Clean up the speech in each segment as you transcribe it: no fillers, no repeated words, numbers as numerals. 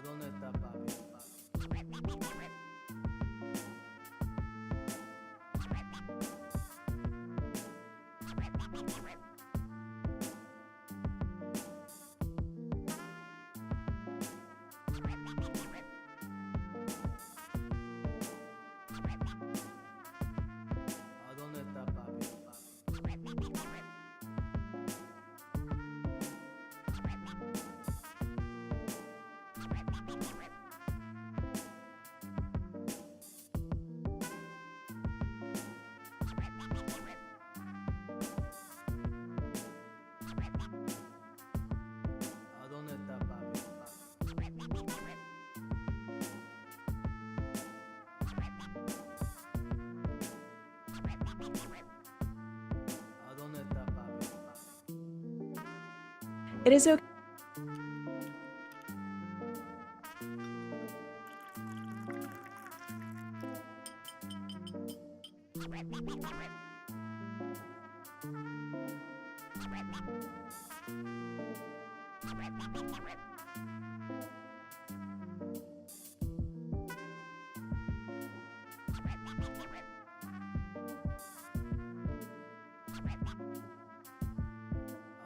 ¿A dónde está papi? ¿A dónde está papi? ¿A dónde está papi? ¿A dónde está papi? It is okay.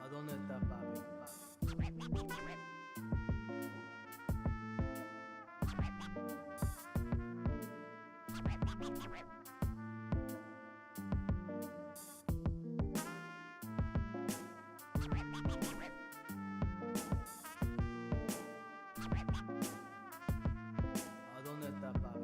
¿A dónde está papi? ¿A dónde está papi?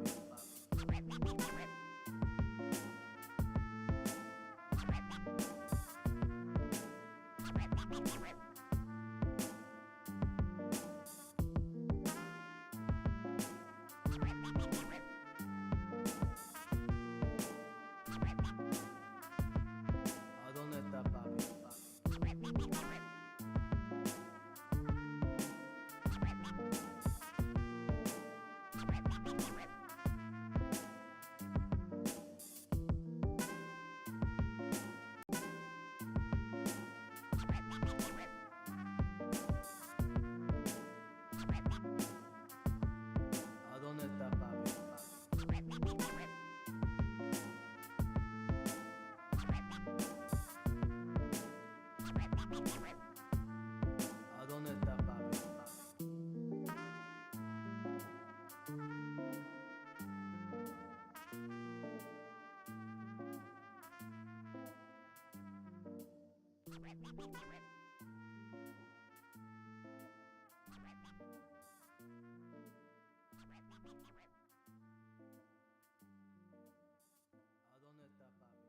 ¿A dónde está papi?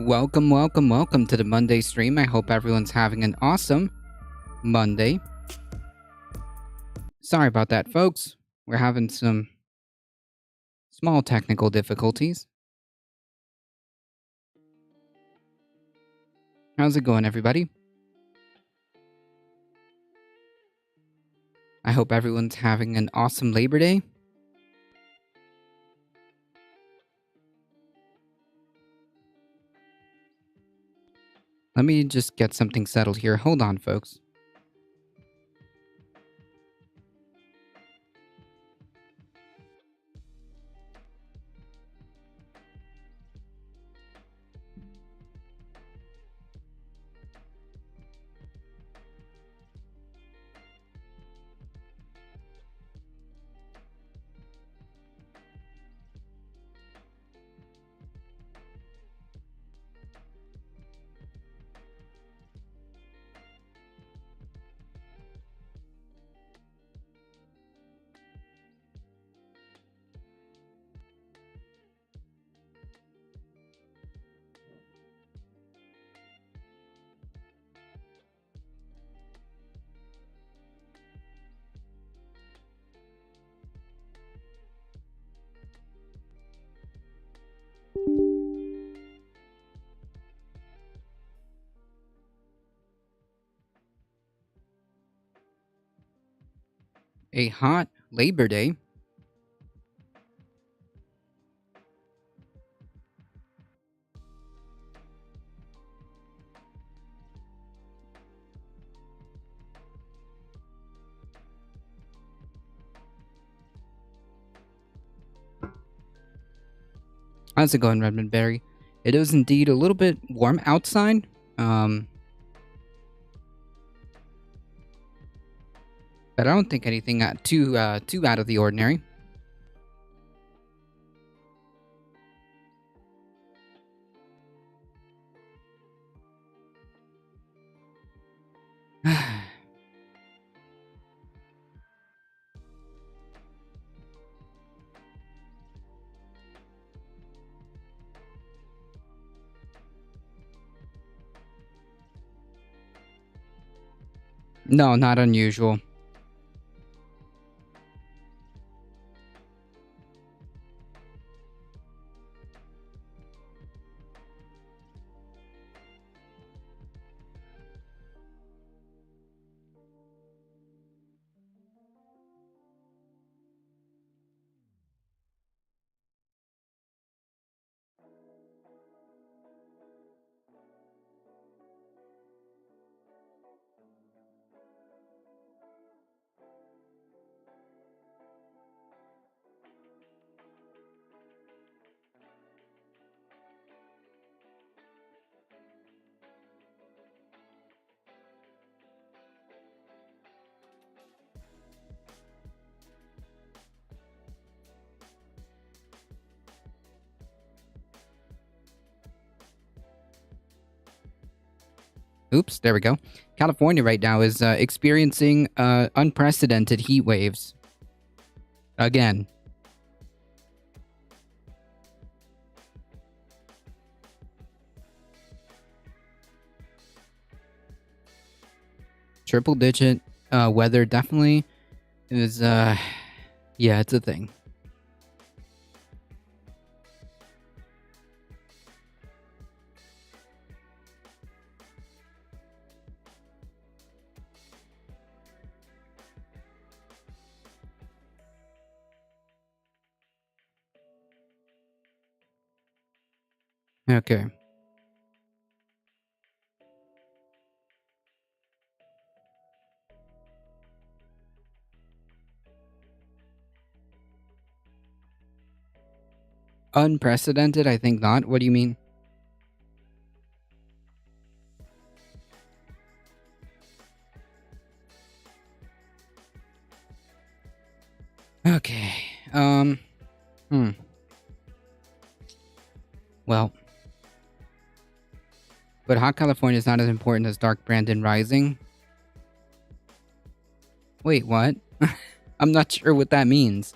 Welcome to the Monday stream. I hope everyone's having an awesome Monday. Sorry about that, folks. We're having some small technical difficulties. How's it going, everybody? I hope everyone's having an awesome Labor Day. Let me just get something settled here. Hold on, folks. A hot Labor Day. How's it going, Redmond Berry? It is indeed a little bit warm outside. But I don't think anything too out of the ordinary. No, not unusual. Oops, there we go. California right now is experiencing unprecedented heat waves. Again. Triple digit weather definitely is, yeah, it's a thing. Okay. Unprecedented? I think not. What do you mean? Okay. Well. But Hot California is not as important as Dark Brandon Rising. Wait, what? I'm not sure what that means.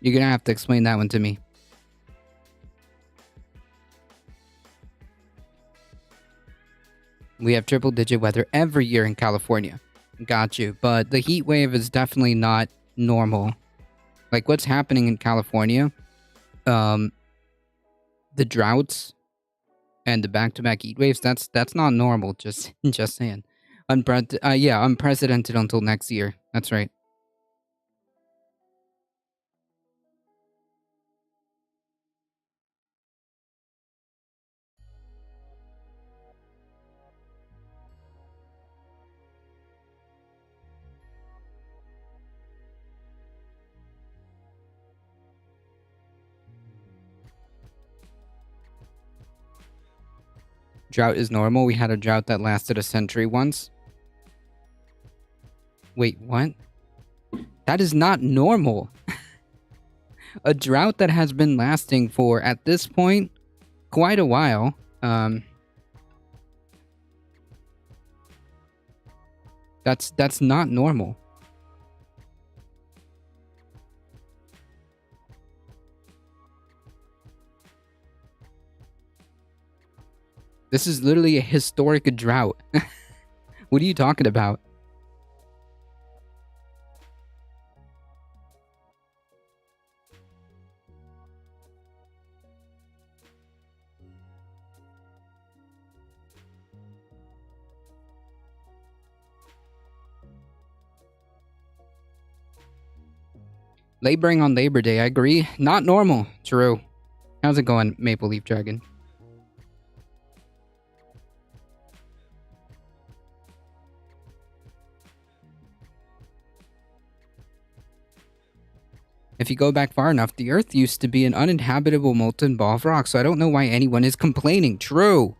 You're gonna have to explain that one to me. We have triple-digit weather every year in California. Got you. But the heat wave is definitely not normal. Like, what's happening in California, the droughts and the back-to-back heat waves, that's not normal. Just saying. Unprecedented until next year. That's right. Drought is normal. We had a drought that lasted a century once. Wait, what? That is not normal. A drought that has been lasting for, at this point, quite a while. That's not normal. This is literally a historic drought. What are you talking about? Laboring on Labor Day, I agree. Not normal. True. How's it going, Maple Leaf Dragon? If you go back far enough, the Earth used to be an uninhabitable molten ball of rock, so I don't know why anyone is complaining. True.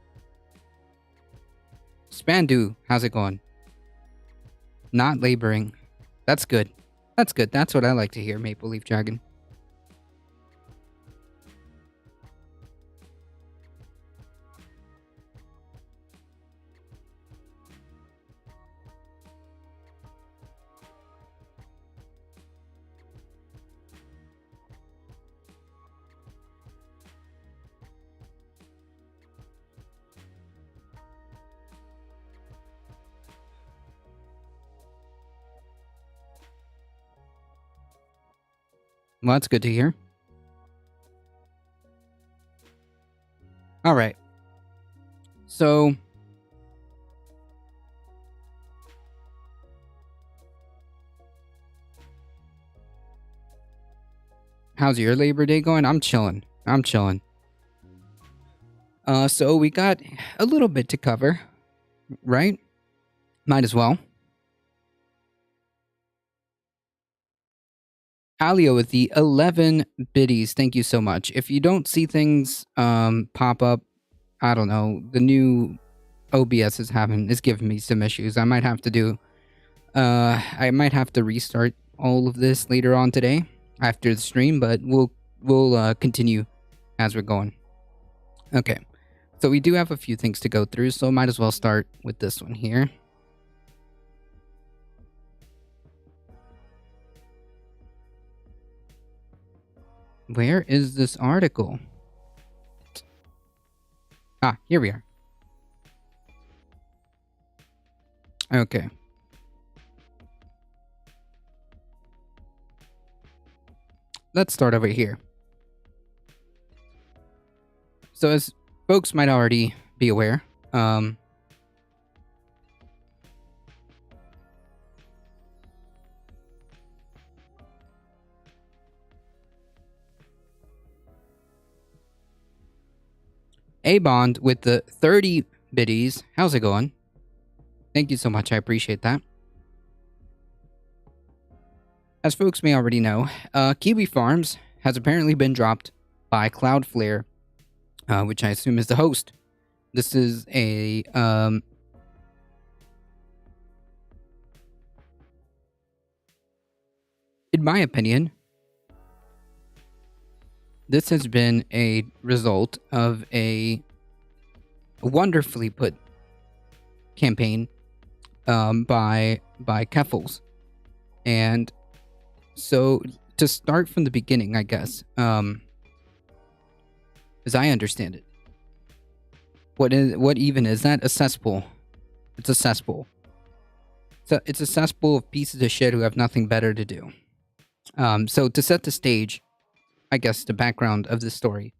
Spandu, how's it going? Not laboring. That's good. That's good. That's what I like to hear, Maple Leaf Dragon. Well, that's good to hear. Alright. So... how's your Labor Day going? I'm chilling. So we got a little bit to cover, right? Might as well. Alio with the 11 biddies. Thank you so much. If you don't see things pop up, I don't know, the new OBS is giving me some issues. I might have to restart all of this later on today after the stream, but we'll continue as we're going. Okay. So we do have a few things to go through, so might as well start with this one here. Where is this article? Ah, here we are. Okay. Let's start over here. So as folks might already be aware, A-Bond with the 30 biddies. How's it going? Thank you so much. I appreciate that. As folks may already know, Kiwi Farms has apparently been dropped by Cloudflare, which I assume is the host. This is a... in my opinion, this has been a result of a wonderfully put campaign by Keffels. And so to start from the beginning, I guess, as I understand it, what even is that? A cesspool. It's a cesspool. So it's a cesspool of pieces of shit who have nothing better to do. So to set the stage, I guess the background of the story.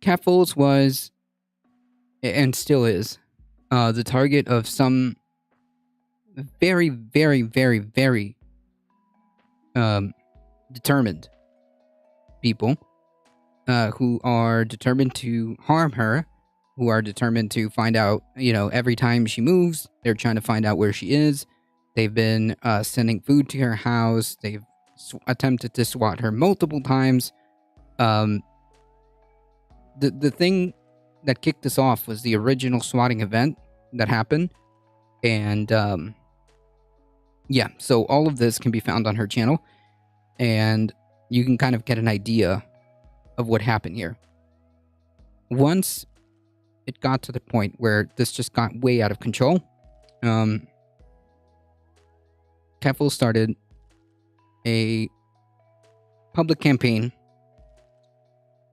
Keffels was, and still is, the target of some very, very, very, very determined people who are determined to harm her, who are determined to find out, every time she moves, they're trying to find out where she is. They've been sending food to her house. They've attempted to swat her multiple times. The thing that kicked this off was the original swatting event that happened. And yeah, so all of this can be found on her channel. And you can kind of get an idea of what happened here. Once it got to the point where this just got way out of control, Keffel started a public campaign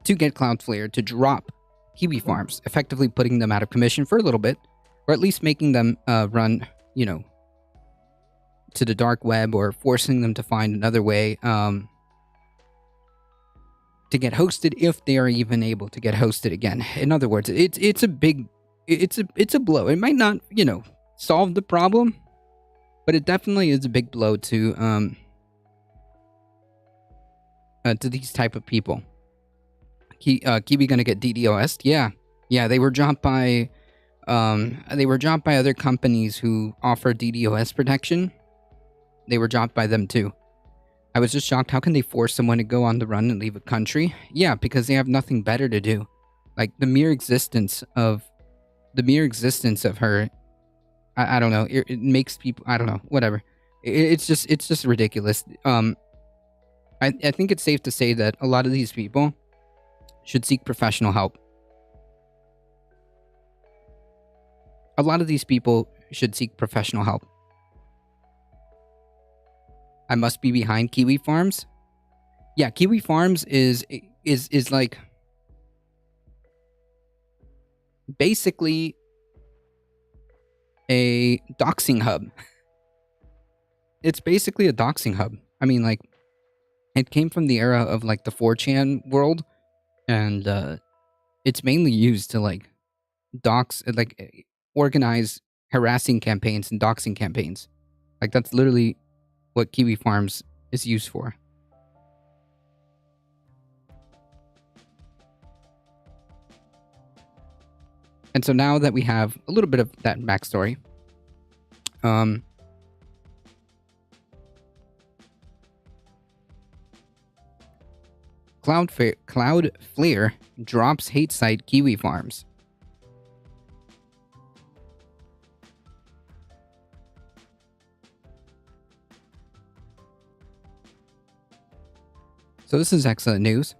to get Cloudflare to drop Kiwi Farms, effectively putting them out of commission for a little bit, or at least making them run, to the dark web, or forcing them to find another way to get hosted, if they are even able to get hosted again. In other words, it's a blow. It might not, solve the problem, but it definitely is a big blow to these type of people. Kiwi gonna get DDoS'd? Yeah. They were dropped by other companies who offer DDoS protection. They were dropped by them too. I was just shocked. How can they force someone to go on the run and leave a country? Yeah, because they have nothing better to do. Like the mere existence of her, I don't know. It makes people, I don't know, whatever. It's just ridiculous. I think it's safe to say that a lot of these people should seek professional help. A lot of these people should seek professional help. I must be behind Kiwi Farms. Yeah, Kiwi Farms is like basically a doxing hub. It's basically a doxing hub. I mean, like, it came from the era of like the 4chan world, and it's mainly used to like dox, like organize harassing campaigns and doxing campaigns. Like that's literally what Kiwi Farms is used for. And so now that we have a little bit of that backstory, Cloudflare drops hate site Kiwi Farms. So this is excellent news.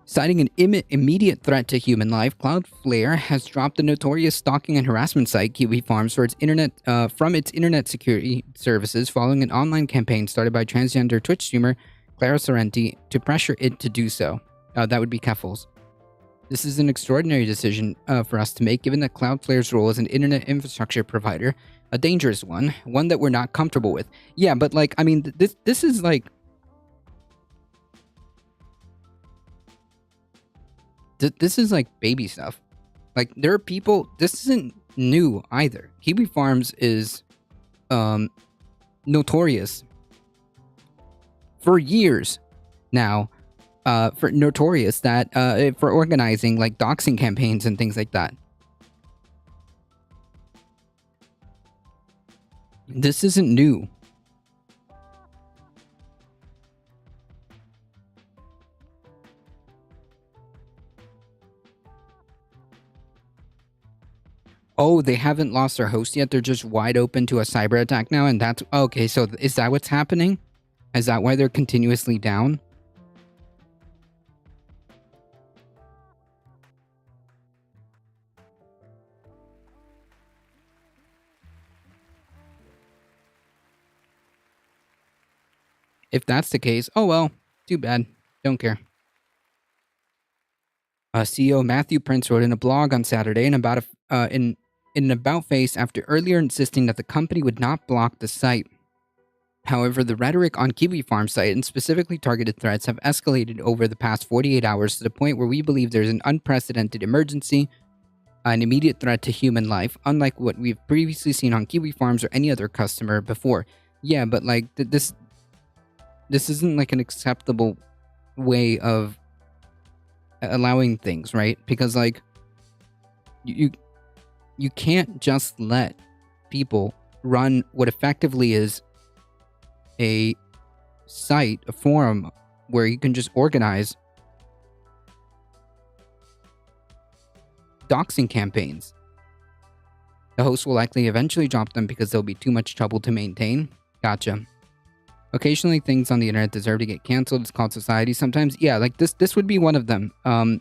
Citing an immediate threat to human life, Cloudflare has dropped the notorious stalking and harassment site Kiwi Farms from its internet security services following an online campaign started by transgender Twitch streamer Clara Sorrenti to pressure it to do so. That would be Keffels. This is an extraordinary decision for us to make, given that Cloudflare's role as an internet infrastructure provider, a dangerous one that we're not comfortable with. Yeah, but like, I mean, this is like, this is like baby stuff. Like, there are people, this isn't new either. Kiwi Farms is notorious for years now, for organizing like doxing campaigns and things like that. This isn't new. Oh, they haven't lost their host yet. They're just wide open to a cyber attack now, and that's okay. So is that what's happening? Is that why they're continuously down? If that's the case, oh well, too bad. Don't care. CEO Matthew Prince wrote in a blog on Saturday in an about face after earlier insisting that the company would not block the site. However, the rhetoric on Kiwi Farm's site and specifically targeted threats have escalated over the past 48 hours to the point where we believe there's an unprecedented emergency, an immediate threat to human life, unlike what we've previously seen on Kiwi Farms or any other customer before. Yeah, but like this isn't like an acceptable way of allowing things, right? Because like you can't just let people run what effectively is a site, a forum where you can just organize doxing campaigns. The host will likely eventually drop them because they'll be too much trouble to maintain. Gotcha. Occasionally, things on the internet deserve to get canceled. It's called society. Sometimes, yeah, like this would be one of them.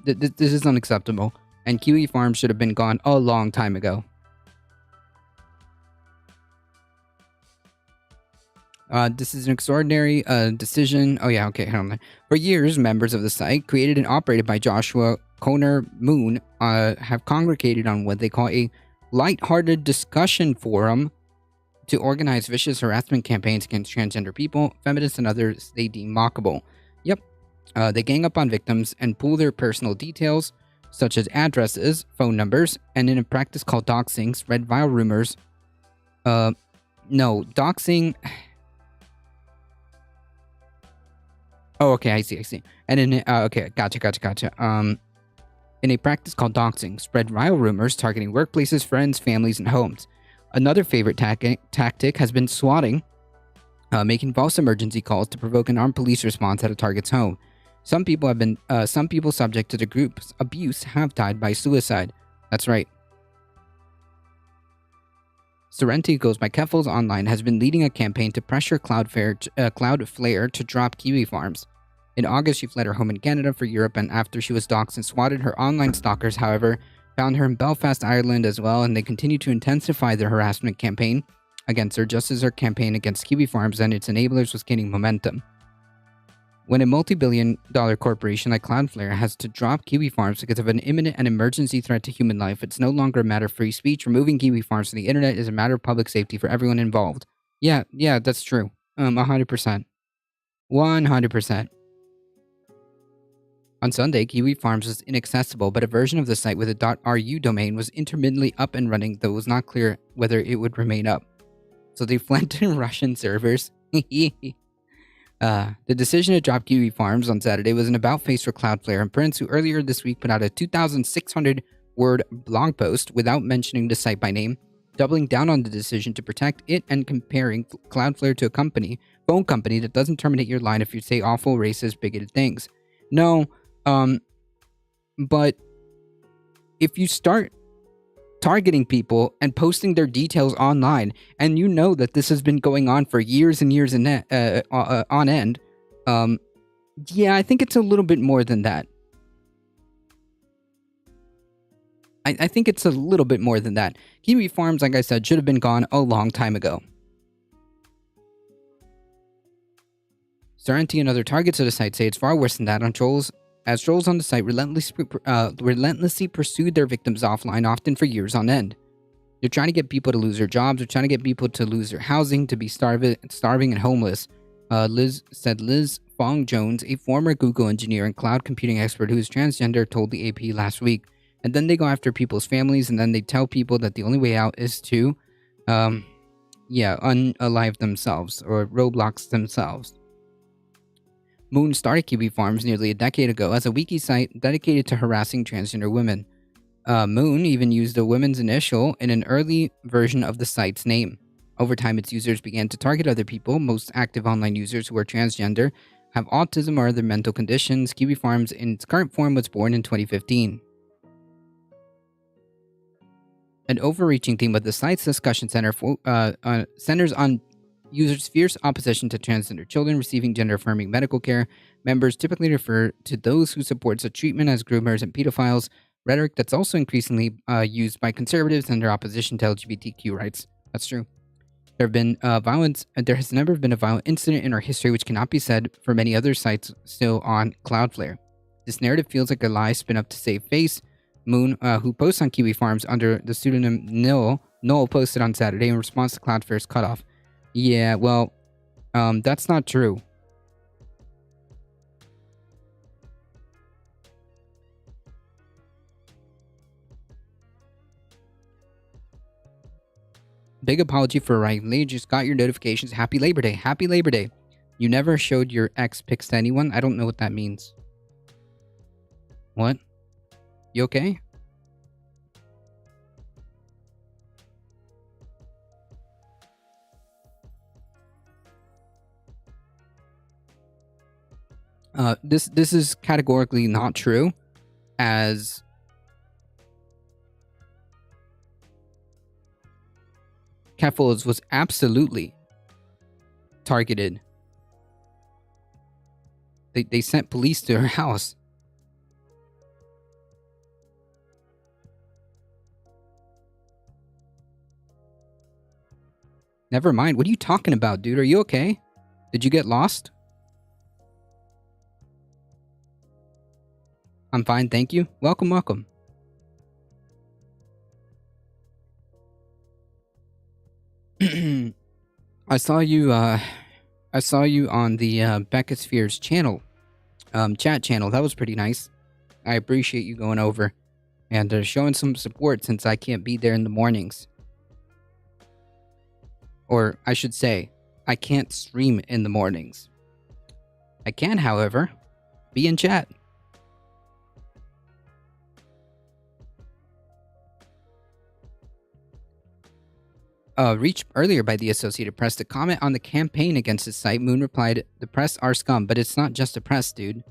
This is unacceptable. And Kiwi Farm should have been gone a long time ago. This is an extraordinary decision. Oh yeah, okay, hold on. For years, members of the site, created and operated by Joshua Conor Moon, have congregated on what they call a light-hearted discussion forum to organize vicious harassment campaigns against transgender people, feminists, and others they deem mockable. Yep, they gang up on victims and pull their personal details, such as addresses, phone numbers, and in a practice called doxing, spread vile rumors. No, doxing... Oh, okay, I see. And in okay, gotcha. In a practice called doxing, spread vile rumors targeting workplaces, friends, families, and homes. Another favorite tactic has been swatting, making false emergency calls to provoke an armed police response at a target's home. Some people subject to the group's abuse have died by suicide. That's right. Sorrenti Goes by Keffels Online has been leading a campaign to pressure Cloudflare to drop Kiwi Farms. In August, she fled her home in Canada for Europe, and after she was doxxed and swatted, her online stalkers, however, found her in Belfast, Ireland as well, and they continue to intensify their harassment campaign against her, just as her campaign against Kiwi Farms and its enablers was gaining momentum. When a multi-billion-dollar corporation like Cloudflare has to drop Kiwi Farms because of an imminent and emergency threat to human life, it's no longer a matter of free speech. Removing Kiwi Farms from the internet is a matter of public safety for everyone involved. Yeah, that's true. 100%. 100%. On Sunday, Kiwi Farms was inaccessible, but a version of the site with a .ru domain was intermittently up and running, though it was not clear whether it would remain up. So they fled to Russian servers. The decision to drop Kiwi Farms on Saturday was an about-face for Cloudflare and Prince, who earlier this week put out a 2,600-word blog post without mentioning the site by name, doubling down on the decision to protect it and comparing Cloudflare to a phone company that doesn't terminate your line if you say awful, racist, bigoted things. No, but if you start targeting people and posting their details online, and you know that this has been going on for years and years on end, yeah, I think it's a little bit more than that. I think it's a little bit more than that. Kiwi Farms, like I said, should have been gone a long time ago. Sorrenti and other targets of the site say it's far worse than that. As trolls on the site relentlessly pursued their victims offline, often for years on end. They're trying to get people to lose their jobs. They're trying to get people to lose their housing, to be starving and homeless. Liz Fong Jones, a former Google engineer and cloud computing expert who is transgender, told the AP last week. And then they go after people's families, and then they tell people that the only way out is to, unalive themselves or Roblox themselves. Moon started Kiwi Farms nearly a decade ago as a wiki site dedicated to harassing transgender women. Moon even used a woman's initial in an early version of the site's name. Over time, its users began to target other people. Most active online users who are transgender have autism or other mental conditions. Kiwi Farms, in its current form, was born in 2015. An overreaching theme of the site's discussion centers on users' fierce opposition to transgender children receiving gender-affirming medical care. Members typically refer to those who support such treatment as groomers and pedophiles, rhetoric that's also increasingly used by conservatives and their opposition to LGBTQ rights. That's true. There has never been a violent incident in our history, which cannot be said for many other sites still on Cloudflare. This narrative feels like a lie spin up to save face. Moon, who posts on Kiwi Farms under the pseudonym Null posted on Saturday in response to Cloudflare's cutoff. Yeah, well, that's not true. Big apology for arriving late. Just got your notifications. Happy Labor Day. Happy Labor Day. You never showed your ex pics to anyone? I don't know what that means. What? You okay? This is categorically not true, as Keffels was absolutely targeted. They sent police to her house. Never mind. What are you talking about, dude? Are you okay? Did you get lost? I'm fine, thank you. Welcome, welcome. I saw you on the Becca Spheres channel, chat channel. That was pretty nice. I appreciate you going over and showing some support since I can't be there in the mornings. Or I should say, I can't stream in the mornings. I can, however, be in chat. Reached earlier by the Associated Press to comment on the campaign against the site, Moon replied, "The press are scum, but it's not just the press, dude."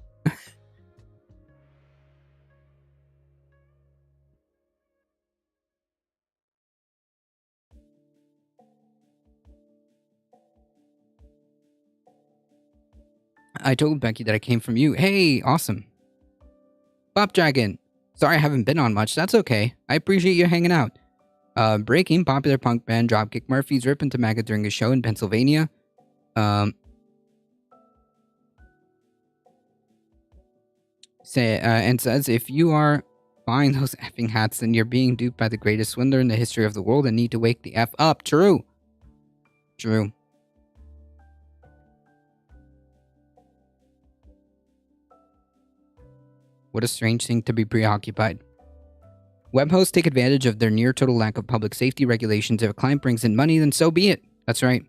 I told Becky that I came from you. Hey, awesome. Bob Dragon. Sorry I haven't been on much. That's okay. I appreciate you hanging out. Breaking, popular punk band Dropkick Murphys rip into MAGA during a show in Pennsylvania. And says, if you are buying those effing hats, then you're being duped by the greatest swindler in the history of the world and need to wake the F up. True. True. What a strange thing to be preoccupied. Web hosts take advantage of their near-total lack of public safety regulations. If a client brings in money, then so be it. That's right.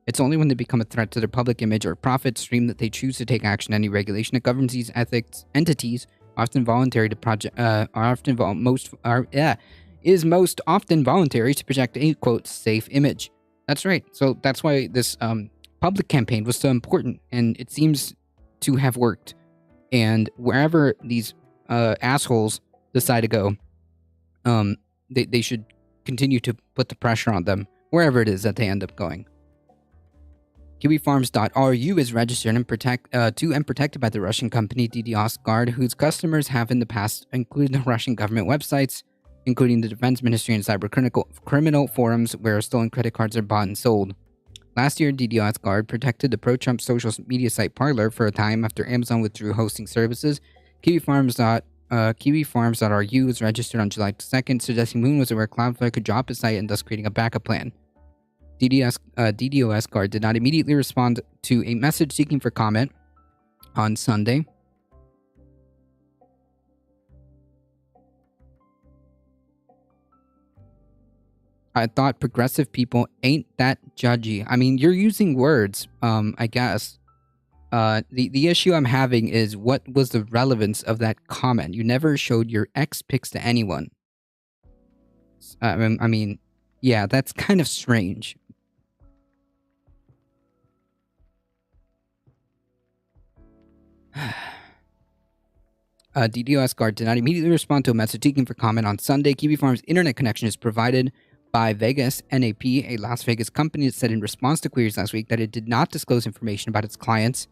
It's only when they become a threat to their public image or profit stream that they choose to take action. Any regulation that governs these ethics entities, often voluntary to is most often voluntary to project a, quote, safe image. That's right. So that's why this public campaign was so important, and it seems to have worked. And wherever these assholes decide to go, they should continue to put the pressure on them wherever it is that they end up going. KiwiFarms.ru is registered and protected by the Russian company DDoS whose customers have in the past included the Russian government websites, including the Defense Ministry and cybercriminal forums where stolen credit cards are bought and sold. Last year, DDoS protected the pro-Trump social media site Parler for a time after Amazon withdrew hosting services. KiwiFarms.ru was registered on July 2nd, suggesting Moon was aware Cloudflare could drop the site and thus creating a backup plan. DDoS Guard did not immediately respond to a message seeking for comment on Sunday. I thought progressive people ain't that judgy. I mean, you're using words, I guess. The issue I'm having is, what was the relevance of that comment? You never showed your ex pics to anyone. I mean, yeah, that's kind of strange. DDoS Guard did not immediately respond to a message seeking for comment on Sunday. Kiwi Farms' internet connection is provided by Vegas NAP, a Las Vegas company that said in response to queries last week that it did not disclose information about its clients.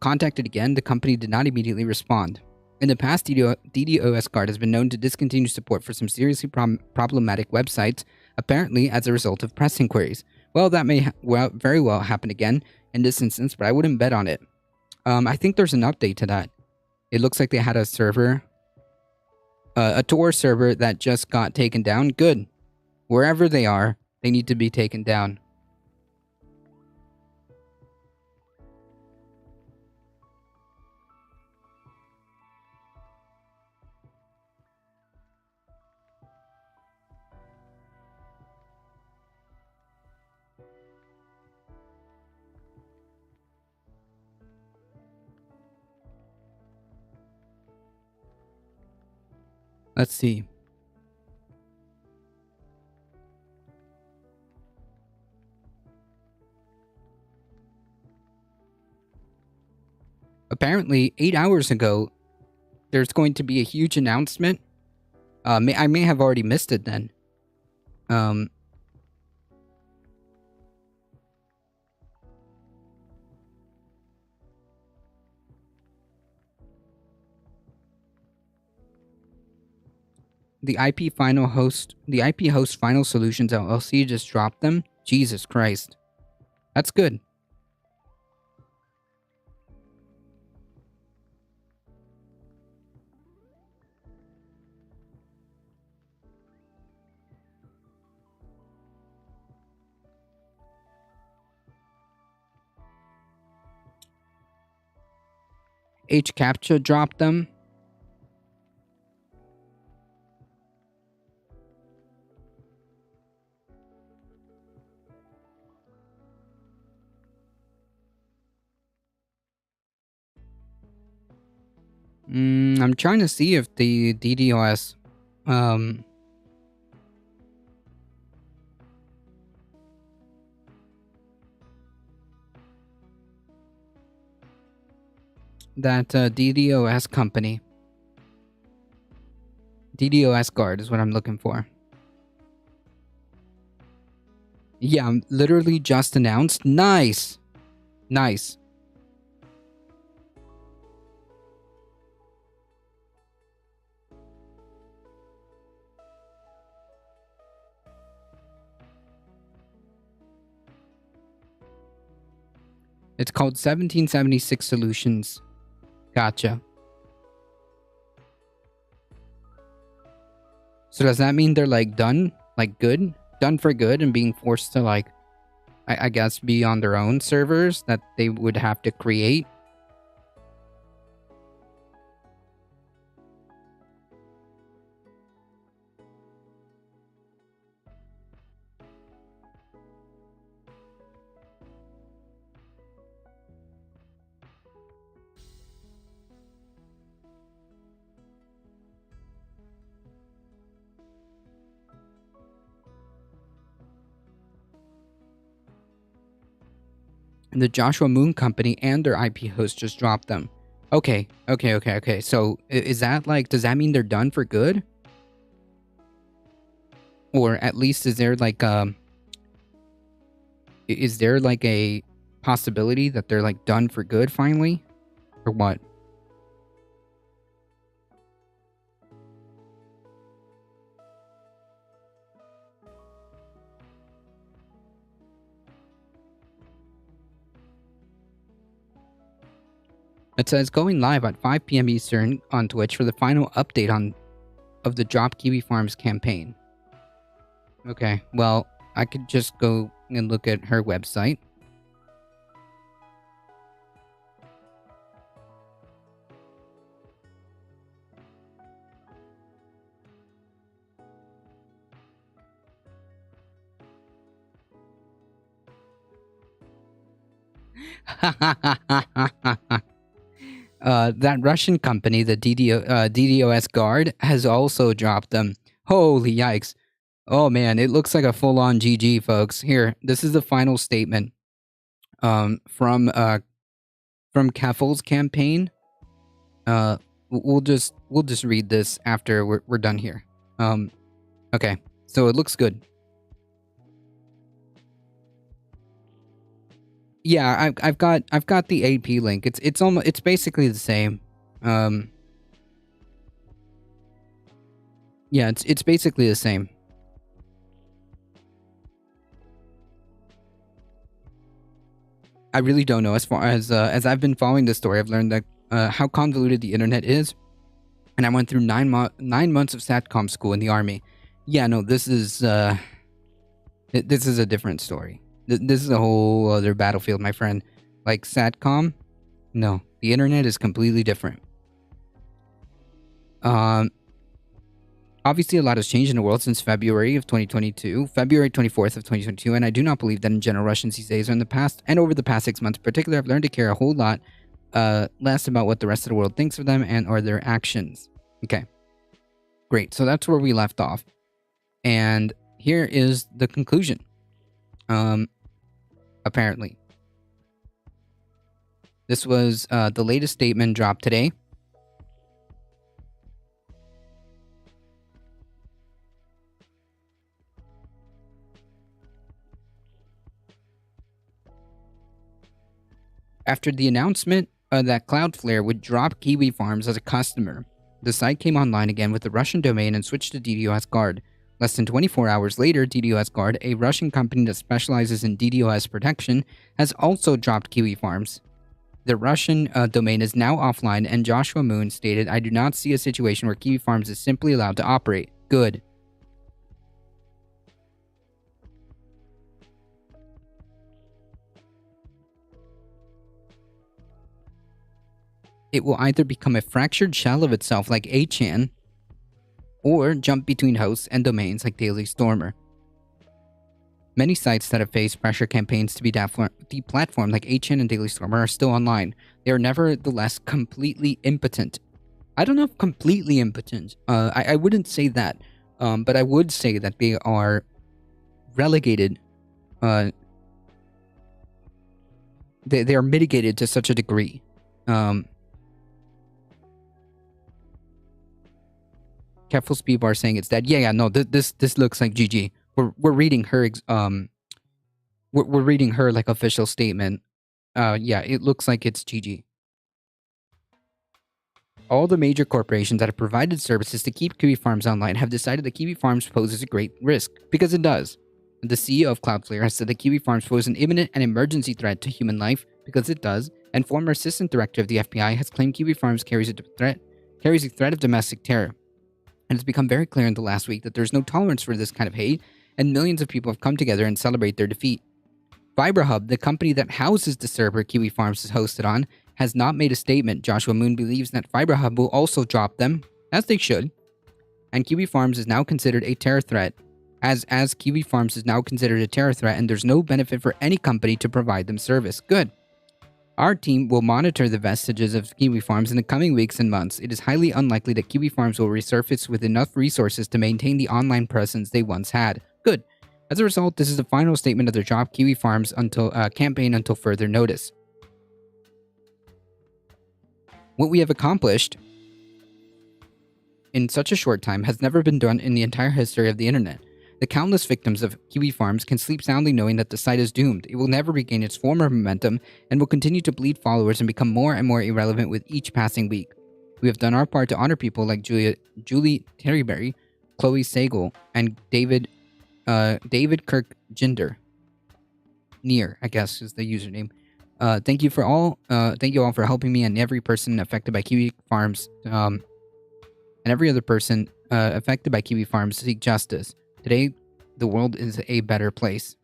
Contacted again, the company did not immediately respond. In the past, DDoS Guard has been known to discontinue support for some seriously problematic websites, apparently as a result of press inquiries. Well, that may very well happen again in this instance, but I wouldn't bet on it. I think there's an update to that. It looks like they had a server, a Tor server that just got taken down. Good. Wherever they are, they need to be taken down. Let's see. Apparently, 8 hours ago, there's going to be a huge announcement. I may have already missed it then. The IP host Final Solutions LLC just dropped them. Jesus Christ. That's good. HCAPTCHA dropped them. I'm trying to see if the DDoS, that DDoS company. DDoS guard is what I'm looking for. Yeah, literally just announced. Nice. Nice. It's called 1776 Solutions. Gotcha. So does that mean they're like done? Like good? Done for good and being forced to like, I guess, be on their own servers that they would have to create? The Joshua Moon Company and their IP host just dropped them. Okay. So is that like, does that mean they're done for good? Or at least is there like a possibility that they're like done for good finally? Or what? It says going live at 5 p.m. Eastern on Twitch for the final update of the Drop Kiwi Farms campaign. Okay, well, I could just go and look at her website. That Russian company, the DDoS Guard, has also dropped them. Holy yikes. Oh man, it looks like a full-on GG, folks. Here, this is the final statement from Keffel's campaign. We'll just read this after we're done here. Okay. So it looks good. Yeah, I've got the AP link. It's basically the same. Yeah, it's basically the same. I really don't know. As I've been following this story, I've learned that how convoluted the internet is, and I went through 9 months of SATCOM school in the army. Yeah, no, this is a different story. This is a whole other battlefield, my friend. Like SATCOM, no, the internet is completely different. Obviously, a lot has changed in the world since February 24th of 2022, and I do not believe that in general Russians these days or in the past, and over the past 6 months in particular, I've learned to care a whole lot less about what the rest of the world thinks of them and or their actions. Okay, great. So that's where we left off. And here is the conclusion. Apparently. This was the latest statement dropped today. After the announcement that Cloudflare would drop Kiwi Farms as a customer, the site came online again with the Russian domain and switched to DDoS Guard. Less than 24 hours later, DDoS Guard, a Russian company that specializes in DDoS protection, has also dropped Kiwi Farms. The Russian domain is now offline, and Joshua Moon stated, "I do not see a situation where Kiwi Farms is simply allowed to operate." Good. It will either become a fractured shell of itself like 8chan, or jump between hosts and domains like Daily Stormer. Many sites that have faced pressure campaigns to be deplatformed like 8chan and Daily Stormer are still online. They are nevertheless completely impotent. I don't know if completely impotent. I wouldn't say that. But I would say that they are relegated. They are mitigated to such a degree. Careful Speedbar saying it's dead. Yeah, no. This looks like GG. We're reading her. We're reading her like official statement. Yeah, it looks like it's GG. All the major corporations that have provided services to keep Kiwi Farms online have decided that Kiwi Farms poses a great risk, because it does. The CEO of Cloudflare has said that Kiwi Farms pose an imminent and emergency threat to human life, because it does, and former assistant director of the FBI has claimed Kiwi Farms carries a threat of domestic terror. And it's become very clear in the last week that there's no tolerance for this kind of hate, and millions of people have come together and celebrate their defeat. FiberHub, the company that houses the server Kiwi Farms is hosted on, has not made a statement. Joshua Moon believes that FiberHub will also drop them, as they should, and Kiwi Farms is now considered a terror threat. As Kiwi Farms is now considered a terror threat, and there's no benefit for any company to provide them service. Good. Our team will monitor the vestiges of Kiwi Farms in the coming weeks and months. It is highly unlikely that Kiwi Farms will resurface with enough resources to maintain the online presence they once had. Good. As a result, this is the final statement of their drop Kiwi Farms campaign until further notice. What we have accomplished in such a short time has never been done in the entire history of the internet. The countless victims of Kiwi Farms can sleep soundly knowing that the site is doomed. It will never regain its former momentum and will continue to bleed followers and become more and more irrelevant with each passing week. We have done our part to honor people like Julie Terryberry, Chloe Sagal, and David Kirk Jinder. Near, I guess, is the username. Thank you all for helping me and every person affected by Kiwi Farms, and every other person affected by Kiwi Farms seek justice. Today, the world is a better place.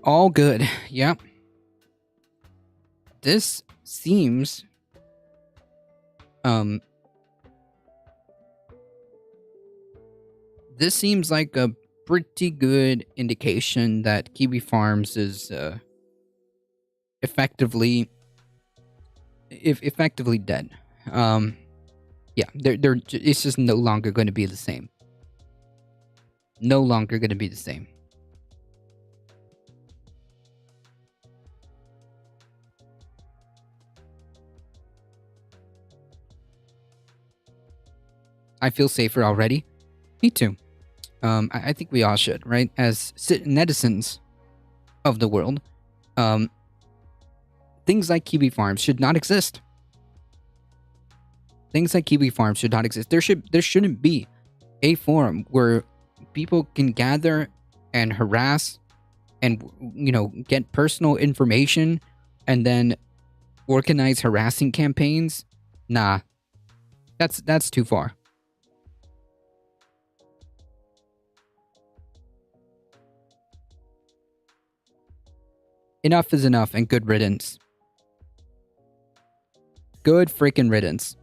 All good. Yep. This seems like a pretty good indication that Kiwi Farms is effectively dead. Yeah, it's just no longer going to be the same. No longer going to be the same. I feel safer already. Me too. I think we all should, right? As netizens of the world, things like Kiwi Farms should not exist. Things like Kiwi Farms should not exist. There shouldn't be a forum where people can gather and harass and get personal information and then organize harassing campaigns. Nah, that's too far. Enough is enough, and good riddance. Good freaking riddance.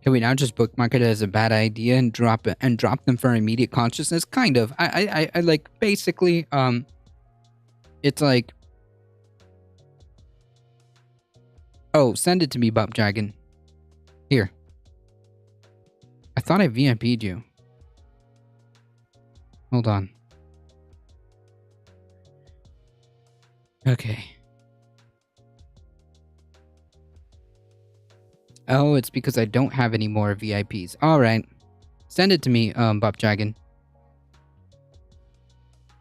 Can we now just bookmark it as a bad idea and drop them for immediate consciousness? Kind of. I like basically it's like, oh, send it to me, Bob Dragon. Here. I thought I VIP'd you. Hold on. Okay. Oh, it's because I don't have any more VIPs. Alright. Send it to me, Bob Dragon.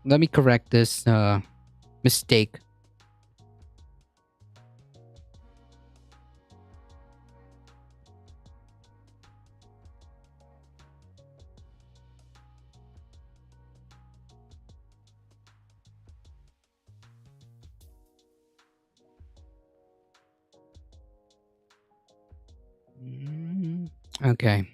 Let me correct this, mistake. Okay.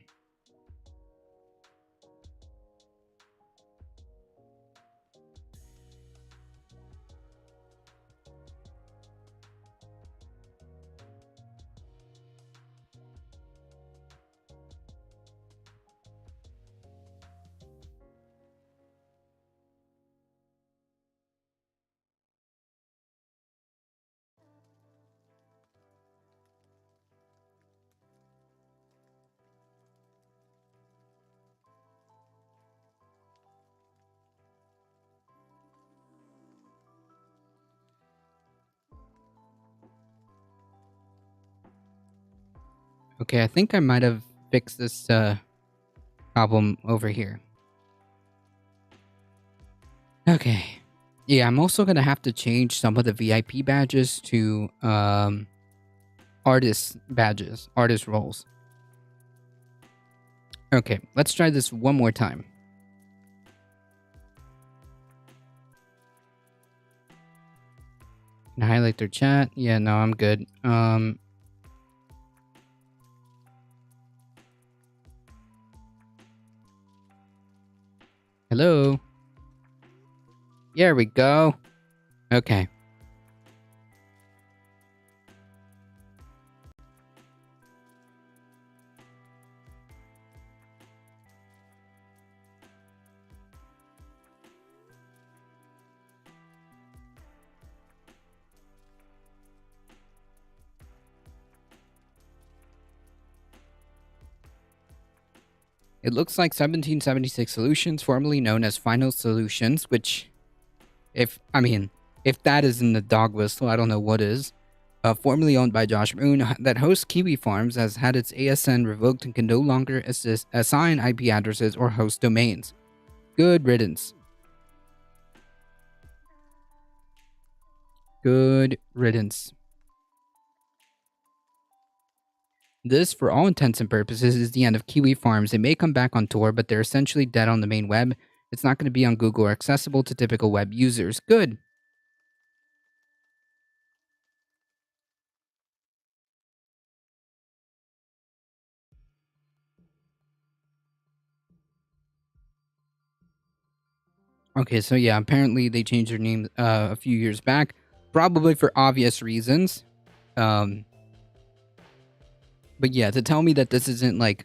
Okay, I think I might have fixed this problem over here. Okay. Yeah, I'm also gonna have to change some of the VIP badges to artist badges, artist roles. Okay, let's try this one more time. Can I highlight their chat? Yeah, no, I'm good. Hello? There we go. Okay. It looks like 1776 Solutions, formerly known as Final Solutions, which, if that isn't a dog whistle, I don't know what is. Formerly owned by Josh Moon, that hosts Kiwi Farms, has had its ASN revoked and can no longer assign IP addresses or host domains. Good riddance. Good riddance. This, for all intents and purposes, is the end of Kiwi Farms. They may come back on Tor, but they're essentially dead on the main web. It's not going to be on Google or accessible to typical web users. Good. Okay, so yeah, apparently they changed their name a few years back, probably for obvious reasons. But yeah, to tell me that this isn't like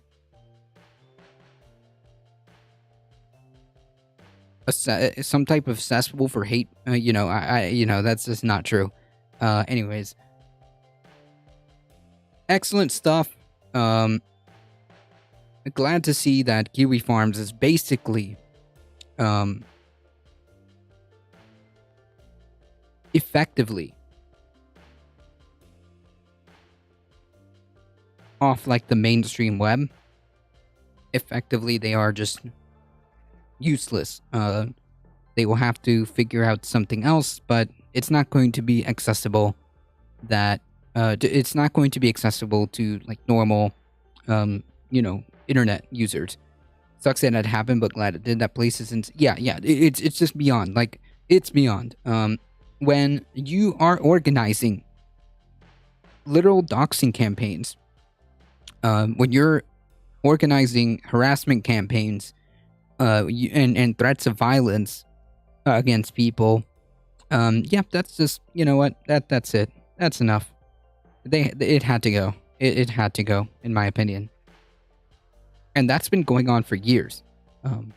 some type of cesspool for hate, that's just not true. Anyways, excellent stuff. Glad to see that Kiwi Farms is basically effectively off like the mainstream web. Effectively, they are just useless. They will have to figure out something else, but it's not going to be accessible that It's not going to be accessible to like normal, internet users. Sucks that it happened, but glad it did. That place isn't. Yeah, yeah. It's just beyond. Like it's beyond. When you are organizing literal doxing campaigns, when you're organizing harassment campaigns, and threats of violence against people, yeah, that's just what that's it. That's enough. It had to go. It had to go, in my opinion, and that's been going on for years. Um,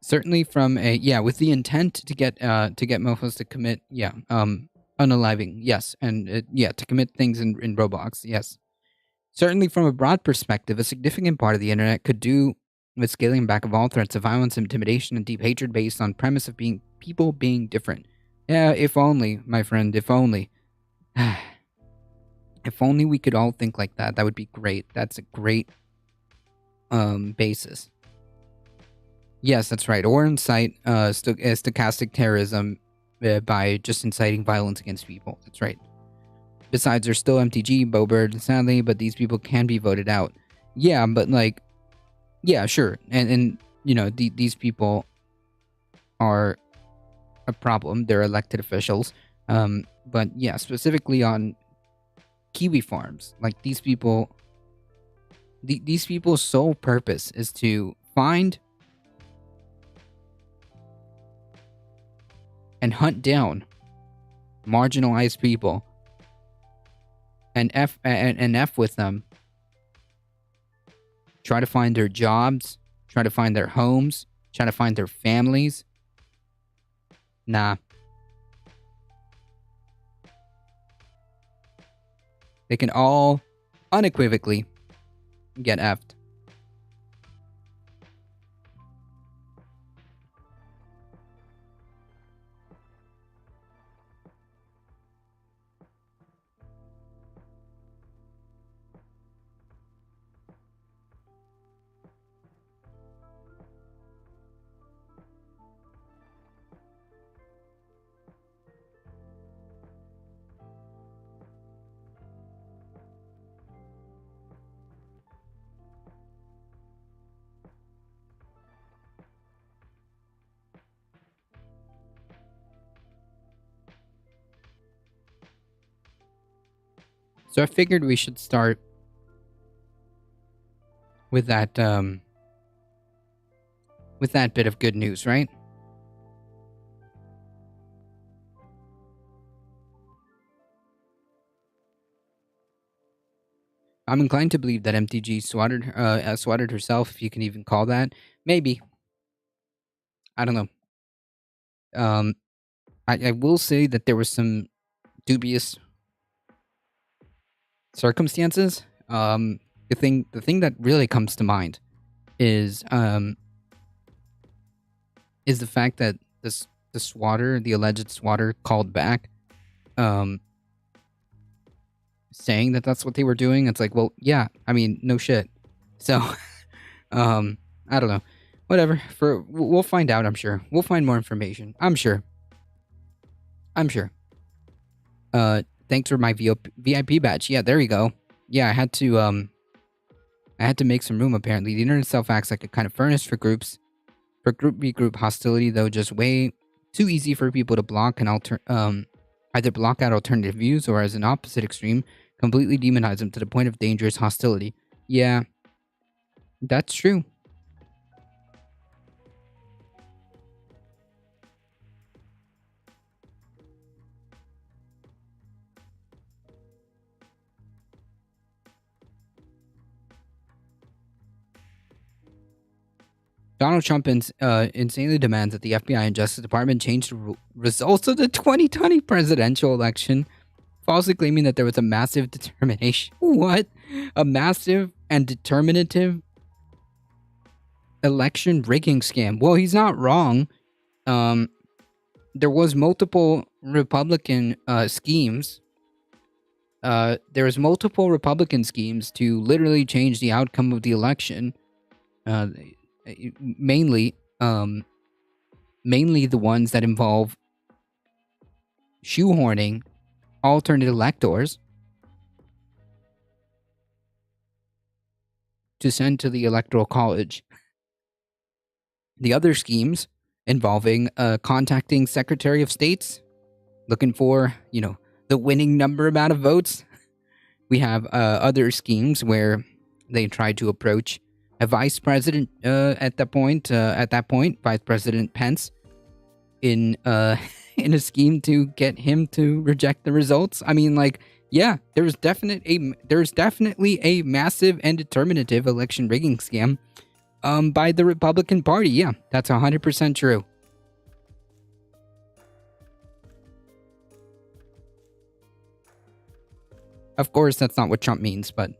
Certainly from a with the intent to get mofos to commit unaliving, yes, and to commit things in Roblox, yes. Certainly from a broad perspective, a significant part of the internet could do with scaling back of all threats of violence, intimidation, and deep hatred based on premise of being people being different. Yeah, if only, my friend, if only. If only we could all think like that. That would be great. That's a great basis. Yes, that's right. Or incite stochastic terrorism by just inciting violence against people. That's right. Besides, there's still MTG, Bobird, sadly, but these people can be voted out. Yeah, but like, yeah, sure. And these people are a problem. They're elected officials. But yeah, specifically on Kiwi farms, like these people, these people's sole purpose is to find and hunt down marginalized people and F with them. Try to find their jobs, try to find their homes, try to find their families. Nah. They can all unequivocally get effed. So I figured we should start with that bit of good news, right? I'm inclined to believe that MTG swatted herself, if you can even call that. Maybe. I don't know. I will say that there was some dubious circumstances. The thing that really comes to mind is the fact that the swatter, the alleged swatter, called back, saying that that's what they were doing. It's like, well, yeah, I mean, no shit. So, I don't know. Whatever. We'll find out. I'm sure we'll find more information. I'm sure. Thanks for my VIP badge. Yeah, there you go. Yeah, I had to make some room. Apparently, the internet itself acts like a kind of furnace for groups. For group v group hostility, though, just way too easy for people to block and either block out alternative views or, as an opposite extreme, completely demonize them to the point of dangerous hostility. Yeah, that's true. Donald Trump insanely demands that the FBI and Justice Department change the results of the 2020 presidential election, falsely claiming that there was a massive determination. What? A massive and determinative election rigging scam. Well, he's not wrong. There was multiple Republican schemes there was multiple Republican schemes to literally change the outcome of the election. Uh, mainly, mainly the ones that involve shoehorning alternate electors to send to the Electoral College. The other schemes involving contacting Secretary of States, looking for, the winning number amount of votes. We have other schemes where they tried to approach a vice president at that point, Vice President Pence, in in a scheme to get him to reject the results. I mean, like, yeah, there's definitely a massive and determinative election rigging scam by the Republican Party. Yeah, that's 100% true. Of course, that's not what Trump means, but,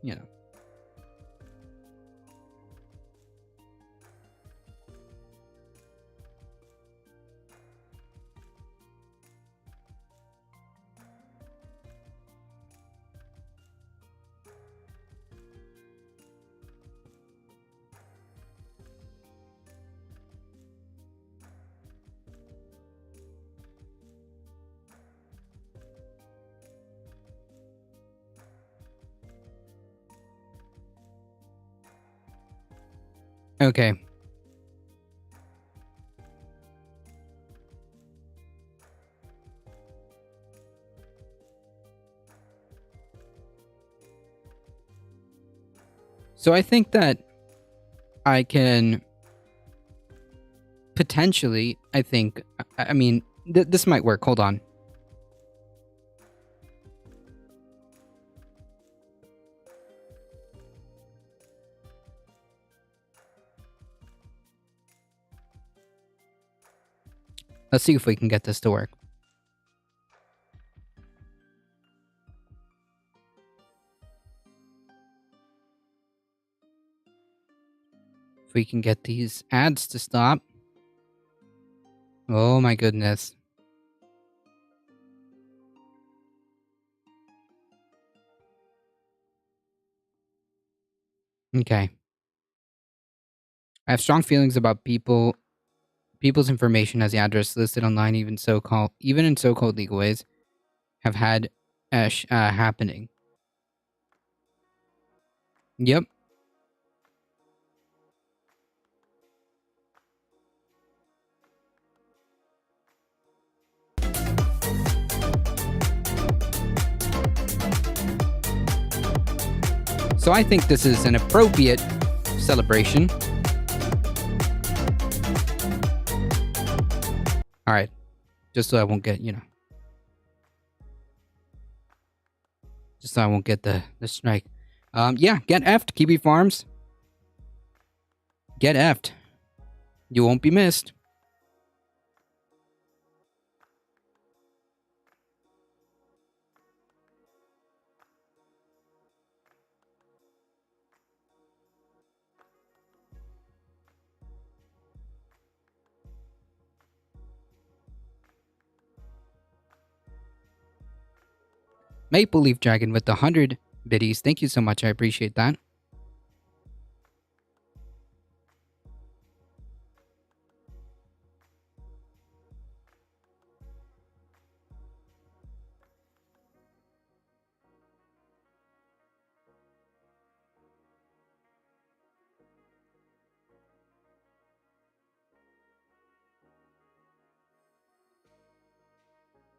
Okay. So I think that I can potentially, I mean, this might work. Hold on. Let's see if we can get this to work. If we can get these ads to stop. Oh my goodness. Okay. I have strong feelings about people's information as the address listed online, even in so-called legal ways, have had happening. Yep. So I think this is an appropriate celebration. All right. Just so I won't get, just so I won't get the strike. Yeah, get effed, Kiwi Farms. Get effed. You won't be missed. Maple Leaf Dragon with the 100 biddies. Thank you so much. I appreciate that.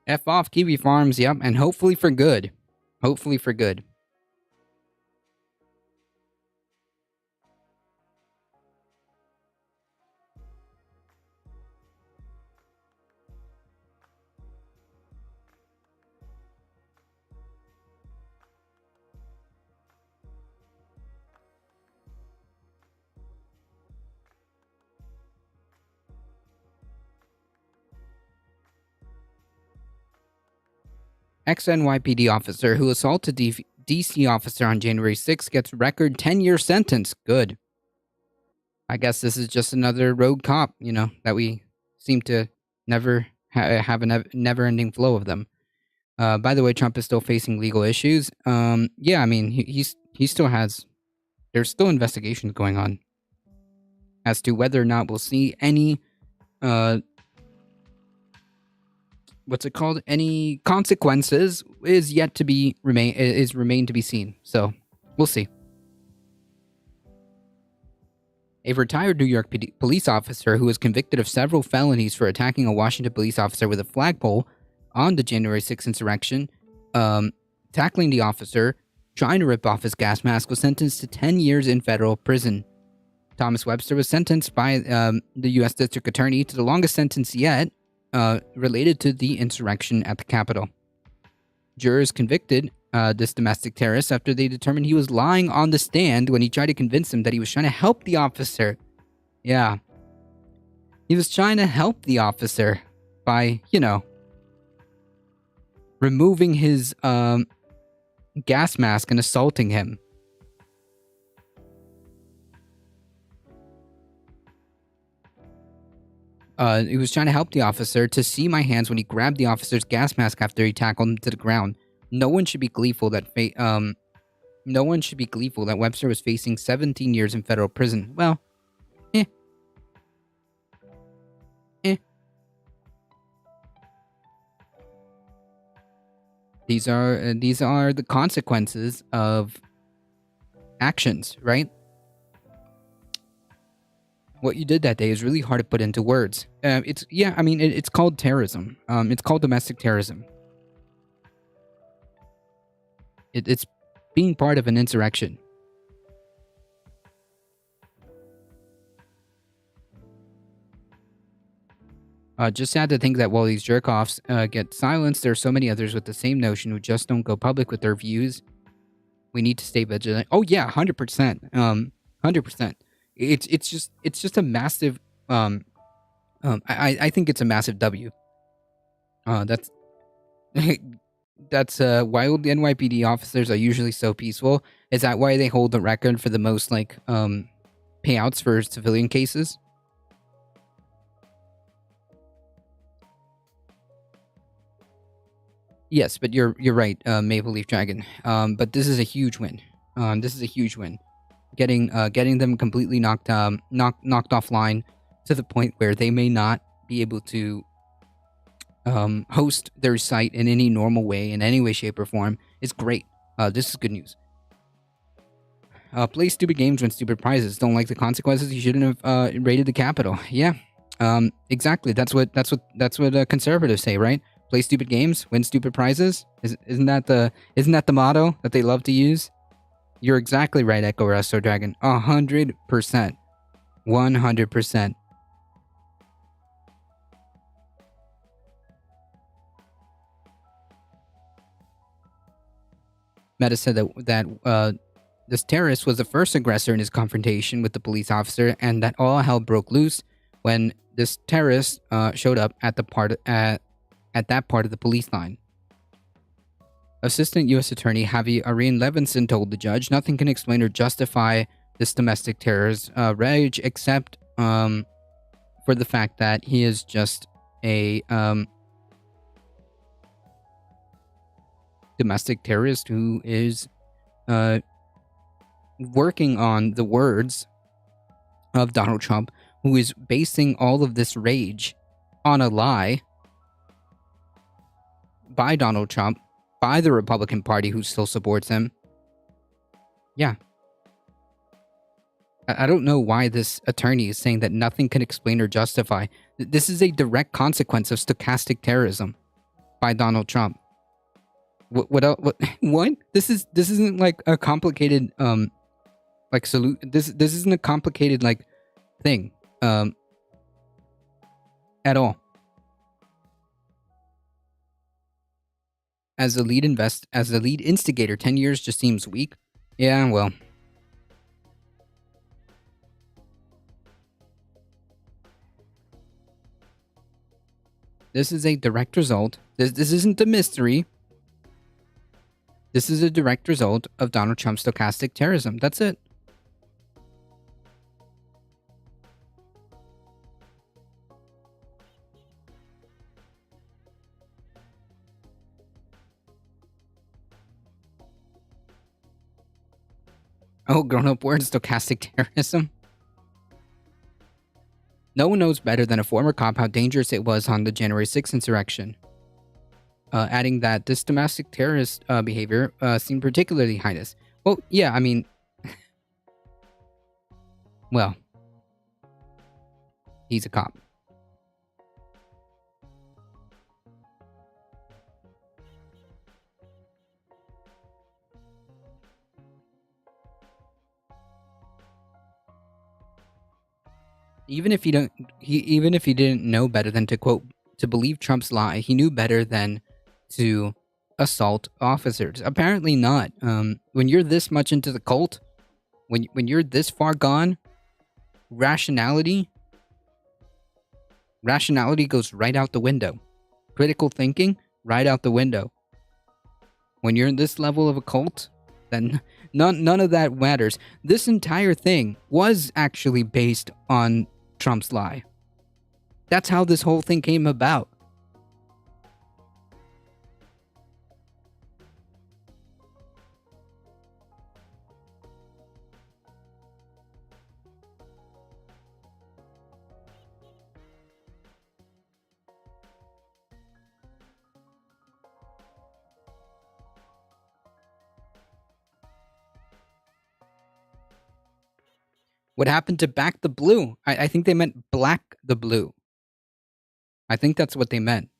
F off, Kiwi Farms. Yep, and hopefully for good. Hopefully for good. Ex-NYPD officer who assaulted DC officer on January 6th gets record 10-year sentence. Good. I guess this is just another rogue cop, that we seem to never have a never-ending flow of them. By the way, Trump is still facing legal issues. Yeah, I mean, he still has. There's still investigations going on as to whether or not we'll see any what's it called? Any consequences is yet to be remain to be seen. So we'll see. A retired New York police officer who was convicted of several felonies for attacking a Washington police officer with a flagpole on the January 6th insurrection, tackling the officer, trying to rip off his gas mask, was sentenced to 10 years in federal prison. Thomas Webster was sentenced by the U.S. District Attorney to the longest sentence yet, related to the insurrection at the Capitol. Jurors convicted this domestic terrorist after they determined he was lying on the stand when he tried to convince them that he was trying to help the officer. Yeah. He was trying to help the officer by, removing his gas mask and assaulting him. He was trying to help the officer to see my hands when he grabbed the officer's gas mask after he tackled him to the ground. No one should be gleeful that Webster was facing 17 years in federal prison. Well, These are the consequences of actions, right? What you did that day is really hard to put into words. It's called terrorism. It's called domestic terrorism. It's being part of an insurrection. Just sad to think that while these jerk-offs get silenced, there are so many others with the same notion who just don't go public with their views. We need to stay vigilant. Oh yeah, 100%. 100%. It's just a massive. I think it's a massive W. That's that's why the NYPD officers are usually so peaceful. Is that why they hold the record for the most payouts for civilian cases? Yes, but you're right, Maple Leaf Dragon. But this is a huge win. This is a huge win. Getting them completely knocked offline to the point where they may not be able to host their site in any normal way, in any way, shape, or form is great. This is good news. Play stupid games, win stupid prizes. Don't like the consequences? You shouldn't have raided the Capitol. Yeah, exactly. That's what conservatives say, right? Play stupid games, win stupid prizes. Isn't that the motto that they love to use? You're exactly right, Echo Resto Dragon. 100%. 100%. Meta said that this terrorist was the first aggressor in his confrontation with the police officer, and that all hell broke loose when this terrorist showed up at that part of the police line. Assistant U.S. Attorney Javi Arian Levinson told the judge, "Nothing can explain or justify this domestic terrorist rage except for the fact that he is just a domestic terrorist who is working on the words of Donald Trump, who is basing all of this rage on a lie by Donald Trump, by the Republican Party who still supports him." Yeah. I don't know why this attorney is saying that nothing can explain or justify. This is a direct consequence of stochastic terrorism by Donald Trump. What else? What? This isn't like a complicated This isn't a complicated thing at all. As the lead instigator, 10 years just seems weak. Yeah, well. This is a direct result. This isn't a mystery. This is a direct result of Donald Trump's stochastic terrorism. That's it. Oh, grown-up word, stochastic terrorism. No one knows better than a former cop how dangerous it was on the January 6th insurrection. Adding that this domestic terrorist behavior seemed particularly heinous. Well, yeah, I mean, well, he's a cop. Even if he didn't know better than to quote to believe Trump's lie, he knew better than to assault officers. Apparently not. When you're this much into the cult, when you're this far gone, rationality goes right out the window. Critical thinking right out the window. When you're in this level of a cult, then none of that matters. This entire thing was actually based on Trump's lie. That's how this whole thing came about. What happened to back the blue? I think they meant black the blue. I think that's what they meant.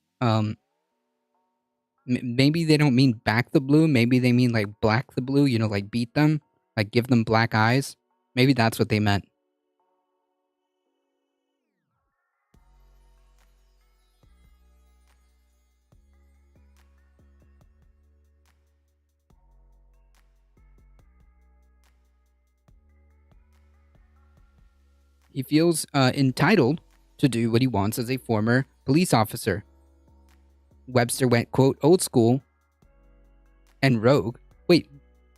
Maybe they don't mean back the blue. Maybe they mean like black the blue, you know, like beat them, like give them black eyes. Maybe that's what they meant. He feels entitled to do what he wants as a former police officer. Webster went, quote, old school and rogue. Wait,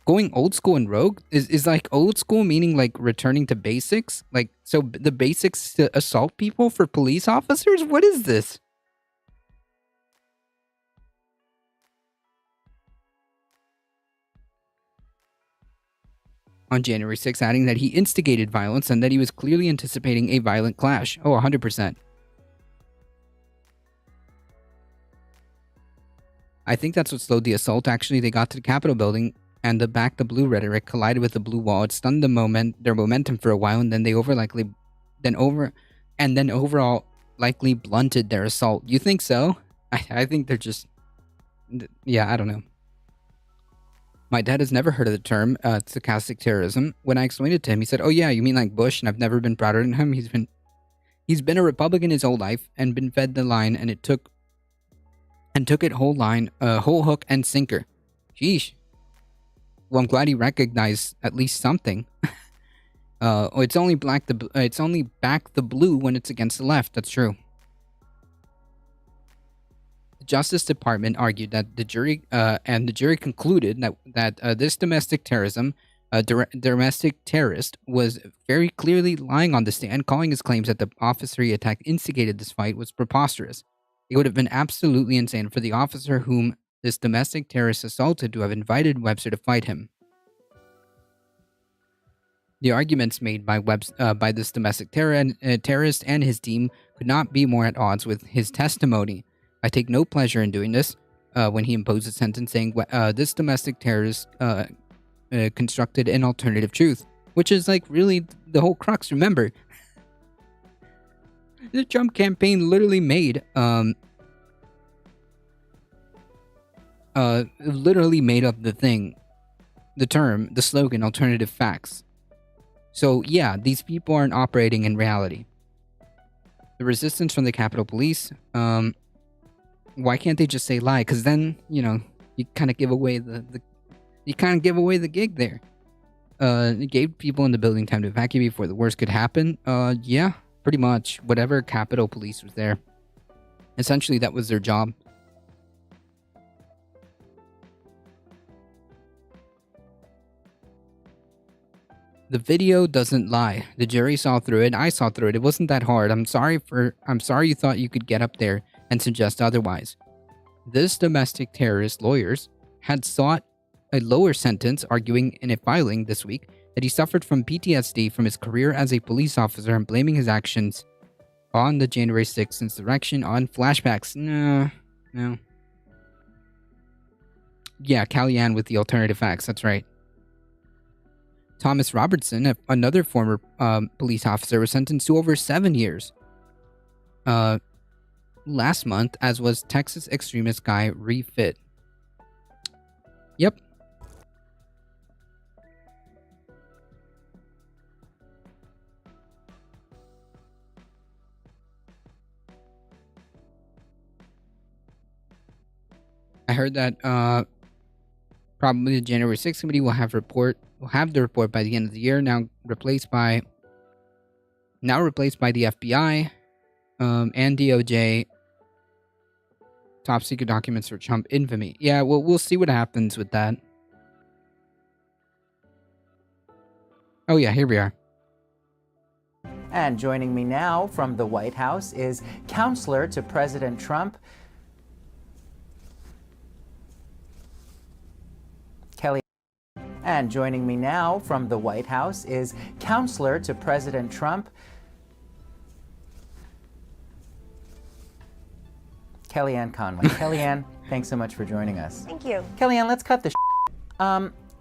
going old school and rogue? Is like old school meaning like returning to basics? Like, so the basics to assault people for police officers? What is this? On January 6th, adding that he instigated violence and that he was clearly anticipating a violent clash. Oh, 100%. I think that's what slowed the assault. Actually, they got to the Capitol building and the back the blue rhetoric collided with the blue wall. It stunned their momentum for a while, and then they overall likely blunted their assault. You think so? I think they're just, yeah, I don't know. My dad has never heard of the term stochastic terrorism. When I explained it to him, he said, "Oh yeah, you mean like Bush?" And I've never been prouder than him. He's been a Republican his whole life and been fed the line, and took it whole line, whole hook and sinker. Sheesh. Well, I'm glad he recognized at least something. It's only back the blue when it's against the left. That's true. The Justice Department argued that the jury concluded that this domestic terrorist was very clearly lying on the stand, calling his claims that the officer he attacked instigated this fight was preposterous. It would have been absolutely insane for the officer whom this domestic terrorist assaulted to have invited Webster to fight him. The arguments made by this domestic terrorist and his team could not be more at odds with his testimony. I take no pleasure in doing this. When he imposed a sentence saying this domestic terrorist constructed an alternative truth, which is like really the whole crux. Remember, the Trump campaign literally made up the term, the slogan, alternative facts. So yeah, these people aren't operating in reality. The resistance from the Capitol Police, why can't they just say lie? Because then, you know, you kind of give away the gig there. It gave people in the building time to evacuate before the worst could happen. Yeah, pretty much. Whatever Capitol Police was there. Essentially, that was their job. The video doesn't lie. The jury saw through it. I saw through it. It wasn't that hard. I'm sorry you thought you could get up there and suggest otherwise. This domestic terrorist lawyers had sought a lower sentence, arguing in a filing this week that he suffered from PTSD from his career as a police officer and blaming his actions on the January 6th insurrection on flashbacks. No. Yeah, Kellyanne with the alternative facts. That's right. Thomas Robertson, another former police officer, was sentenced to over 7 years last month, as was Texas extremist guy Refit. Yep. I heard that probably the January 6th committee will have the report by the end of the year. Now replaced by the FBI and DOJ. Top secret documents for Trump infamy. Yeah, well, we'll see what happens with that. Oh yeah, here we are. And joining me now from the White House is counselor to President Trump, Kellyanne. And joining me now from the White House is counselor to President Trump, Kellyanne Conway. Kellyanne, thanks so much for joining us. Thank you. Kellyanne, let's cut the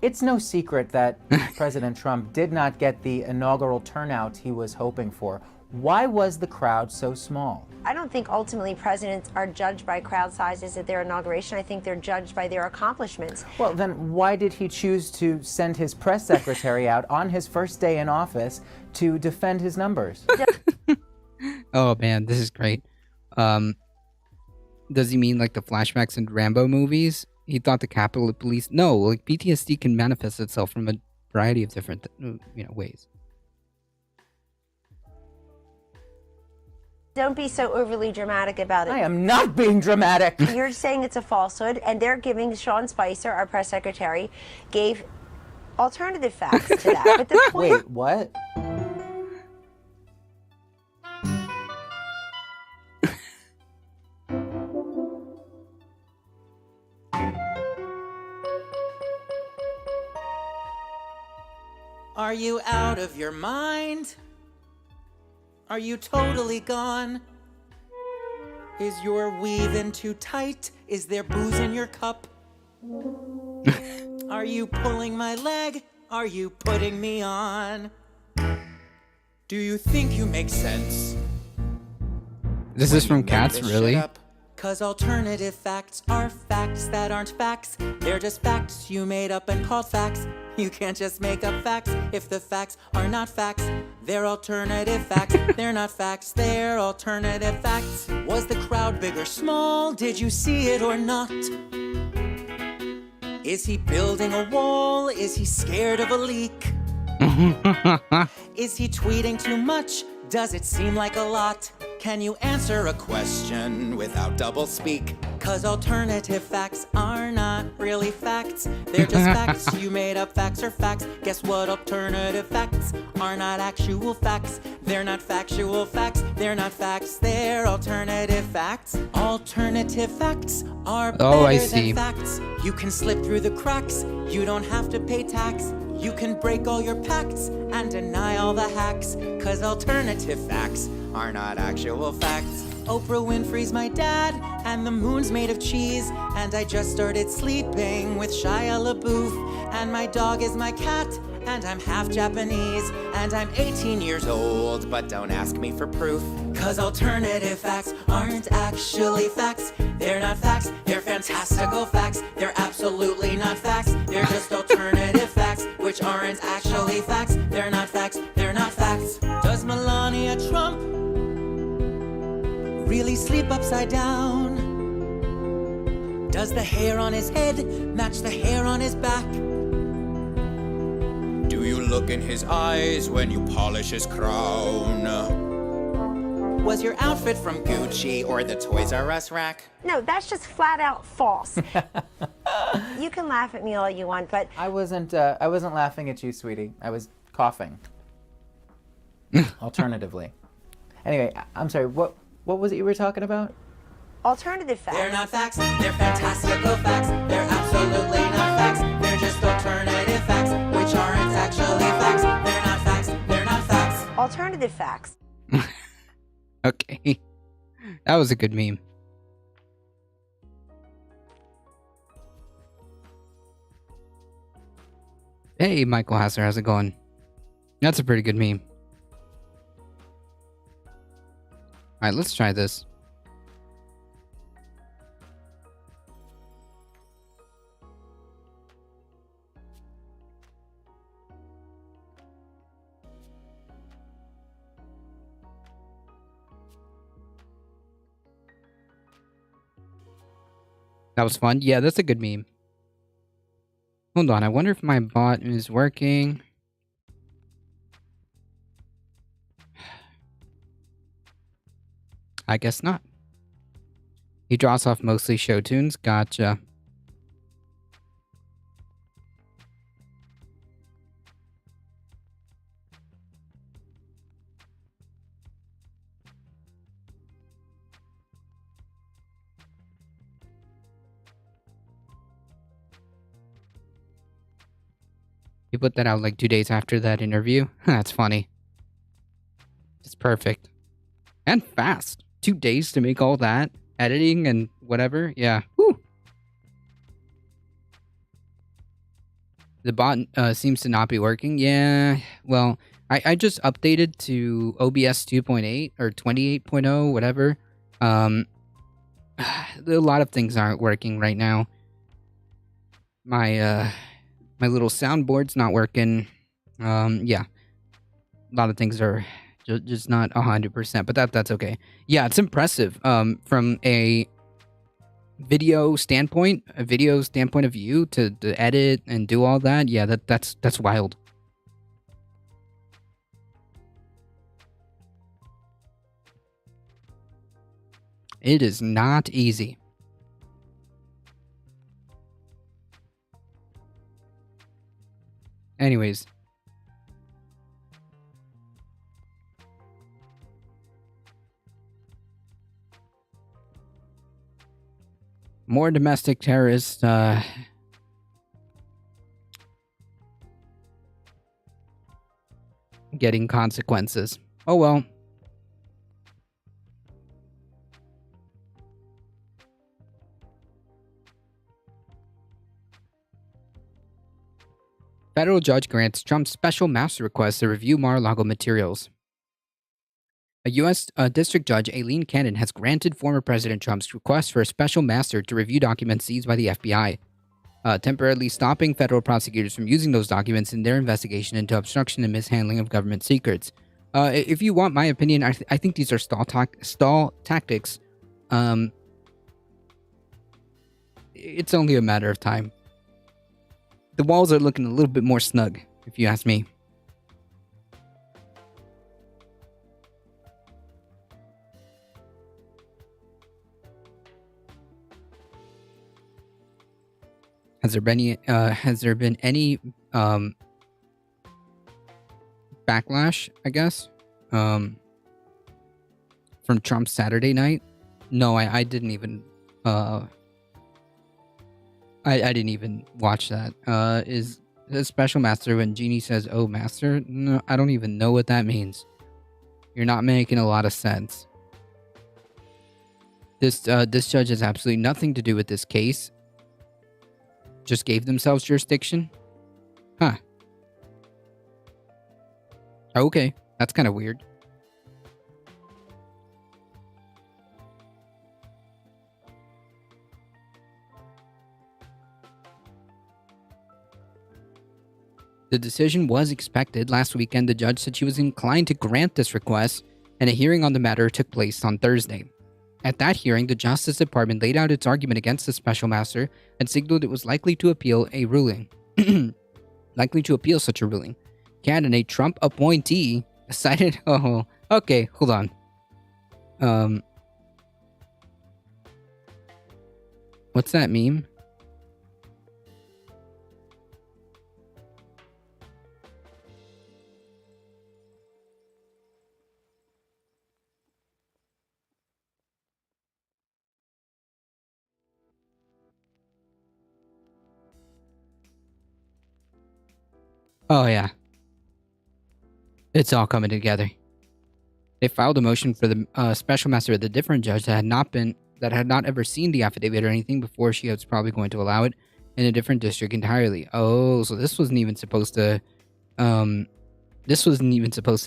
It's no secret that President Trump did not get the inaugural turnout he was hoping for. Why was the crowd so small? I don't think ultimately presidents are judged by crowd sizes at their inauguration. I think they're judged by their accomplishments. Well, then why did he choose to send his press secretary out on his first day in office to defend his numbers? Oh man, this is great. Does he mean like the flashbacks in Rambo movies? He thought the Capitol Police... No, like PTSD can manifest itself from a variety of different ways. Don't be so overly dramatic about it. I am not being dramatic. You're saying it's a falsehood, and they're giving Sean Spicer, our press secretary, gave alternative facts to that. But the point... Wait, what? Are you out of your mind? Are you totally gone? Is your weave-in too tight? Is there booze in your cup? Are you pulling my leg? Are you putting me on? Do you think you make sense? This is from Cats, really? 'Cause alternative facts are facts that aren't facts. They're just facts you made up and called facts. You can't just make up facts if the facts are not facts. They're alternative facts. They're not facts, they're alternative facts. Was the crowd big or small? Did you see it or not? Is he building a wall? Is he scared of a leak? Is he tweeting too much? Does it seem like a lot? Can you answer a question without double speak? 'Cause alternative facts are not really facts. They're just facts. You made up facts or facts. Guess what? Alternative facts are not actual facts. They're not factual facts. They're not facts. They're alternative facts. Alternative facts are better than facts. You can slip through the cracks. You don't have to pay tax. You can break all your pacts and deny all the hacks. 'Cause alternative facts are not actual facts. Oprah Winfrey's my dad, and the moon's made of cheese. And I just started sleeping with Shia LaBeouf. And my dog is my cat, and I'm half Japanese. And I'm 18 years old, but don't ask me for proof. 'Cause alternative facts aren't actually facts. They're not facts, they're fantastical facts. They're absolutely not facts. They're just alternative facts, which aren't actually facts. They're not facts, they're not facts. Does Melania Trump really sleep upside down? Does the hair on his head match the hair on his back? Do you look in his eyes when you polish his crown? Was your outfit from Gucci or the Toys R Us rack? No, that's just flat out false. You can laugh at me all you want, but... I wasn't laughing at you, sweetie. I was coughing. Alternatively. Anyway, I'm sorry, what was it you were talking about? Alternative facts. They're not facts, they're fantastical facts. They're absolutely not facts. They're just alternative facts, which aren't actually facts. That was a good meme. Hey, Michael Hasser, how's it going? That's a pretty good meme. Alright, let's try this. That was fun. Yeah, that's a good meme. Hold on, I wonder if my bot is working. I guess not. He draws off mostly show tunes. Gotcha. He put that out like 2 days after that interview. That's funny. It's perfect. And fast. 2 days to make all that. Editing and whatever. Yeah. Whew. The bot seems to not be working. Yeah. Well, I just updated to OBS 2.8 or 28.0, whatever. A lot of things aren't working right now. My little soundboard's not working. Yeah. A lot of things are just not 100%, but that's okay. Yeah, it's impressive. From a video standpoint of view to edit and do all that. Yeah, that's wild. It is not easy. Anyways. More domestic terrorists, getting consequences. Oh well. Federal judge grants Trump's special master request to review Mar-a-Lago materials. A U.S. District Judge Aileen Cannon has granted former President Trump's request for a special master to review documents seized by the FBI, temporarily stopping federal prosecutors from using those documents in their investigation into obstruction and mishandling of government secrets. If you want my opinion, I think these are stall tactics. It's only a matter of time. The walls are looking a little bit more snug, if you ask me. Has there been any backlash, I guess, from Trump's Saturday night? No, I didn't even I didn't even watch that. Is a special master when Jeannie says, "Oh, master"? No, I don't even know what that means. You're not making a lot of sense. This judge has absolutely nothing to do with this case. Just gave themselves jurisdiction? Huh. Okay, that's kind of weird. The decision was expected. Last weekend, the judge said she was inclined to grant this request, and a hearing on the matter took place on Thursday. At that hearing, the Justice Department laid out its argument against the special master and signaled it was likely to appeal a ruling. Likely to appeal such a ruling. Cannon, a Trump appointee, decided... Oh, okay, hold on. What's that meme? Oh, yeah. It's all coming together. They filed a motion for the special master with a different judge that had not ever seen the affidavit or anything before. She was probably going to allow it in a different district entirely. Oh, so this wasn't even supposed to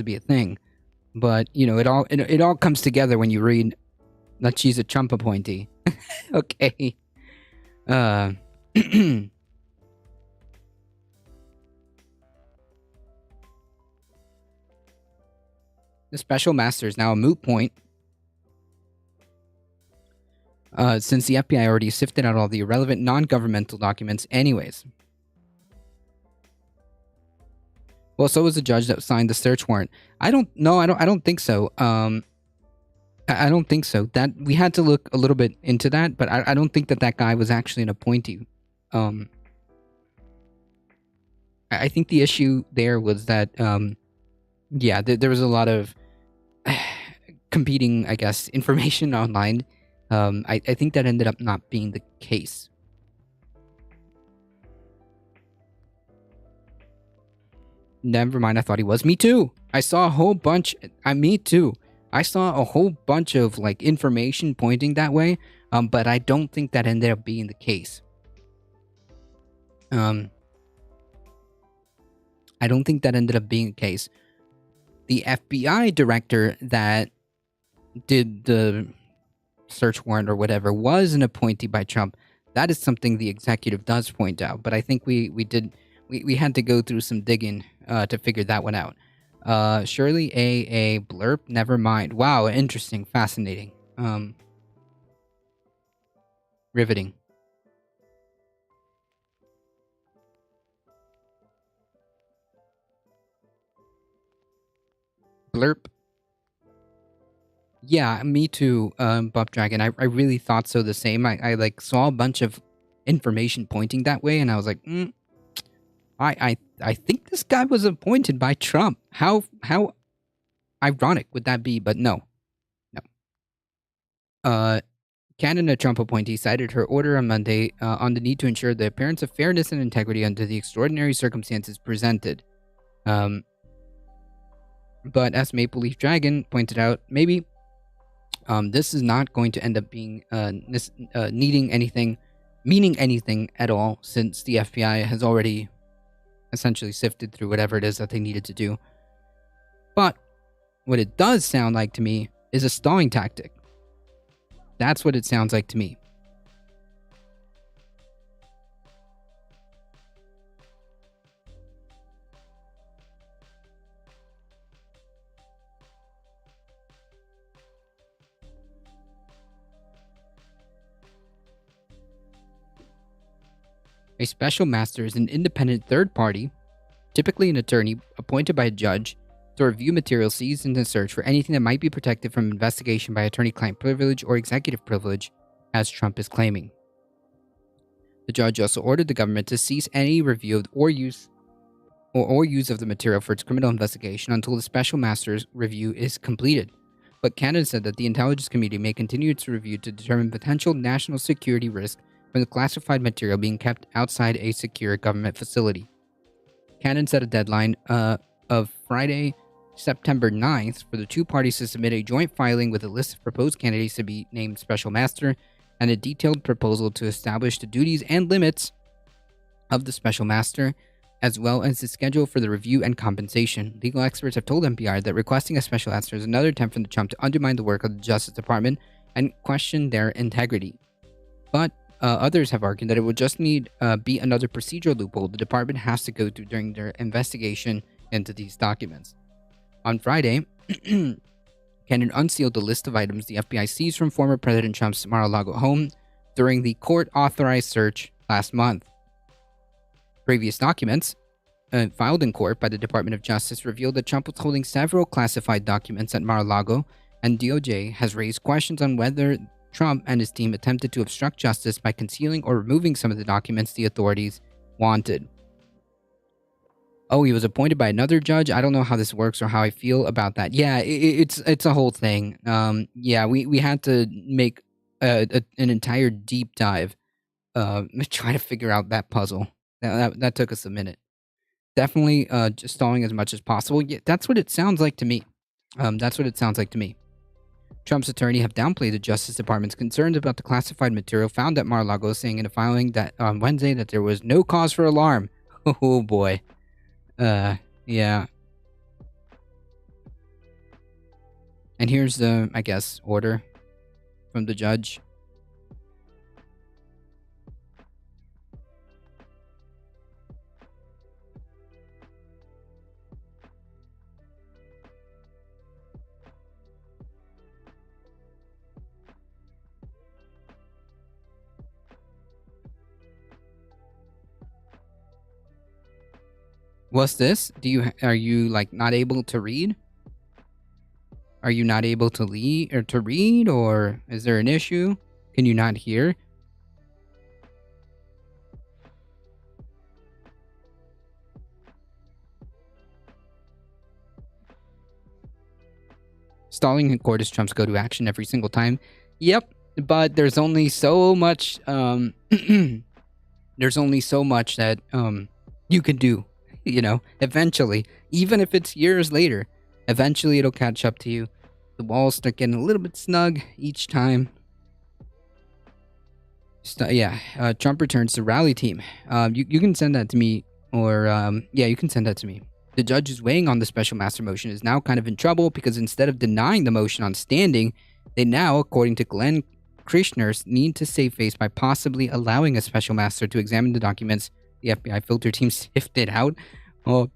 be a thing. But it all comes together when you read that she's a Trump appointee. Okay. The special master is now a moot point, since the FBI already sifted out all the irrelevant non-governmental documents anyways. Well, so was the judge that signed the search warrant. I don't think so. I don't think so. That we had to look a little bit into that, but I don't think that guy was actually an appointee. I think the issue there was that, there was a lot of competing, I guess, information online. I think that ended up not being the case. Never mind, I thought he was. Me too. I saw a whole bunch. Me too. I saw a whole bunch of information pointing that way, but I don't think that ended up being the case. I don't think that ended up being the case. The FBI director that did the search warrant or whatever was an appointee by Trump. That is something the executive does point out, but I think we had to go through some digging to figure that one out. Shirley A. Blurp, never mind. Wow, interesting, fascinating. Riveting. Blurp. Yeah, me too, Buff Dragon. I really thought so the same. I saw a bunch of information pointing that way, and I was like, I think this guy was appointed by Trump. How ironic would that be? But no. Canada Trump appointee cited her order on Monday on the need to ensure the appearance of fairness and integrity under the extraordinary circumstances presented. But as Maple Leaf Dragon pointed out, maybe this is not going to end up being meaning anything at all, since the FBI has already essentially sifted through whatever it is that they needed to do. But what it does sound like to me is a stalling tactic. That's what it sounds like to me. A special master is an independent third party, typically an attorney appointed by a judge, to review material seized in the search for anything that might be protected from investigation by attorney-client privilege or executive privilege, as Trump is claiming. The judge also ordered the government to cease any review of or use of the material for its criminal investigation until the special master's review is completed. But Canada said that the intelligence committee may continue its review to determine potential national security risk from the classified material being kept outside a secure government facility. Canada set a deadline of Friday, September 9th for the two parties to submit a joint filing with a list of proposed candidates to be named special master and a detailed proposal to establish the duties and limits of the special master, as well as the schedule for the review and compensation. Legal experts have told NPR that requesting a special master is another attempt from Trump to undermine the work of the Justice Department and question their integrity. But others have argued that it will just be another procedural loophole the department has to go through during their investigation into these documents. On Friday, Cannon unsealed the list of items the FBI seized from former President Trump's Mar-a-Lago home during the court-authorized search last month. Previous documents, filed in court by the Department of Justice, revealed that Trump was holding several classified documents at Mar-a-Lago, and DOJ has raised questions on whether Trump and his team attempted to obstruct justice by concealing or removing some of the documents the authorities wanted. Oh, he was appointed by another judge? I don't know how this works or how I feel about that. Yeah, it's a whole thing. We had to make an entire deep dive try to figure out that puzzle. That took us a minute. Definitely just stalling as much as possible. Yeah, that's what it sounds like to me. That's what it sounds like to me. Trump's attorney have downplayed the Justice Department's concerns about the classified material found at Mar-a-Lago, saying in a filing that on Wednesday that there was no cause for alarm. Oh boy. Yeah. And here's the, I guess, order from the judge. What's this? Are you like not able to read? Are you not able to read, or is there an issue? Can you not hear? Stalling in court is Trump's go-to action every single time. Yep, but there's only so much there's only so much that you can do, you know, eventually, even if it's years later, eventually it'll catch up to you. The walls start getting a little bit snug each time. Trump returns to rally team. You can send that to me, or yeah, you can send that to me. The judge who's weighing on the special master motion is now kind of in trouble because instead of denying the motion on standing, they now, according to Glenn Krishner, need to save face by possibly allowing a special master to examine the documents the FBI filter team sifted out. Oh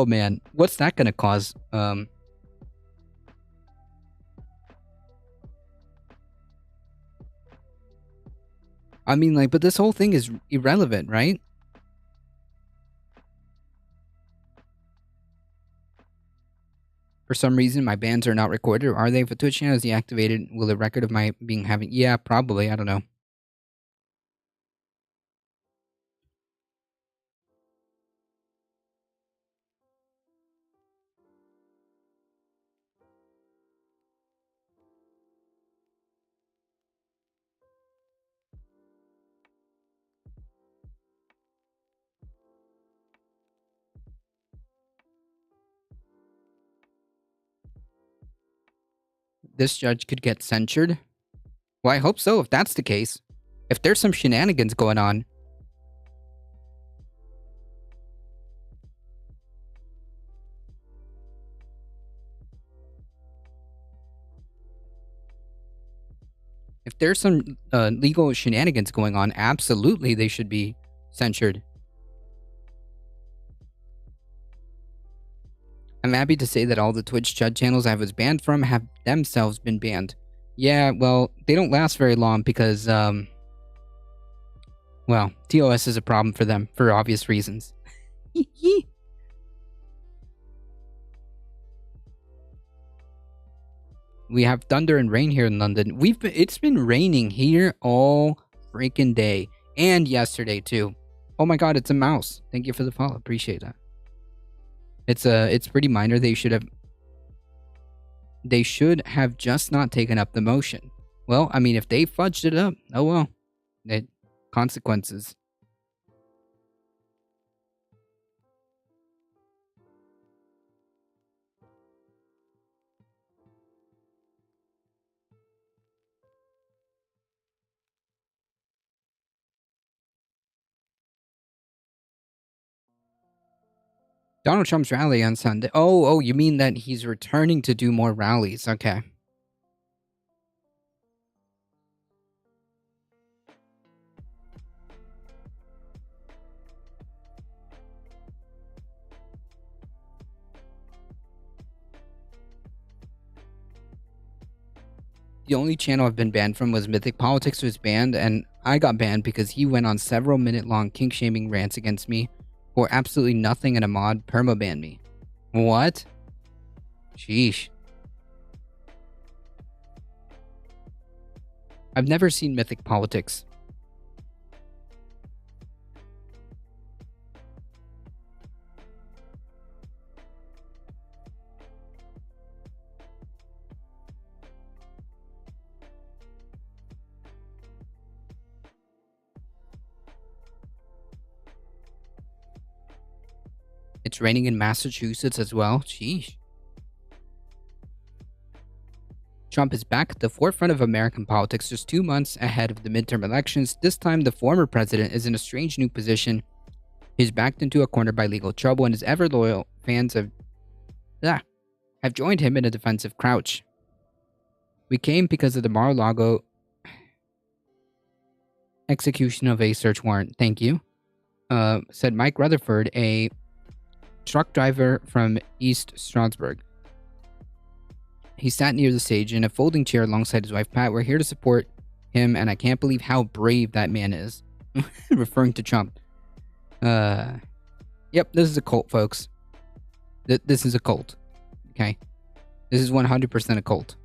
man, what's that gonna cause? I mean, like, but this whole thing is irrelevant, right? For some reason, my bans are not recorded. Or are they? If a Twitch channel is deactivated, will the record of my being having... Yeah, probably. I don't know. This judge could get censured? Well, I hope so, if that's the case. If there's some shenanigans going on. If there's some legal shenanigans going on, absolutely they should be censured. I'm happy to say that all the Twitch judge channels I was banned from have themselves been banned. Yeah, well, they don't last very long because, well, TOS is a problem for them for obvious reasons. We have thunder and rain here in London. It's been raining here all freaking day and yesterday too. Oh my god, it's a mouse. Thank you for the follow. Appreciate that. It's pretty minor. They should have just not taken up the motion. Well, I mean, if they fudged it up, oh well. Consequences. Donald Trump's rally on Sunday. Oh, you mean that he's returning to do more rallies. Okay. The only channel I've been banned from was Mythic Politics was banned, and I got banned because he went on several minute-long kink-shaming rants against me for absolutely nothing, and a mod perma-banned me. What? Sheesh. I've never seen Mythic Politics. It's raining in Massachusetts as well. Sheesh. Trump is back at the forefront of American politics just 2 months ahead of the midterm elections. This time, the former president is in a strange new position. He's backed into a corner by legal trouble, and his ever-loyal fans have joined him in a defensive crouch. We came because of the Mar-a-Lago execution of a search warrant. Thank you, said Mike Rutherford, a truck driver from East Stroudsburg. He sat near the stage in a folding chair alongside his wife, Pat. We're here to support him, and I can't believe how brave that man is. Referring to Trump. Yep, this is a cult, folks. This is a cult. Okay? This is 100% a cult.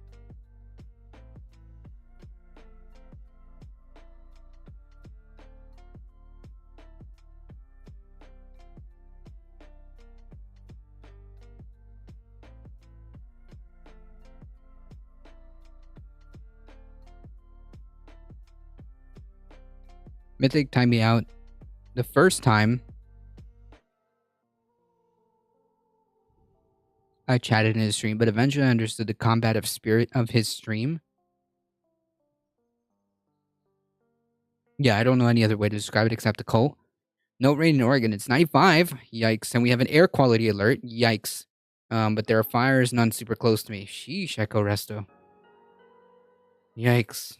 Mythic timed me out the first time I chatted in his stream, but eventually I understood the combative spirit of his stream. Yeah, I don't know any other way to describe it except a cult. No rain in Oregon. It's 95. Yikes. And we have an air quality alert. Yikes. But there are fires, none super close to me. Sheesh, Echo Resto. Yikes.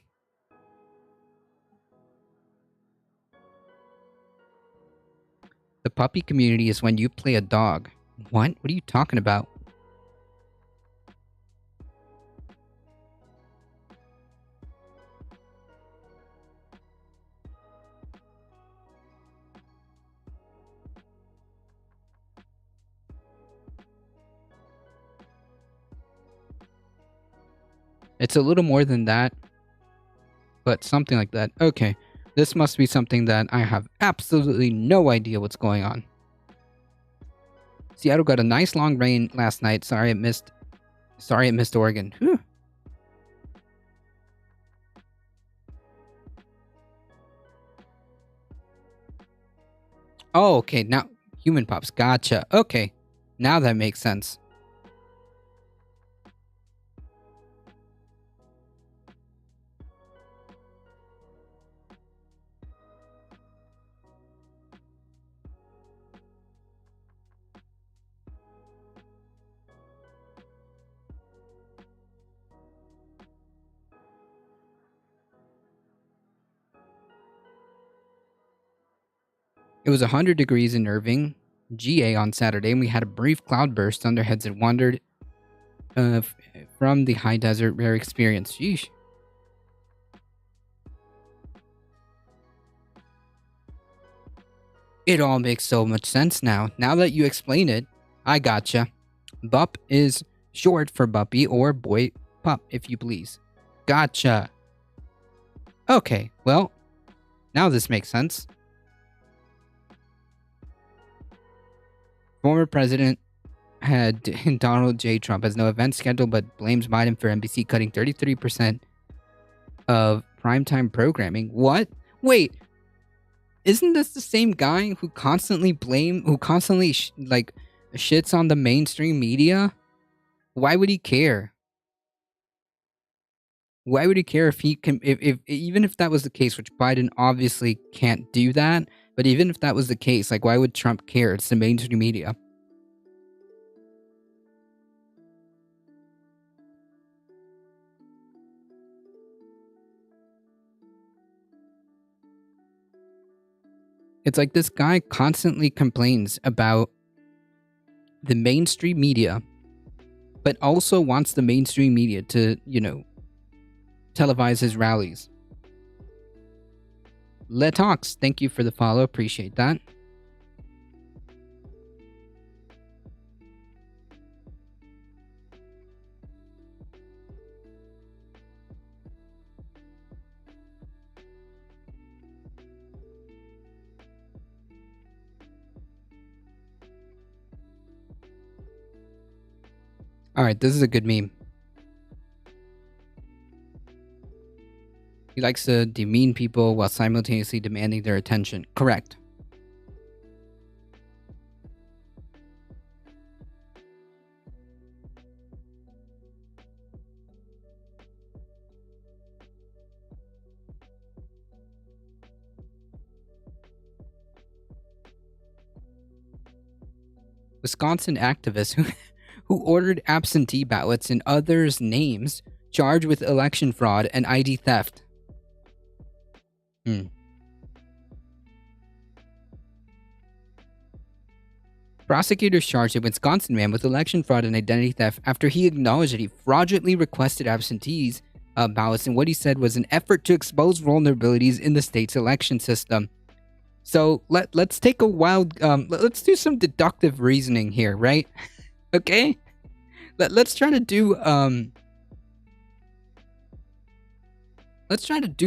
The puppy community is when you play a dog. What? What are you talking about? It's a little more than that, but something like that. Okay, this must be something that I have absolutely no idea what's going on. Seattle got a nice long rain last night. Sorry it missed Oregon. Whew. Oh, okay, now human pups. Gotcha. Okay, now that makes sense. It was 100 degrees in Irving, GA on Saturday, and we had a brief cloudburst under heads and wandered from the high desert rare experience. Sheesh. It all makes so much sense now. Now that you explain it, I gotcha. Bup is short for Buppy or boy pup, if you please. Gotcha. Okay, well, now this makes sense. Former President Donald J. Trump has no event scheduled but blames Biden for NBC cutting 33% of primetime programming. What? Wait, isn't this the same guy who constantly shits on the mainstream media? Why would he care? Why would he care if he can, if even if that was the case, which Biden obviously can't do that, but even if that was the case, like, why would Trump care? It's the mainstream media. It's like this guy constantly complains about the mainstream media, but also wants the mainstream media to, televise his rallies. Letox, thank you for the follow. Appreciate that. Alright, this is a good meme. He likes to demean people while simultaneously demanding their attention. Correct. Wisconsin activist who ordered absentee ballots in others' names charged with election fraud and ID theft. Prosecutors charged a Wisconsin man with election fraud and identity theft after he acknowledged that he fraudulently requested absentees ballots in what he said was an effort to expose vulnerabilities in the state's election system. So let's take a wild let's do some deductive reasoning here, right? Okay? Let's try to do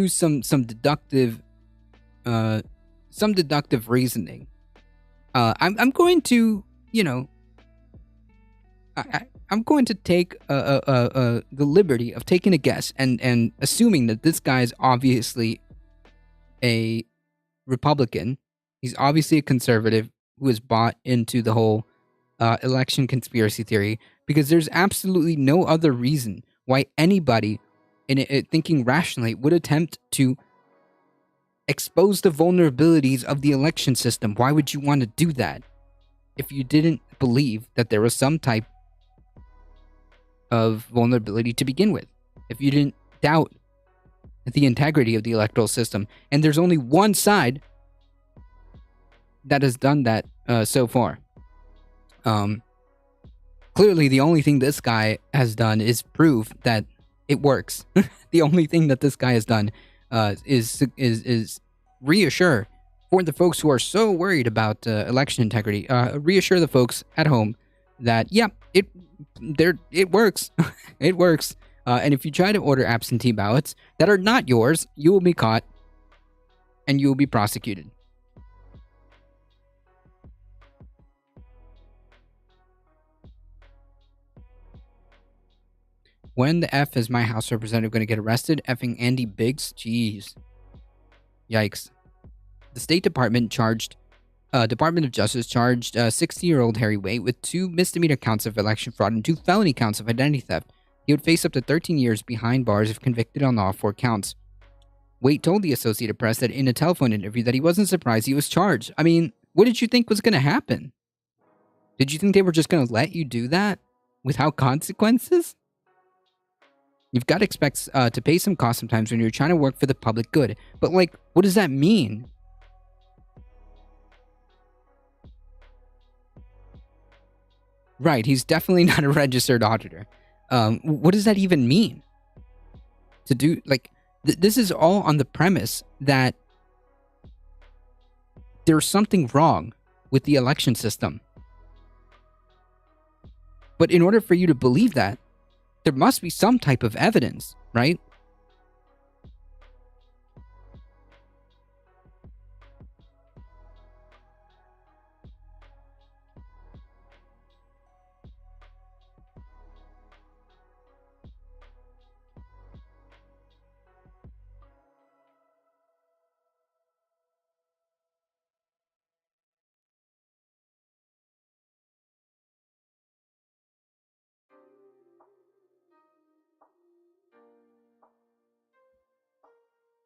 some deductive reasoning. I'm going to, I'm going to take the liberty of taking a guess and assuming that this guy is obviously a Republican. He's obviously a conservative who has bought into the whole election conspiracy theory, because there's absolutely no other reason why anybody thinking rationally would attempt to expose the vulnerabilities of the election system. Why would you want to do that if you didn't believe that there was some type of vulnerability to begin with? If you didn't doubt the integrity of the electoral system? And there's only one side that has done that so far. Clearly, the only thing this guy has done is prove that it works. The only thing that this guy has done is reassure for the folks who are so worried about election integrity. Reassure the folks at home that it works. It works. And if you try to order absentee ballots that are not yours, you will be caught and you will be prosecuted. When the F is my House representative going to get arrested? Effing Andy Biggs? Jeez. Yikes. The State Department Department of Justice charged 60-year-old Harry Waite with 2 misdemeanor counts of election fraud and 2 felony counts of identity theft. He would face up to 13 years behind bars if convicted on all 4 counts. Waite told the Associated Press that in a telephone interview that he wasn't surprised he was charged. I mean, what did you think was going to happen? Did you think they were just going to let you do that without consequences? You've got to expect to pay some cost sometimes when you're trying to work for the public good. But, like, what does that mean? Right, he's definitely not a registered auditor. What does that even mean? To do, like, this is all on the premise that there's something wrong with the election system. But in order for you to believe that, there must be some type of evidence, right?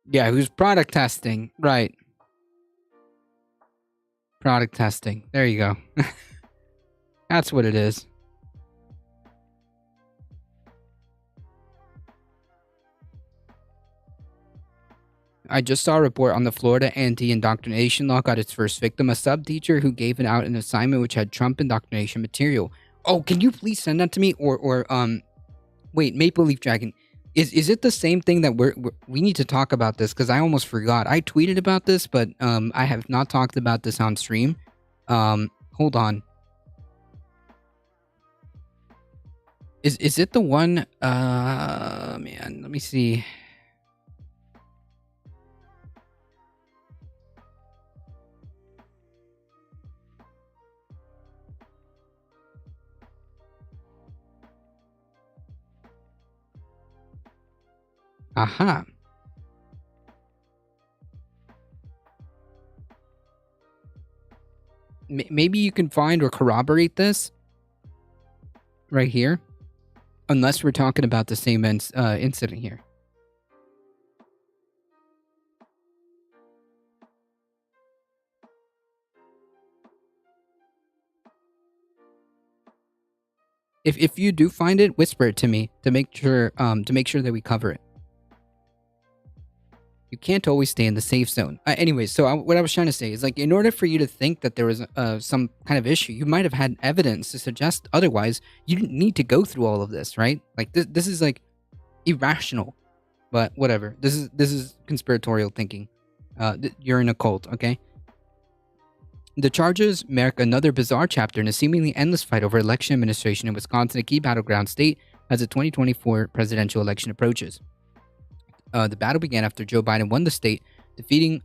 Yeah, who's product testing? Right. Product testing. There you go. That's what it is. I just saw a report on the Florida anti-indoctrination law got its first victim, a sub-teacher who gave out an assignment which had Trump indoctrination material. Oh, can you please send that to me? Or wait, Maple Leaf Dragon. Is it the same thing that we need to talk about this? Because I almost forgot. I tweeted about this, but I have not talked about this on stream. Hold on. Is it the one? Man, let me see. Aha. Maybe you can find or corroborate this right here, unless we're talking about the same incident here. If you do find it, whisper it to me to make sure that we cover it. You can't always stay in the safe zone. Anyways, so what I was trying to say is, like, in order for you to think that there was some kind of issue, you might have had evidence to suggest otherwise. You didn't need to go through all of this, right? Like, this is like irrational. But whatever. This is conspiratorial thinking. You're in a cult, okay? The charges mark another bizarre chapter in a seemingly endless fight over election administration in Wisconsin, a key battleground state as the 2024 presidential election approaches. The battle began after Joe Biden won the state, in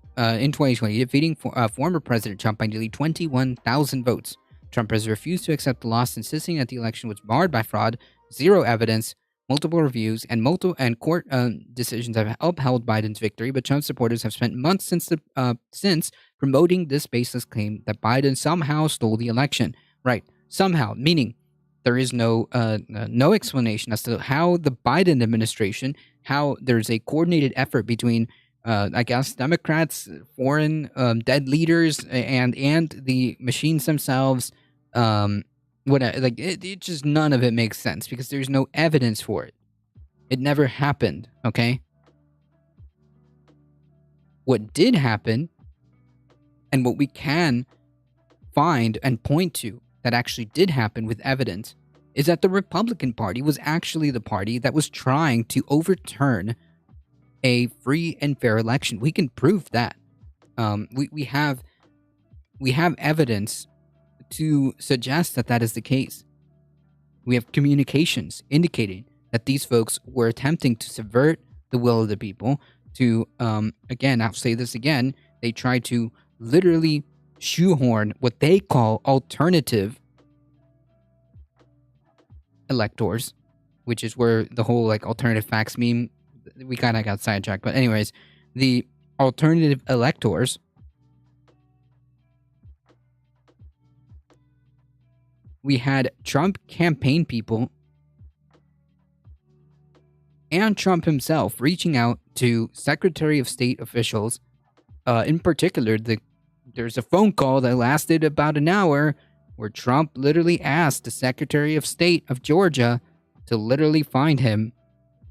2020, defeating former President Trump by nearly 21,000 votes. Trump has refused to accept the loss, insisting that the election was marred by fraud, zero evidence, multiple reviews, and court decisions have upheld Biden's victory. But Trump supporters have spent months since promoting this baseless claim that Biden somehow stole the election. Right, somehow, meaning there is no explanation as to how the Biden administration, how there's a coordinated effort between, I guess, Democrats, foreign dead leaders, and the machines themselves. It just, none of it makes sense because there's no evidence for it. It never happened. Okay. What did happen, and what we can find and point to that actually did happen with evidence, is that the Republican Party was actually the party that was trying to overturn a free and fair election. We can prove that. We have evidence to suggest that that is the case. We have communications indicating that these folks were attempting to subvert the will of the people. To again, I'll say this again, they tried to literally shoehorn what they call alternative electors, which is where the whole like alternative facts meme, we kind of got sidetracked. But anyways, the alternative electors, we had Trump campaign people and Trump himself reaching out to Secretary of State officials. In particular, there's a phone call that lasted about an hour where Trump literally asked the Secretary of State of Georgia to literally find him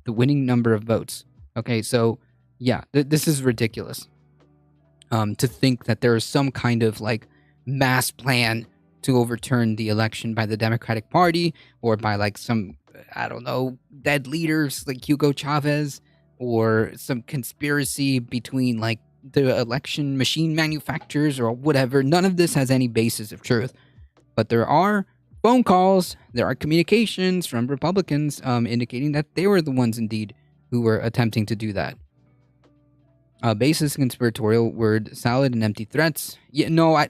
the winning number of votes. Okay, so yeah, this is ridiculous. To think that there is some kind of like mass plan to overturn the election by the Democratic Party or by like some, I don't know, dead leaders like Hugo Chavez, or some conspiracy between like the election machine manufacturers or whatever. None of this has any basis of truth. But there are phone calls, there are communications from Republicans indicating that they were the ones indeed who were attempting to do that. Basis conspiratorial word salad and empty threats. Yeah, I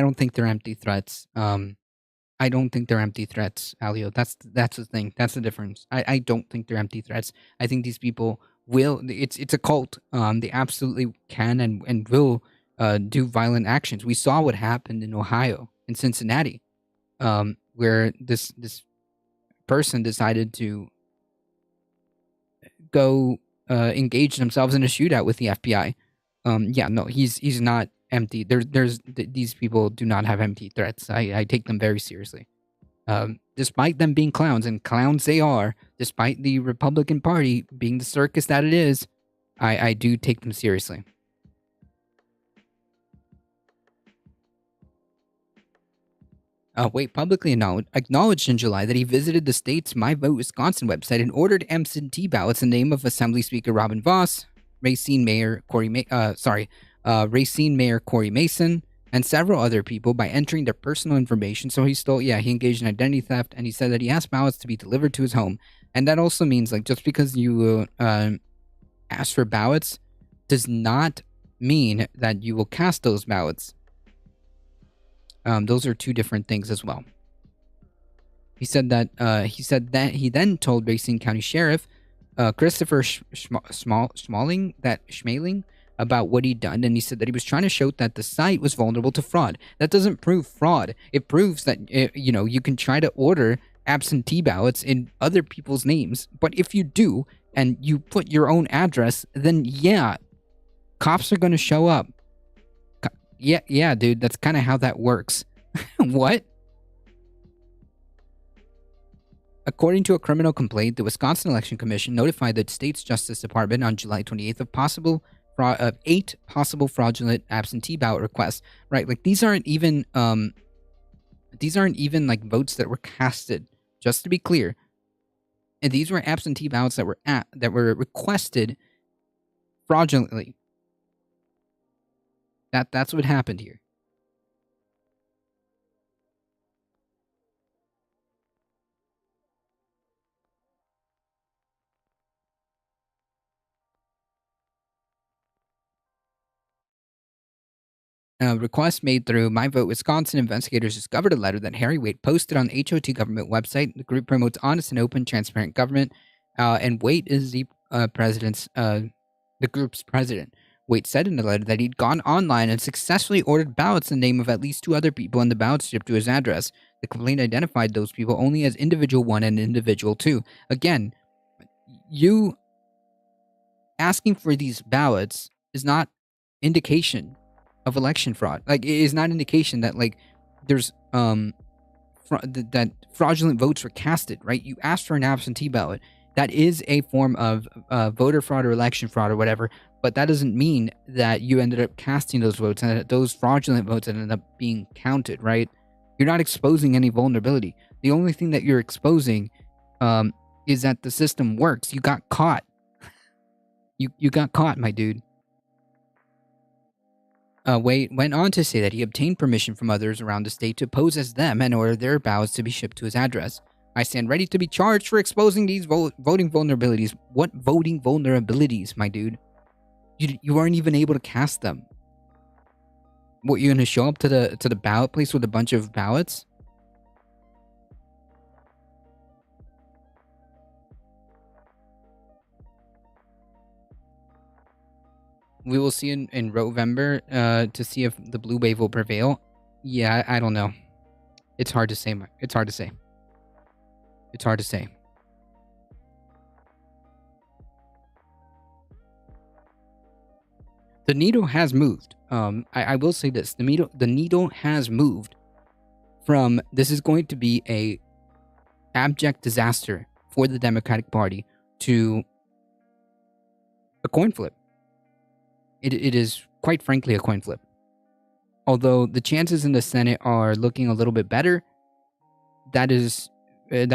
don't think they're empty threats. I don't think they're empty threats, Alio. That's the thing. That's the difference. I don't think they're empty threats. I think these people will. It's a cult. They absolutely can and will do violent actions. We saw what happened in Ohio, in Cincinnati, where this person decided to go engage themselves in a shootout with the FBI. He's not empty. These people do not have empty threats. I take them very seriously. Despite them being clowns, and clowns they are, despite the Republican Party being the circus that it is, I do take them seriously. Publicly acknowledged in July that he visited the state's MyVote Wisconsin website and ordered absentee ballots in the name of Assembly Speaker Robin Vos, Racine Mayor Corey Mason, and several other people by entering their personal information. So he engaged in identity theft, and he said that he asked ballots to be delivered to his home. And that also means, like, just because you ask for ballots does not mean that you will cast those ballots. Those are two different things as well. He said that he then told Racine County Sheriff Christopher Schmaling about what he'd done, and he said that he was trying to show that the site was vulnerable to fraud. That doesn't prove fraud. It proves that you can try to order absentee ballots in other people's names, but if you do and you put your own address, then yeah, cops are going to show up. Yeah, dude, that's kind of how that works. What? According to a criminal complaint, the Wisconsin Election Commission notified the state's Justice Department on July 28th of 8 possible fraudulent absentee ballot requests. Right, like these aren't even like votes that were casted. Just to be clear, and these were absentee ballots that were requested fraudulently. That's what happened here. Request made through My Vote Wisconsin. Investigators discovered a letter that Harry Waite posted on the HOT government website. The group promotes honest and open, transparent government, and Waite is the group's president. Waite said in the letter that he'd gone online and successfully ordered ballots in the name of at least 2 other people, and the ballots shipped to his address. The complaint identified those people only as Individual 1 and Individual 2. Again, you asking for these ballots is not indication of election fraud. Like, it is not indication that like there's that fraudulent votes were casted, right? You asked for an absentee ballot. That is a form of voter fraud or election fraud or whatever, but that doesn't mean that you ended up casting those votes and that those fraudulent votes ended up being counted, right? You're not exposing any vulnerability. The only thing that you're exposing is that the system works. You got caught. You got caught, my dude. Waite went on to say that he obtained permission from others around the state to pose as them and order their ballots to be shipped to his address. I stand ready to be charged for exposing these voting vulnerabilities. What voting vulnerabilities, my dude? You aren't even able to cast them. What, you're gonna show up to the ballot place with a bunch of ballots? We will see in November to see if the blue wave will prevail. Yeah, I don't know. It's hard to say. It's hard to say. It's hard to say. The needle has moved. I will say this. The needle has moved from this is going to be a abject disaster for the Democratic Party to a coin flip. It is, quite frankly, a coin flip. Although the chances in the Senate are looking a little bit better, that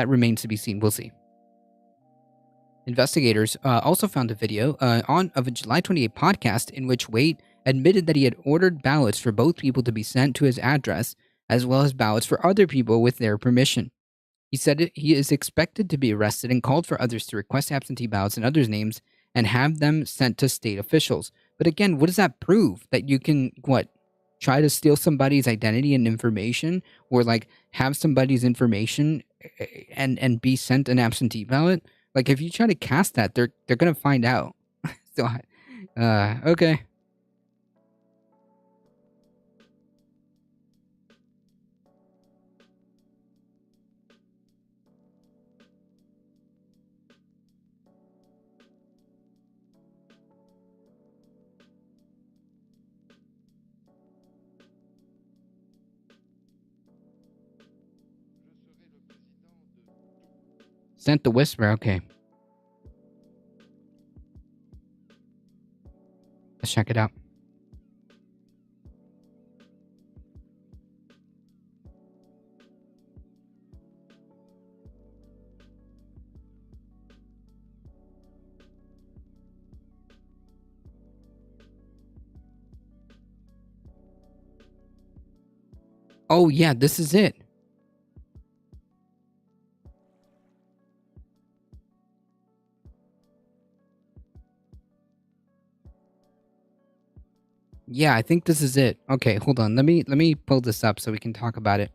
remains to be seen. We'll see. Investigators also found a video of a July 28 podcast in which Waite admitted that he had ordered ballots for both people to be sent to his address, as well as ballots for other people with their permission. He said he is expected to be arrested and called for others to request absentee ballots in others' names and have them sent to state officials. But again, what does that prove? That you can, try to steal somebody's identity and information, or like have somebody's information and be sent an absentee ballot? Like, if you try to cast that, they're gonna find out. So, okay. Sent the whisper, okay. Let's check it out. Oh yeah, this is it. Yeah, I think this is it. Okay, hold on. Let me pull this up so we can talk about it.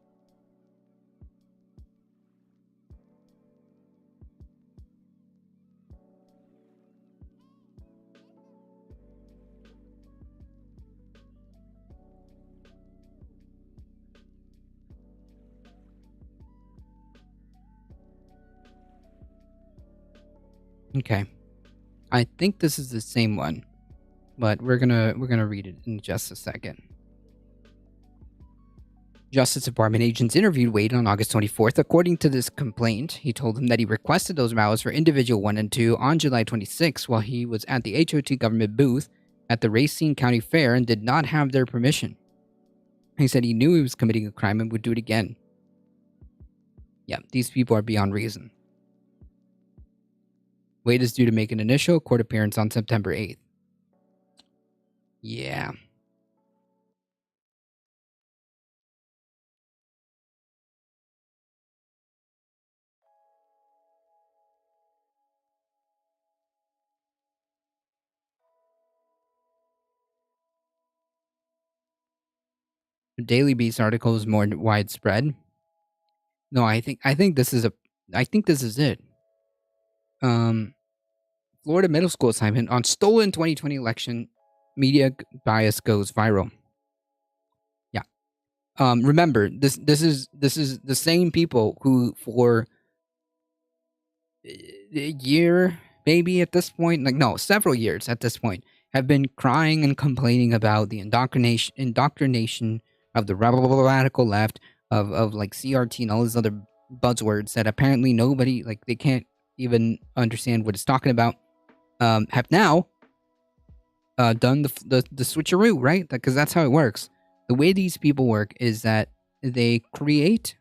Okay. I think this is the same one. But we're gonna read it in just a second. Justice Department agents interviewed Wade on August 24th. According to this complaint, he told them that he requested those ballots for individual 1 and 2 on July 26th while he was at the HOT government booth at the Racine County Fair and did not have their permission. He said he knew he was committing a crime and would do it again. Yeah, these people are beyond reason. Wade is due to make an initial court appearance on September 8th. Yeah. The Daily Beast article is more widespread. No, I think this is it. Florida middle school assignment on stolen 2020 election, media bias goes viral. Yeah. Remember, this is the same people who for a year, maybe at this point, several years at this point, have been crying and complaining about the indoctrination of the radical left, of like CRT and all these other buzzwords that apparently nobody, like, they can't even understand what it's talking about, have now done the switcheroo, right? Because that's how it works. The way these people work is that they create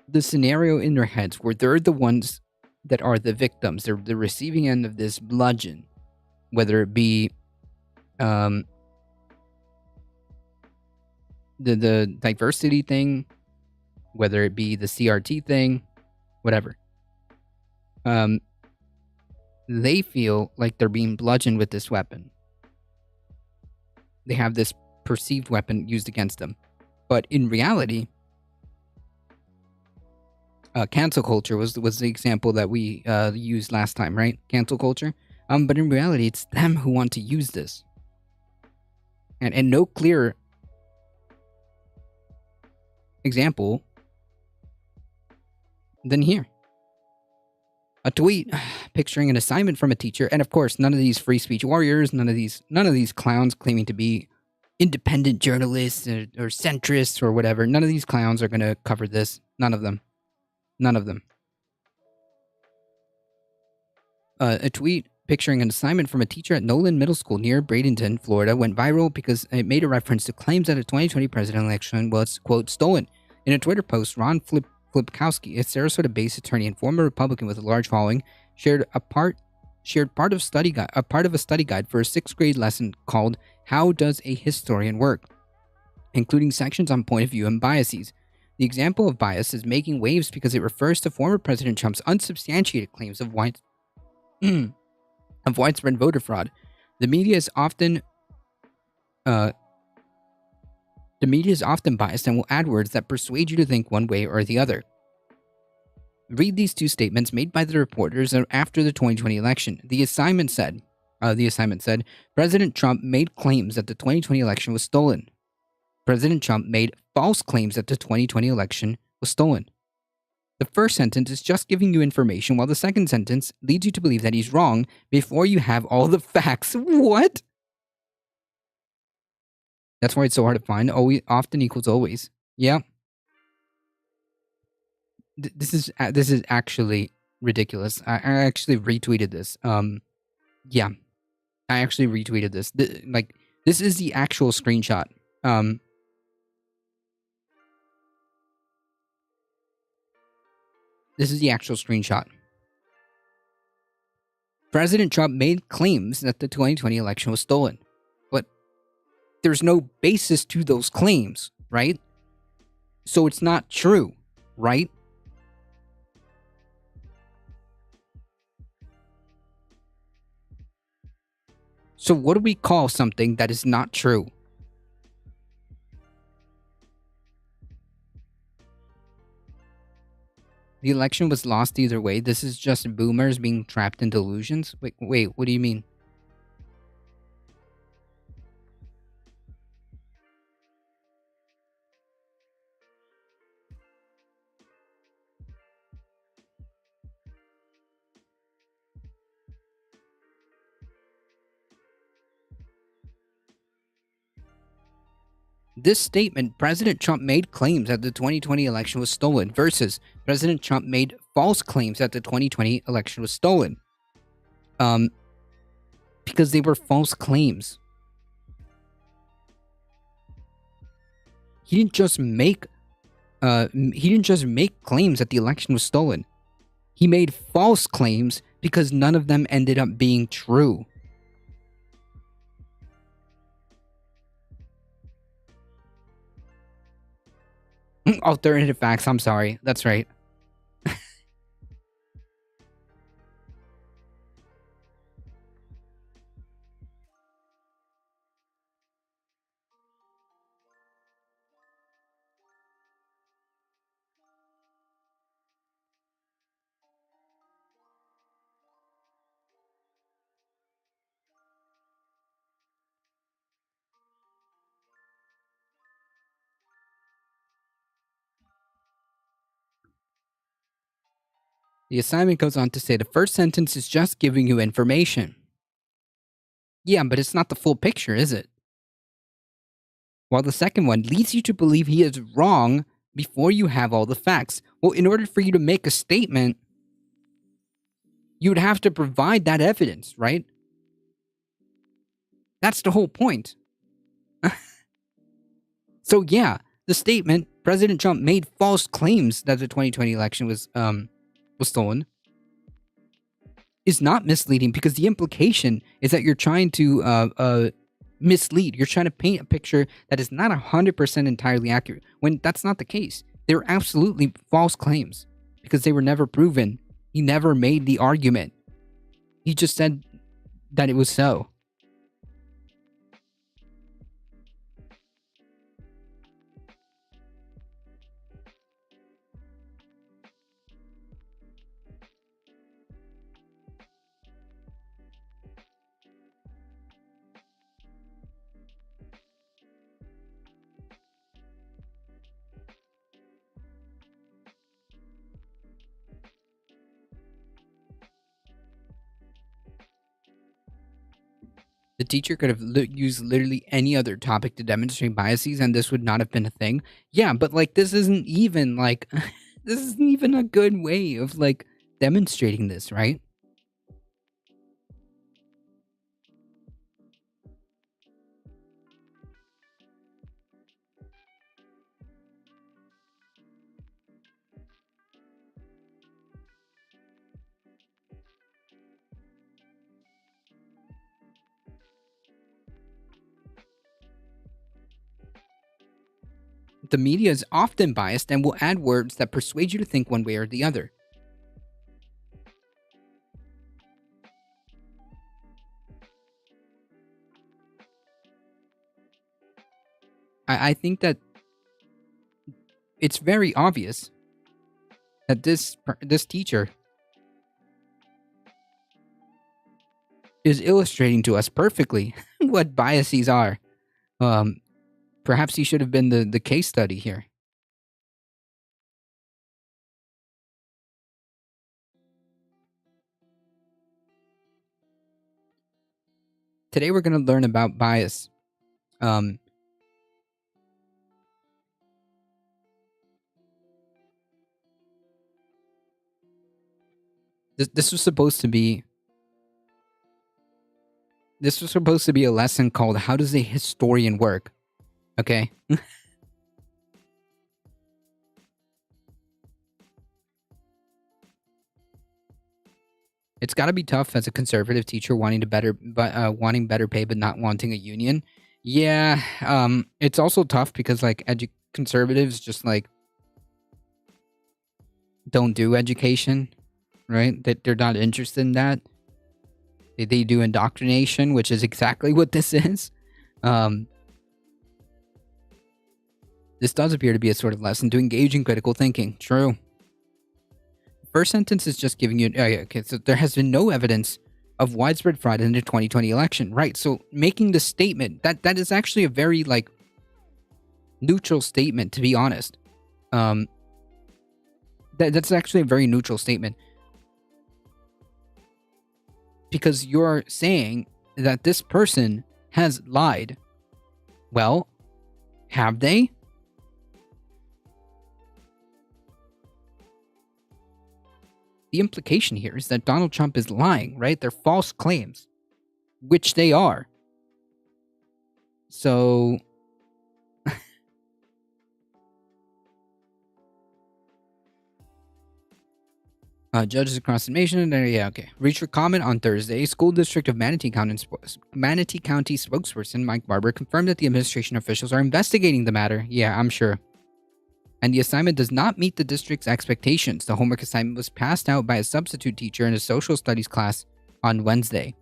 the scenario in their heads where they're the ones that are the victims. They're the receiving end of this bludgeon, whether it be the diversity thing, whether it be the CRT thing, whatever. They feel like they're being bludgeoned with this weapon. They have this perceived weapon used against them. But in reality, cancel culture was the example that we used last time, right? Cancel culture. But in reality, it's them who want to use this. And no clearer example than here. A tweet picturing an assignment from a teacher, and of course, none of these free speech warriors, none of these clowns claiming to be independent journalists or centrists or whatever. None of these clowns are going to cover this. None of them. A tweet picturing an assignment from a teacher at Nolan Middle School near Bradenton, Florida, went viral because it made a reference to claims that a 2020 presidential election was, quote, stolen. In a Twitter post, Ron Flipkowski, a Sarasota-based attorney and former Republican with a large following, shared part of a study guide for a 6th grade lesson called "How Does a Historian Work?", including sections on point of view and biases. The example of bias is making waves because it refers to former President Trump's unsubstantiated claims of widespread voter fraud. The media is often biased and will add words that persuade you to think one way or the other. Read these two statements made by the reporters after the 2020 election. The assignment said, President Trump made claims that the 2020 election was stolen. President Trump made false claims that the 2020 election was stolen. The first sentence is just giving you information, while the second sentence leads you to believe that he's wrong before you have all the facts. What? That's why it's so hard to find. Always, often equals always. Yeah. This is actually ridiculous. I actually retweeted this. Yeah. I actually retweeted this. This is the actual screenshot. This is the actual screenshot. President Trump made claims that the 2020 election was stolen. But there's no basis to those claims, right? So it's not true, right? So what do we call something that is not true? The election was lost either way. This is just boomers being trapped in delusions? Wait, what do you mean? This statement, President Trump made claims that the 2020 election was stolen, versus President Trump made false claims that the 2020 election was stolen. Because they were false claims. He didn't just make claims that the election was stolen. He made false claims because none of them ended up being true. Alternative facts, I'm sorry. That's right. The assignment goes on to say the first sentence is just giving you information. Yeah, but it's not the full picture, is it? While the second one leads you to believe he is wrong before you have all the facts. Well, in order for you to make a statement, you would have to provide that evidence, right? That's the whole point. So yeah, the statement, President Trump made false claims that the 2020 election was stolen, is not misleading, because the implication is that you're trying to mislead. You're trying to paint a picture that is not 100% entirely accurate, when that's not the case. They were absolutely false claims because they were never proven. He never made the argument. He just said that it was so. The teacher could have used literally any other topic to demonstrate biases, and this would not have been a thing. Yeah, but like this isn't even like this isn't even a good way of like demonstrating this, right? The media is often biased and will add words that persuade you to think one way or the other. I think that it's very obvious that this teacher is illustrating to us perfectly what biases are. Perhaps he should have been the case study here. Today we're going to learn about bias. This was supposed to be a lesson called "How Does a Historian Work?" Okay. It's got to be tough as a conservative teacher wanting better pay but not wanting a union. Yeah, it's also tough because like conservatives just like don't do education, right? That they're not interested in that. They do indoctrination, which is exactly what this is. This does appear to be a sort of lesson to engage in critical thinking. True. First sentence is just giving you... okay, so there has been no evidence of widespread fraud in the 2020 election. Right, so making the statement, that is actually a very, like, neutral statement, to be honest. That's actually a very neutral statement. Because you're saying that this person has lied. Well, Have they? The implication here is that Donald Trump is lying, right? They're false claims, which they are. So judges across the nation, yeah, okay. Reached for comment on Thursday. School District of Manatee County spokesperson Mike Barber confirmed that the administration officials are investigating the matter. Yeah, I'm sure. And the assignment does not meet the district's expectations. The homework assignment was passed out by a substitute teacher in a social studies class on Wednesday.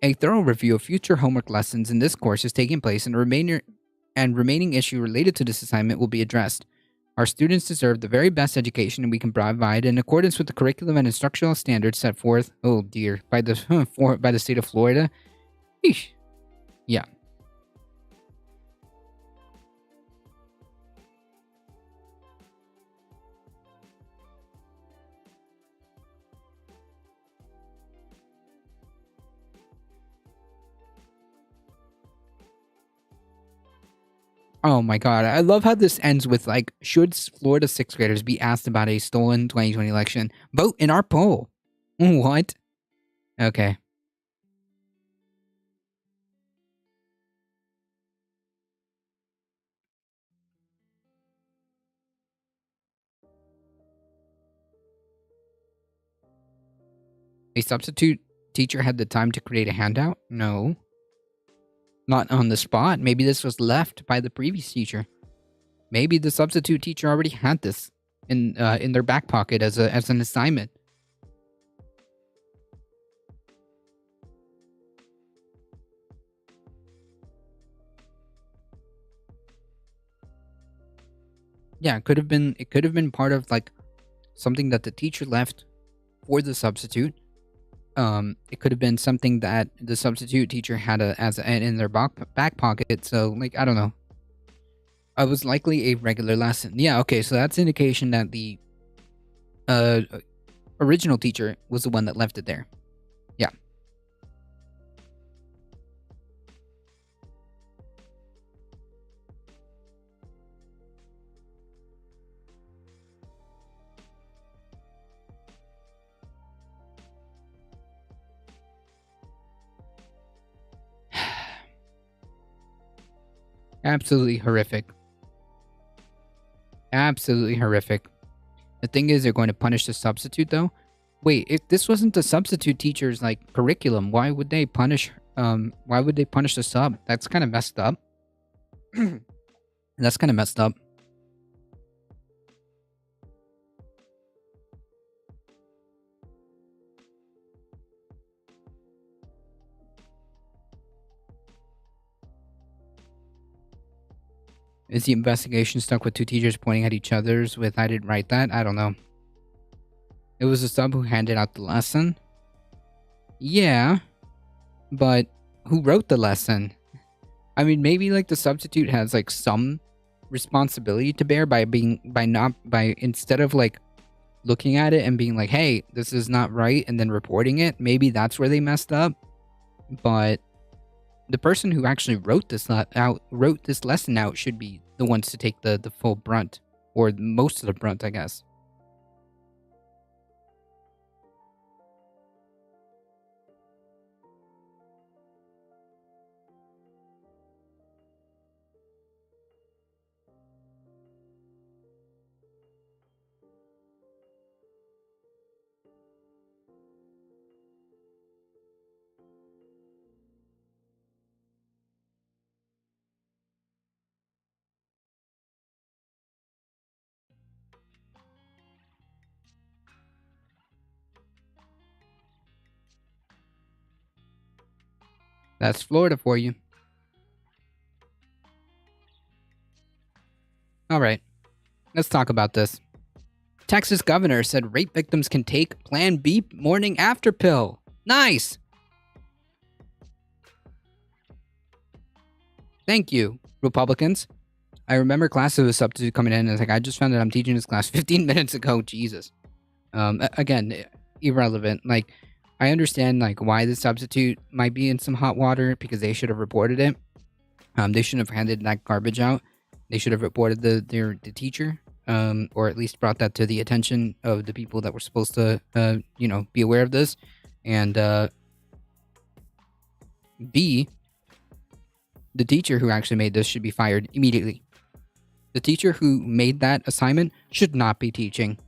A thorough review of future homework lessons in this course is taking place, and the remaining issue related to this assignment will be addressed. Our students deserve the very best education we can provide in accordance with the curriculum and instructional standards set forth, oh dear, by the state of Florida. Eesh. Yeah. Oh my god, I love how this ends with, like, should Florida 6th graders be asked about a stolen 2020 election? Vote in our poll. What? Okay. A substitute teacher had the time to create a handout? No. Not on the spot. Maybe this was left by the previous teacher. Maybe the substitute teacher already had this in their back pocket as an assignment. Yeah, it could have been part of, like, something that the teacher left for the substitute. It could have been something that the substitute teacher had in their back pocket. So, like, I don't know. It was likely a regular lesson. Yeah, okay, so that's indication that the original teacher was the one that left it there. Yeah. Absolutely horrific. Absolutely horrific. The thing is, they're going to punish the substitute, though. Wait, if this wasn't the substitute teacher's, like, curriculum, why would they punish the sub? That's kind of messed up. That's kind of messed up. Is the investigation stuck with two teachers pointing at each other's with "I didn't write that"? I don't know. It was the sub who handed out the lesson? Yeah, but who wrote the lesson? I mean, maybe, like, the substitute has, like, some responsibility to bear by instead of, like, looking at it and being like, hey, this is not right, and then reporting it. Maybe that's where they messed up. But the person who actually wrote this lesson out should be the ones to take the full brunt, or most of the brunt, I guess. That's Florida for you. Alright, let's talk about this. Texas governor said rape victims can take Plan B morning after pill. Nice! Thank you, Republicans. I remember class of a substitute coming in and it's like, I just found out I'm teaching this class 15 minutes ago. Jesus. Again, irrelevant. Like, I understand, like, why the substitute might be in some hot water because they should have reported it. They shouldn't have handed that garbage out. They should have reported the teacher, or at least brought that to the attention of the people that were supposed to, be aware of this. And B, the teacher who actually made this should be fired immediately. The teacher who made that assignment should not be teaching.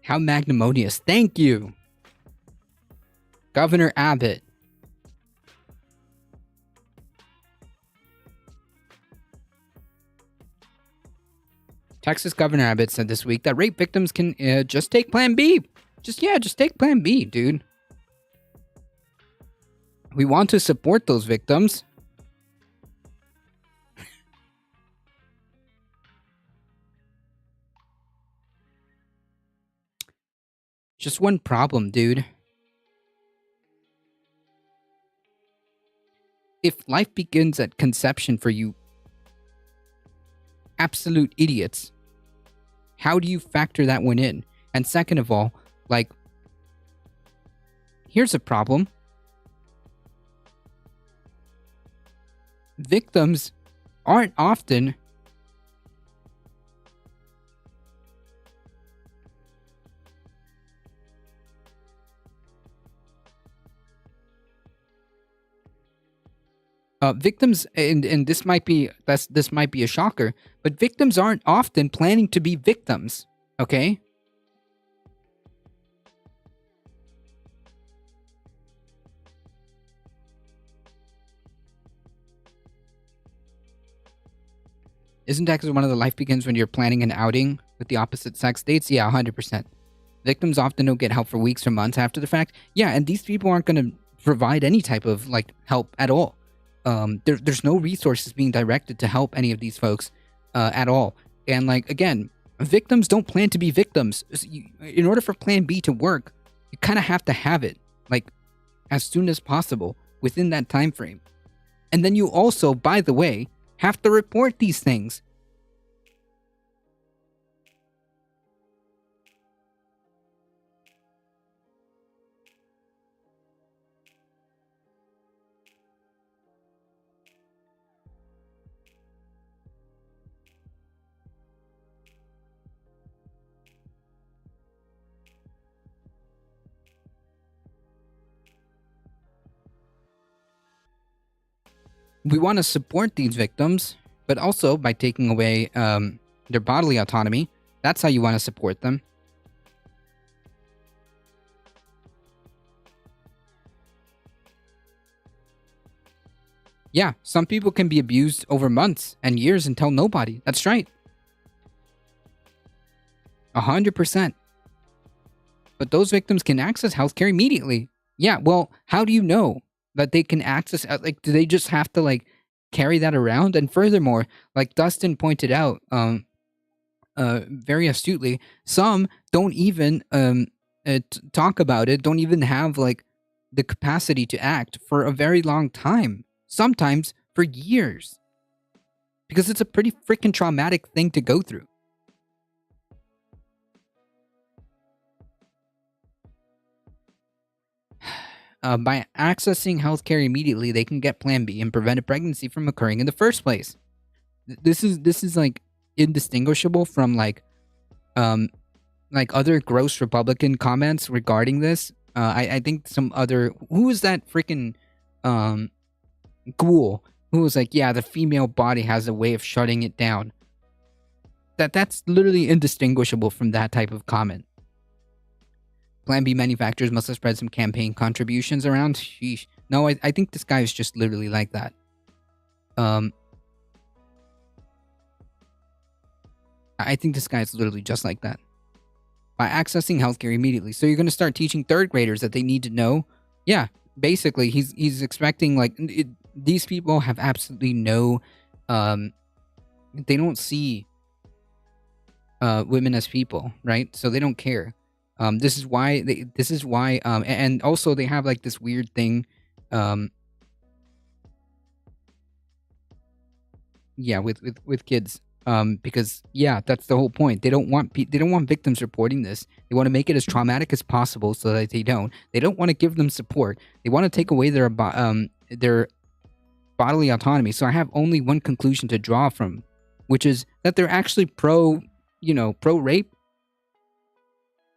How magnanimous. Thank you, Governor Abbott. Texas Governor Abbott said this week that rape victims can just take Plan B. Just take Plan B, dude. We want to support those victims. Just one problem, dude. If life begins at conception for you absolute idiots, how do you factor that one in? And second of all, like, here's a problem. Victims aren't often victims, and this might be a shocker, but victims aren't often planning to be victims, okay? Isn't that one of the life begins when you're planning an outing with the opposite sex dates? Yeah, 100%. Victims often don't get help for weeks or months after the fact. Yeah, and these people aren't going to provide any type of like help at all. There's no resources being directed to help any of these folks at all. And like, again, victims don't plan to be victims. In order for Plan B to work, you kind of have to have it like as soon as possible within that time frame. And then you also, by the way, have to report these things. We want to support these victims, but also by taking away their bodily autonomy. That's how you want to support them. Yeah, some people can be abused over months and years and tell nobody. That's right. 100%. But those victims can access healthcare immediately. Yeah, well, how do you know that they can access, like, do they just have to, like, carry that around? And furthermore, like Dustin pointed out very astutely, some don't even talk about it, don't even have, like, the capacity to act for a very long time. Sometimes for years. Because it's a pretty freaking traumatic thing to go through. By accessing healthcare immediately, they can get Plan B and prevent a pregnancy from occurring in the first place. This is like indistinguishable from like other gross Republican comments regarding this. I think some other, who was that freaking ghoul who was like, yeah, the female body has a way of shutting it down. That's literally indistinguishable from that type of comment. Plan B manufacturers must have spread some campaign contributions around. Sheesh. No, I think this guy is just literally like that. I think this guy is literally just like that. By accessing healthcare immediately. So you're going to start teaching third graders that they need to know. Yeah, basically, he's expecting, like, these people have absolutely no, they don't see women as people, right? So they don't care. This is why and also they have like this weird thing, yeah, with kids, because yeah, that's the whole point. They don't want victims reporting this. They want to make it as traumatic as possible so that they don't want to give them support. They want to take away their bodily autonomy. So I have only one conclusion to draw from, which is that they're actually pro rape.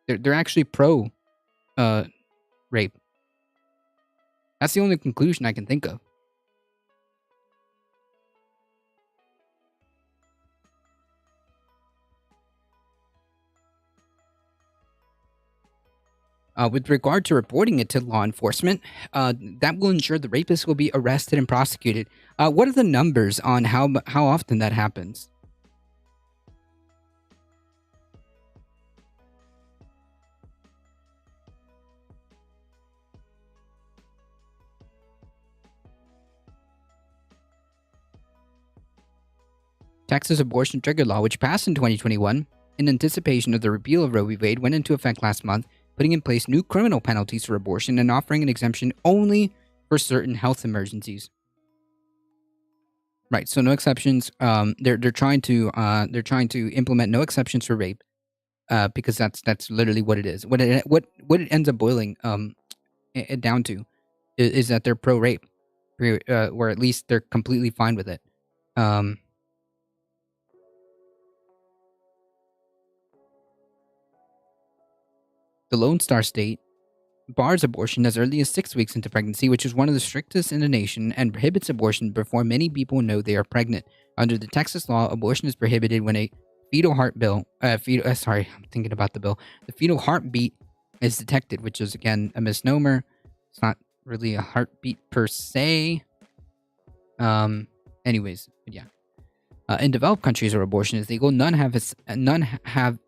They're actually pro rape. That's the only conclusion I can think of. With regard to reporting it to law enforcement, that will ensure the rapist will be arrested and prosecuted. What are the numbers on how often that happens? Texas abortion trigger law, which passed in 2021 in anticipation of the repeal of Roe v. Wade, went into effect last month, putting in place new criminal penalties for abortion and offering an exemption only for certain health emergencies. Right, so no exceptions. They're trying to implement no exceptions for rape, because that's literally what it is. What it ends up boiling it down to is that they're pro rape, or at least they're completely fine with it. The Lone Star State bars abortion as early as 6 weeks into pregnancy, which is one of the strictest in the nation, and prohibits abortion before many people know they are pregnant. Under the Texas law, abortion is prohibited when a fetal heartbeat is detected, which is, again, a misnomer. It's not really a heartbeat per se. Anyways, but yeah. In developed countries where abortion is legal, none have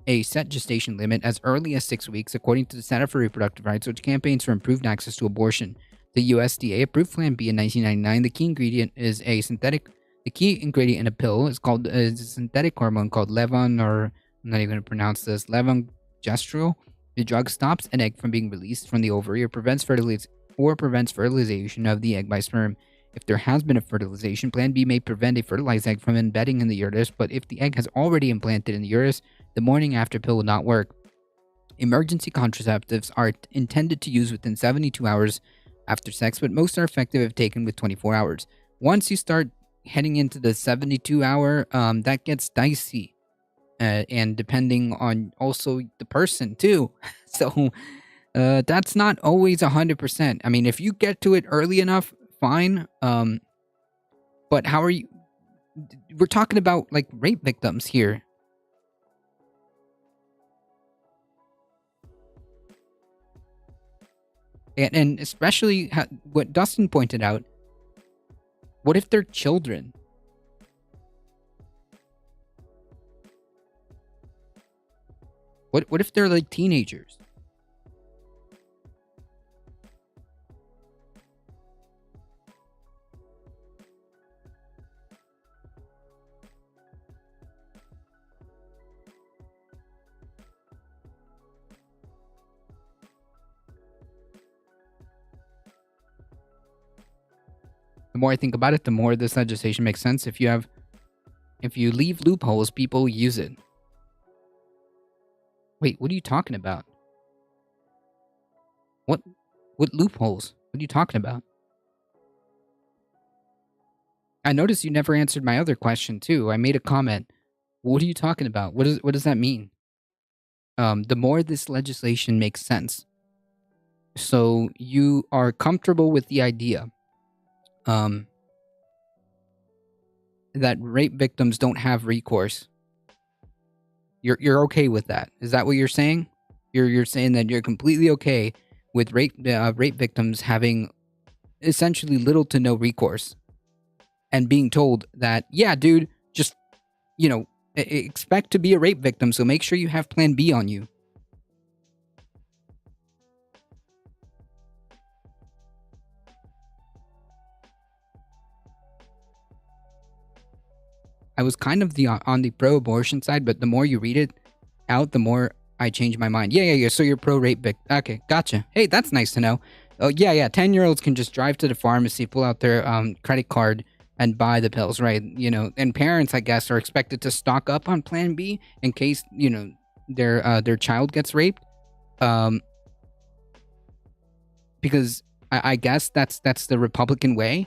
a set gestation limit as early as 6 weeks, according to the Center for Reproductive Rights, which campaigns for improved access to abortion. The USDA approved Plan B in 1999. The key ingredient in a pill is called a synthetic hormone called I'm not even going to pronounce this, levonorgestrel. The drug stops an egg from being released from the ovary or prevents fertilization of the egg by sperm. If there has been a fertilization, Plan B may prevent a fertilized egg from embedding in the uterus, but if the egg has already implanted in the uterus, the morning after pill will not work. Emergency contraceptives are intended to use within 72 hours after sex, but most are effective if taken with 24 hours. Once you start heading into the 72-hour, that gets dicey. And depending on also the person, too. So, that's not always 100%. I mean, if you get to it early enough, fine. But how are you... We're talking about, like, rape victims here. And especially what Dustin pointed out, what if they're children? What if they're like teenagers? The more I think about it, the more this legislation makes sense. If you leave loopholes, people use it. Wait, what are you talking about? What loopholes? What are you talking about? I noticed you never answered my other question too. I made a comment. What are you talking about? What does that mean? The more this legislation makes sense. So you are comfortable with the idea that rape victims don't have recourse. You're okay with that? Is that what you're saying? You're saying that you're completely okay with rape victims having essentially little to no recourse, and being told that, yeah, dude, just expect to be a rape victim, so make sure you have plan B on you. I was kind of on the pro-abortion side, but the more you read it out, the more I change my mind. Yeah. So you're pro-rape victim. Okay, gotcha. Hey, that's nice to know. Oh, yeah. 10-year-olds can just drive to the pharmacy, pull out their credit card, and buy the pills, right? And parents, I guess, are expected to stock up on Plan B in case, their child gets raped. Because I guess that's the Republican way.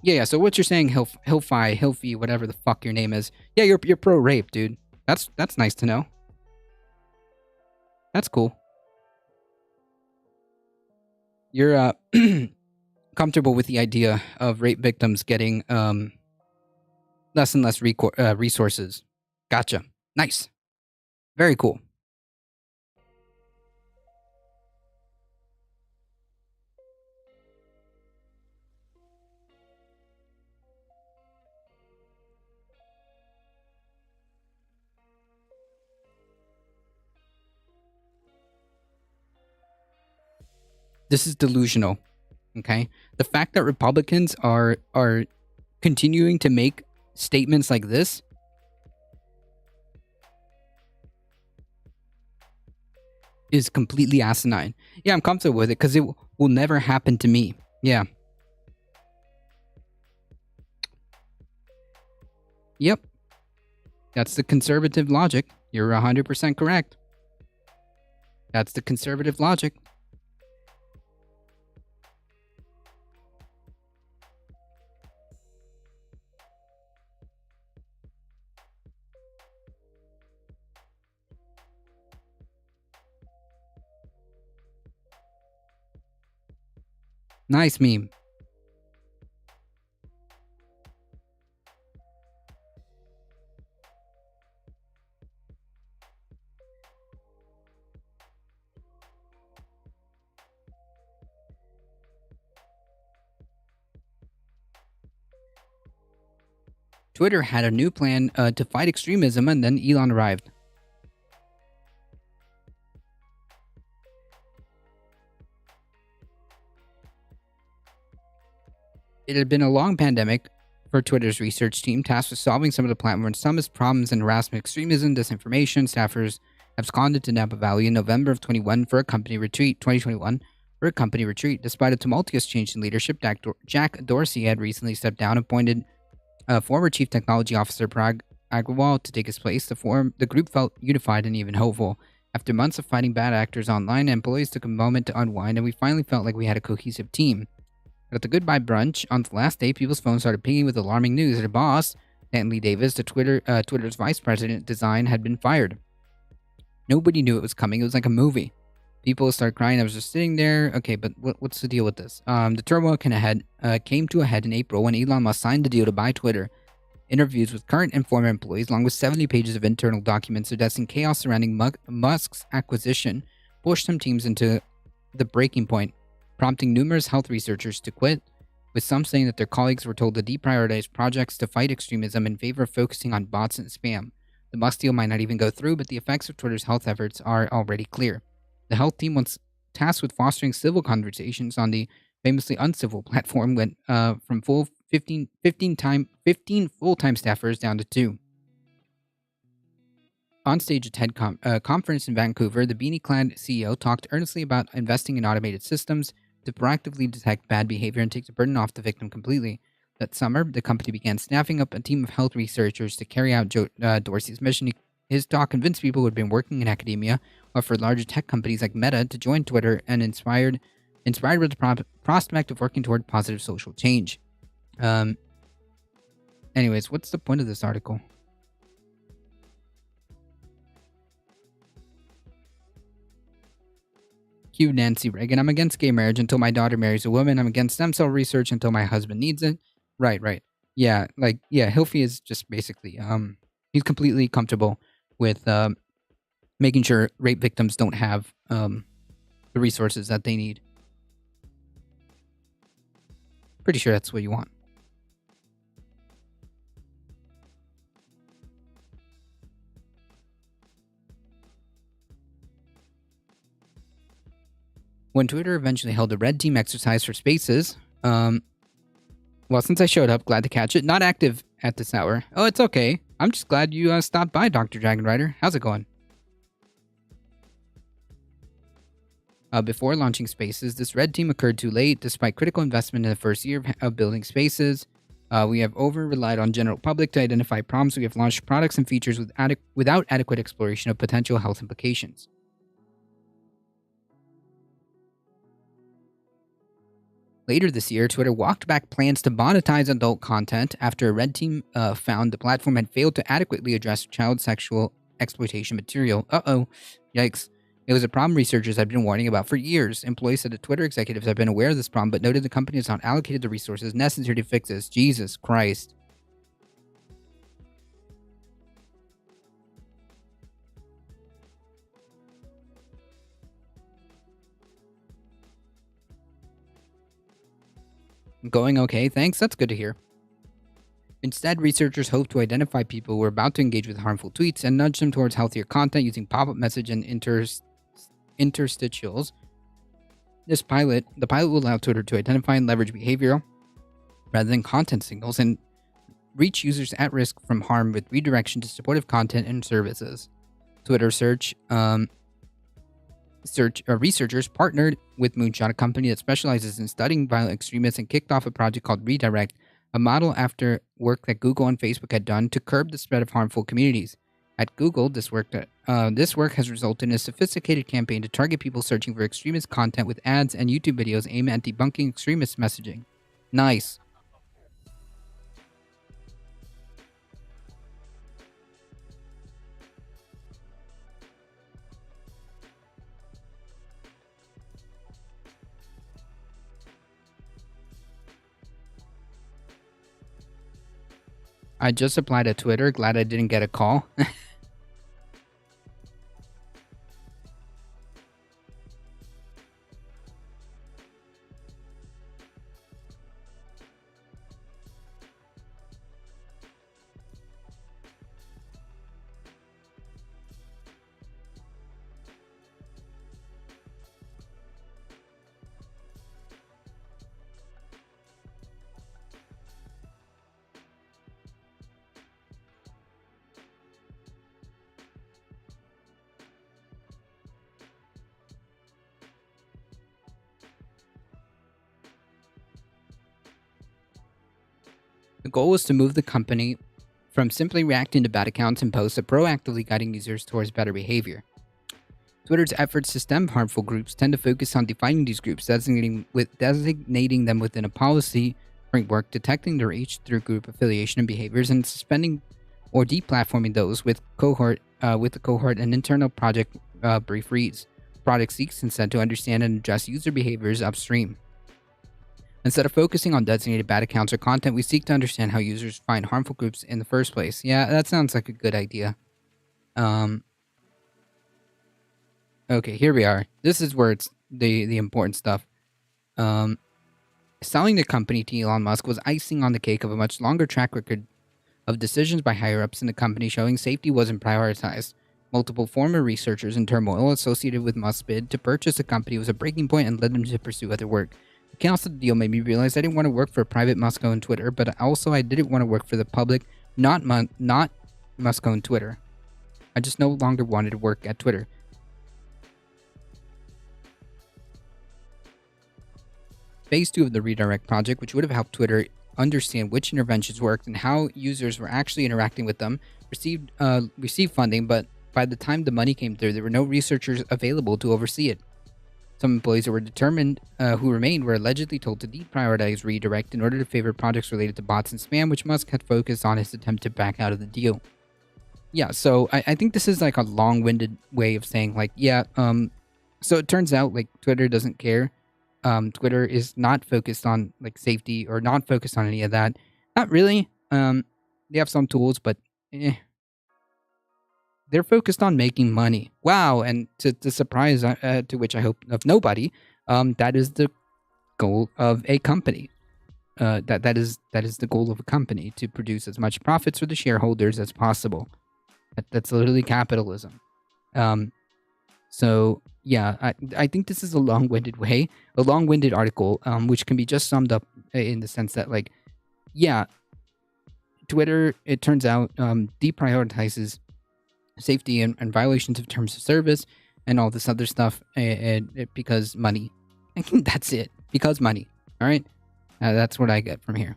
Yeah. So what you're saying, Hilfi, whatever the fuck your name is. Yeah, you're pro-rape, dude. That's nice to know. That's cool. You're comfortable with the idea of rape victims getting less and less resources. Gotcha. Nice. Very cool. This is delusional. Okay? The fact that Republicans are continuing to make statements like this is completely asinine. Yeah, I'm comfortable with it because it will never happen to me. Yeah. Yep. That's the conservative logic. You're 100% correct. That's the conservative logic. Nice meme. Twitter had a new plan to fight extremism, and then Elon arrived. It had been a long pandemic for Twitter's research team tasked with solving some of the platform's dumbest problems in harassment, extremism, disinformation. Staffers absconded to Napa Valley in November of 2021 for a company retreat. Despite a tumultuous change in leadership, Jack Dorsey had recently stepped down, appointed former Chief Technology Officer Parag Agrawal to take his place. The group felt unified and even hopeful. After months of fighting bad actors online, employees took a moment to unwind, and we finally felt like we had a cohesive team. But at the goodbye brunch, on the last day, people's phones started pinging with alarming news. Their boss, Stanley Davis, Twitter's vice president design, had been fired. Nobody knew it was coming. It was like a movie. People started crying. I was just sitting there. Okay, but what's the deal with this? The turmoil came to a head in April when Elon Musk signed the deal to buy Twitter. Interviews with current and former employees, along with 70 pages of internal documents suggesting chaos surrounding Musk's acquisition, pushed some teams into the breaking point, prompting numerous health researchers to quit, with some saying that their colleagues were told to deprioritize projects to fight extremism in favor of focusing on bots and spam. The Musk deal might not even go through, but the effects of Twitter's health efforts are already clear. The health team, once tasked with fostering civil conversations on the famously uncivil platform, went from 15 full-time staffers down to 2. On stage at TED conference in Vancouver, the beanie-clad CEO talked earnestly about investing in automated systems to proactively detect bad behavior and take the burden off the victim completely. That summer, the company began staffing up a team of health researchers to carry out Dorsey's mission. His talk convinced people who had been working in academia or for larger tech companies like Meta to join Twitter, and inspired with the prospect of working toward positive social change. Anyways, what's the point of this article? Cue Nancy Reagan. I'm against gay marriage until my daughter marries a woman. I'm against stem cell research until my husband needs it. Right. Yeah, Hilfi is just basically, he's completely comfortable with making sure rape victims don't have the resources that they need. Pretty sure that's what you want. When Twitter eventually held a red team exercise for Spaces, well, since I showed up, glad to catch it. Not active at this hour. Oh, it's okay. I'm just glad you stopped by, Dr. Dragon Rider. How's it going? Before launching Spaces, this red team occurred too late, despite critical investment in the first year of building Spaces. We have over-relied on general public to identify problems. We have launched products and features without adequate exploration of potential health implications. Later this year, Twitter walked back plans to monetize adult content after a red team found the platform had failed to adequately address child sexual exploitation material. Uh-oh. Yikes. It was a problem researchers had been warning about for years. Employees said that Twitter executives have been aware of this problem, but noted the company has not allocated the resources necessary to fix this. Jesus Christ. Going okay, thanks. That's good to hear. Instead, researchers hope to identify people who are about to engage with harmful tweets and nudge them towards healthier content using pop-up message and interstitials. The pilot will allow Twitter to identify and leverage behavioral rather than content signals and reach users at risk from harm with redirection to supportive content and services. Twitter researchers partnered with Moonshot, a company that specializes in studying violent extremists, and kicked off a project called Redirect, a model after work that Google and Facebook had done to curb the spread of harmful communities. At Google, this work has resulted in a sophisticated campaign to target people searching for extremist content with ads and YouTube videos aimed at debunking extremist messaging. Nice. I just applied at Twitter. Glad I didn't get a call. The goal was to move the company from simply reacting to bad accounts and posts to proactively guiding users towards better behavior. Twitter's efforts to stem harmful groups tend to focus on defining these groups, designating them within a policy framework, detecting their reach through group affiliation and behaviors, and suspending or deplatforming those with the cohort and internal project brief reads. Project seeks instead to understand and address user behaviors upstream. Instead of focusing on designated bad accounts or content, we seek to understand how users find harmful groups in the first place. Yeah, that sounds like a good idea. Okay, here we are. This is where it's the important stuff. Selling the company to Elon Musk was icing on the cake of a much longer track record of decisions by higher-ups in the company showing safety wasn't prioritized. Multiple former researchers in turmoil associated with Musk's bid to purchase the company was a breaking point and led them to pursue other work. The chaos of the deal made me realize I didn't want to work for a private Musk-owned Twitter, but also I didn't want to work for the public, not Musk-owned Twitter. I just no longer wanted to work at Twitter. Phase 2 of the Redirect project, which would have helped Twitter understand which interventions worked and how users were actually interacting with them, received funding, but by the time the money came through, there were no researchers available to oversee it. Some employees who remained were allegedly told to deprioritize Redirect in order to favor projects related to bots and spam, which Musk had focused on his attempt to back out of the deal. Yeah, so I think this is like a long-winded way of saying, like, yeah, so it turns out, like, Twitter doesn't care. Twitter is not focused on, like, safety or not focused on any of that. Not really. They have some tools, but they're focused on making money. Wow, and to surprise, to which I hope of nobody, that is the goal of a company. That is the goal of a company, to produce as much profits for the shareholders as possible. That's literally capitalism. So yeah, I think this is a long-winded article, which can be just summed up in the sense that, like, yeah, Twitter, it turns out, deprioritizes safety and violations of terms of service and all this other stuff because money. I think that's it. Because money. All right? That's what I get from here.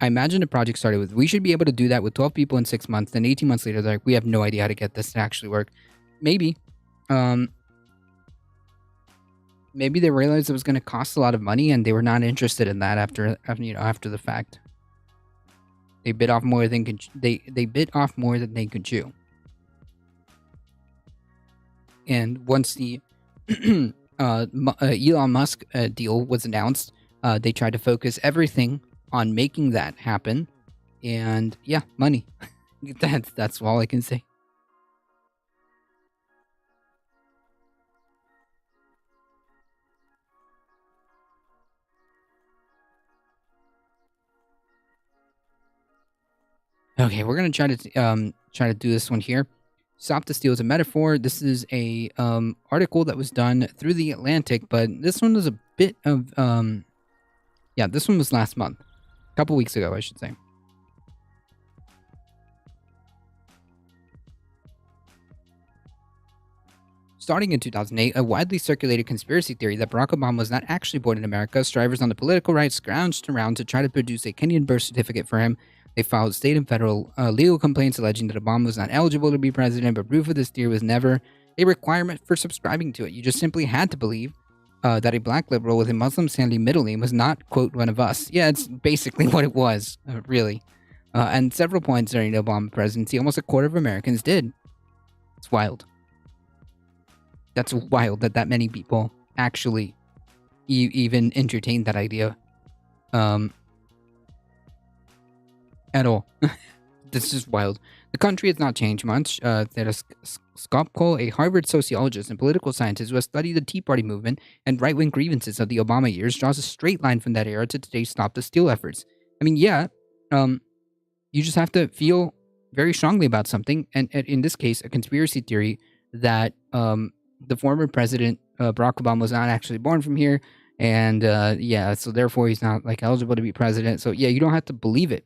I imagine the project started with, we should be able to do that with 12 people in 6 months. Then 18 months later, they're like, we have no idea how to get this to actually work. Maybe. Maybe they realized it was going to cost a lot of money and they were not interested in that after the fact. They bit off more than they bit off more than they could chew. And once the Elon Musk deal was announced, they tried to focus everything on making that happen. And yeah, money. That's all I can say. Okay, we're gonna try to do this one here. Stop the Steal is a metaphor. This is a article that was done through the Atlantic, but this one was a bit of yeah, this one was last month, a couple weeks ago, I should say. Starting in 2008, a widely circulated conspiracy theory that Barack Obama was not actually born in America. Strivers on the political right scrounged around to try to produce a Kenyan birth certificate for him. They filed state and federal legal complaints alleging that Obama was not eligible to be president, but proof of this theory was never a requirement for subscribing to it. You just simply had to believe that a black liberal with a Muslim-sounding middle name was not, quote, one of us. Yeah, it's basically what it was, really. And several points during the Obama presidency, almost a quarter of Americans did. It's wild. That's wild that many people actually even entertained that idea. At all. This is wild. The country has not changed much. There's Skopko, a Harvard sociologist and political scientist who has studied the Tea Party movement and right-wing grievances of the Obama years, draws a straight line from that era to today's Stop the Steal efforts. I mean, yeah, you just have to feel very strongly about something, and in this case, a conspiracy theory that the former president, Barack Obama, was not actually born from here, and yeah, so therefore he's not, like, eligible to be president. So yeah, you don't have to believe it.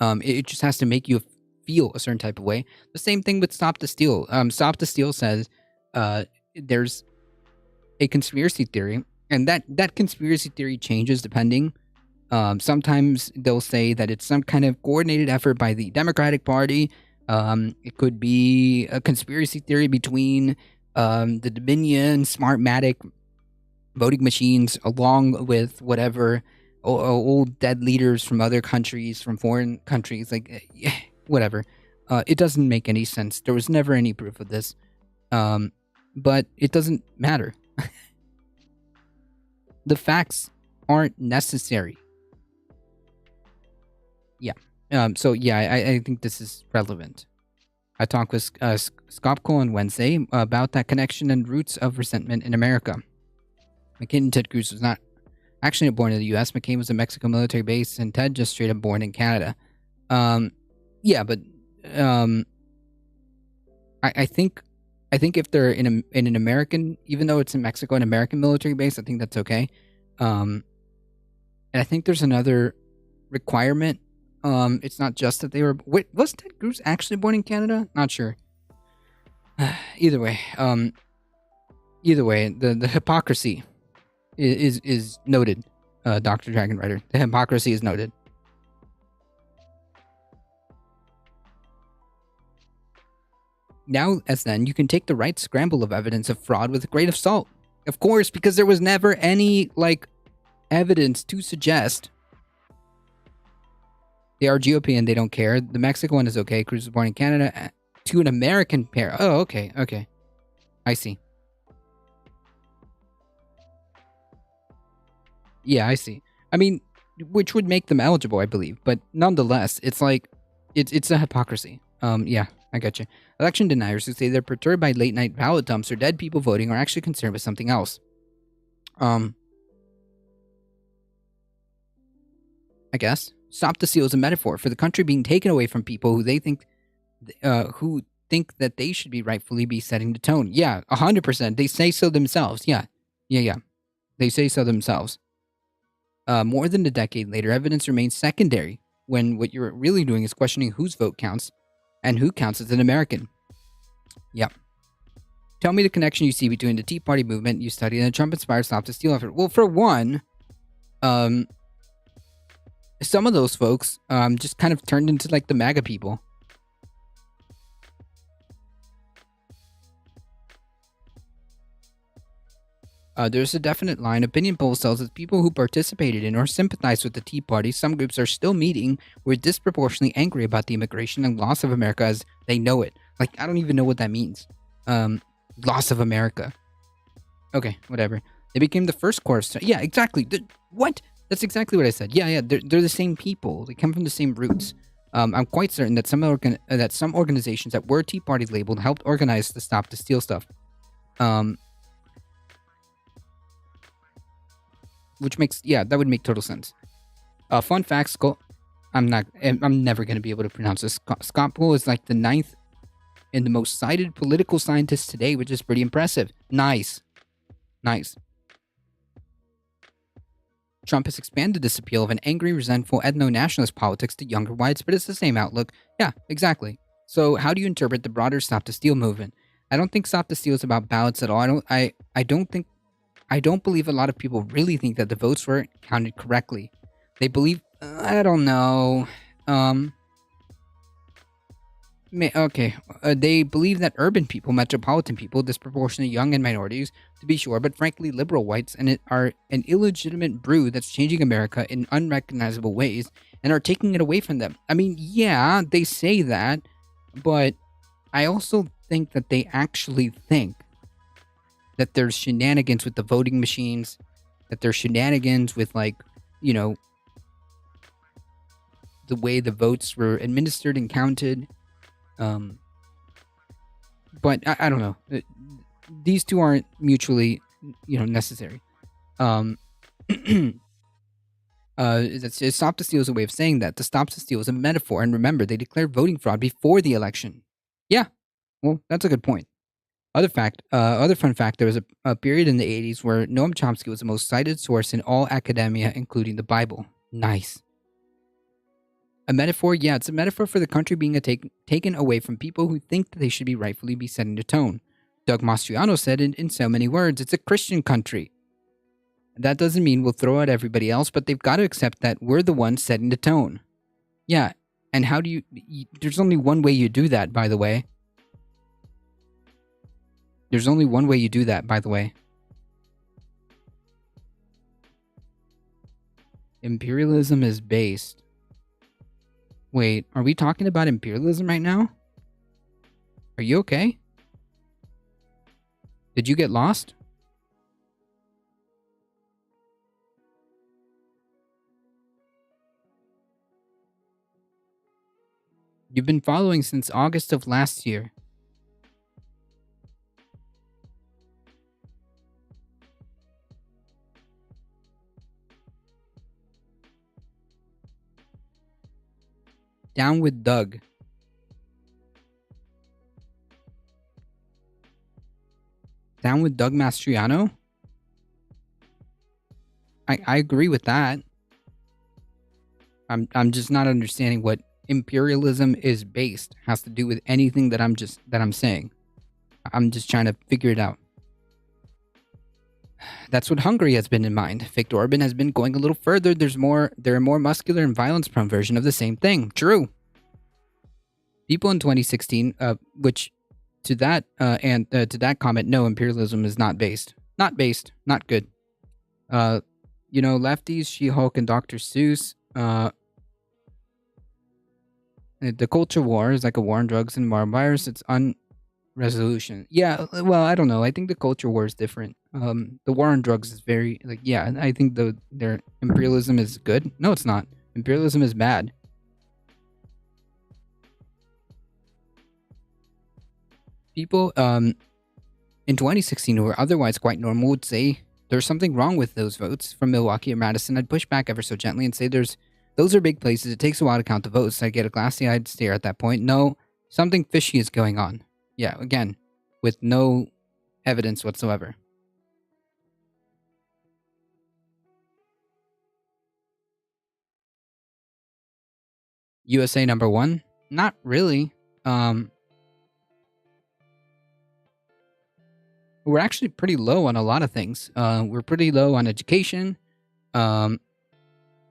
It just has to make you feel a certain type of way. The same thing with Stop the Steal. Stop the Steal says there's a conspiracy theory, and that conspiracy theory changes depending. Sometimes they'll say that it's some kind of coordinated effort by the Democratic Party. It could be a conspiracy theory between the Dominion Smartmatic voting machines along with whatever old dead leaders from other countries, from foreign countries, like, whatever. It doesn't make any sense. There was never any proof of this. But it doesn't matter. The facts aren't necessary. Yeah. So yeah, I think this is relevant. I talked with Skopko on Wednesday about that connection and roots of resentment in America. McCain and Ted Cruz was not actually born in the U.S. McCain was a Mexico military base, and Ted just straight up born in Canada. Yeah, but I think if they're in an American, even though it's in Mexico, an American military base, I think that's okay. And I think there's another requirement. It's not just that they were. Wait, was Ted Cruz actually born in Canada? Not sure. Either way, the hypocrisy is noted. Dr. Dragon Rider, the hypocrisy is noted. Now, as then, you can take the right scramble of evidence of fraud with a grain of salt. Of course, because there was never any, like, evidence to suggest they are GOP and they don't care. The Mexico one is okay. Cruz was born in Canada to an American pair. Oh, okay. I see. Yeah, I see. I mean, which would make them eligible, I believe. But nonetheless, it's like, it's a hypocrisy. Yeah, I got you. Election deniers who say they're perturbed by late-night ballot dumps or dead people voting are actually concerned with something else. I guess. Stop the Steal is a metaphor for the country being taken away from people who who think that they should be rightfully be setting the tone. Yeah, 100%. They say so themselves. Yeah. They say so themselves. More than a decade later, evidence remains secondary when what you're really doing is questioning whose vote counts and who counts as an American. Yep. Tell me the connection you see between the Tea Party movement you study and the Trump-inspired Stop the Steal effort. Well, for one, some of those folks just kind of turned into like the MAGA people. There's a definite line. Opinion polls tells us people who participated in or sympathized with the Tea Party, some groups are still meeting, were disproportionately angry about the immigration and loss of America as they know it. Like, I don't even know what that means. Loss of America. Okay, whatever. They became the first chorus. Yeah, exactly. What? That's exactly what I said. Yeah. They're the same people. They come from the same roots. I'm quite certain that some organizations that were Tea Party labeled helped organize the Stop the Steal stuff. Which makes, that would make total sense. Fun fact, I'm never going to be able to pronounce this. Scott Poole is like the 9th and the most cited political scientist today, which is pretty impressive. Nice. Trump has expanded this appeal of an angry, resentful, ethno-nationalist politics to younger whites, but it's the same outlook. Yeah, exactly. So how do you interpret the broader Stop the Steal movement? I don't think Stop the Steal is about ballots at all. I don't believe a lot of people really think that the votes were counted correctly. They believe, I don't know. They believe that urban people, metropolitan people, disproportionately young and minorities, to be sure, but frankly liberal whites, and it are an illegitimate brew that's changing America in unrecognizable ways and are taking it away from them. I mean, yeah, they say that, but I also think that they actually think that there's shenanigans with the voting machines, that there's shenanigans with, like, you know, the way the votes were administered and counted. But I don't know. These two aren't mutually, necessary. Stop the Steal is a way of saying that. The Stop the Steal is a metaphor. And remember, they declared voting fraud before the election. Yeah, well, that's a good point. Other fun fact, there was a period in the 80s where Noam Chomsky was the most cited source in all academia, including the Bible. Nice. A metaphor? Yeah, it's a metaphor for the country being taken away from people who think that they should rightfully be setting the tone. Doug Mastriano said it in so many words. It's a Christian country. That doesn't mean we'll throw out everybody else, but they've got to accept that we're the ones setting the tone. Yeah, and how do you there's only one way you do that, by the way. There's only one way you do that, by the way. Imperialism is based. Wait, are we talking about imperialism right now? Are you okay? Did you get lost? You've been following since August of last year. Down with Doug. Down with Doug Mastriano? I agree with that. I'm just not understanding what imperialism is based has to do with anything that I'm saying. I'm just trying to figure it out. That's what Hungary has been in mind. Viktor Orban has been going a little further. There are more muscular and violence-prone version of the same thing. True. People in 2016, which to that comment, no, imperialism is not based. Not based. Not good. Lefties, She-Hulk, and Dr. Seuss. The culture war is like a war on drugs and virus. It's resolution. Yeah, well, I don't know. I think the culture war is different. The war on drugs is very, I think their imperialism is good. No, it's not. Imperialism is bad. People in 2016 who were otherwise quite normal would say there's something wrong with those votes from Milwaukee or Madison. I'd push back ever so gently and say those Those are big places. It takes a while to count the votes. I get a glassy-eyed stare at that point. No, something fishy is going on. Yeah, again, with no evidence whatsoever. USA number one? Not really. We're actually pretty low on a lot of things. We're pretty low on education.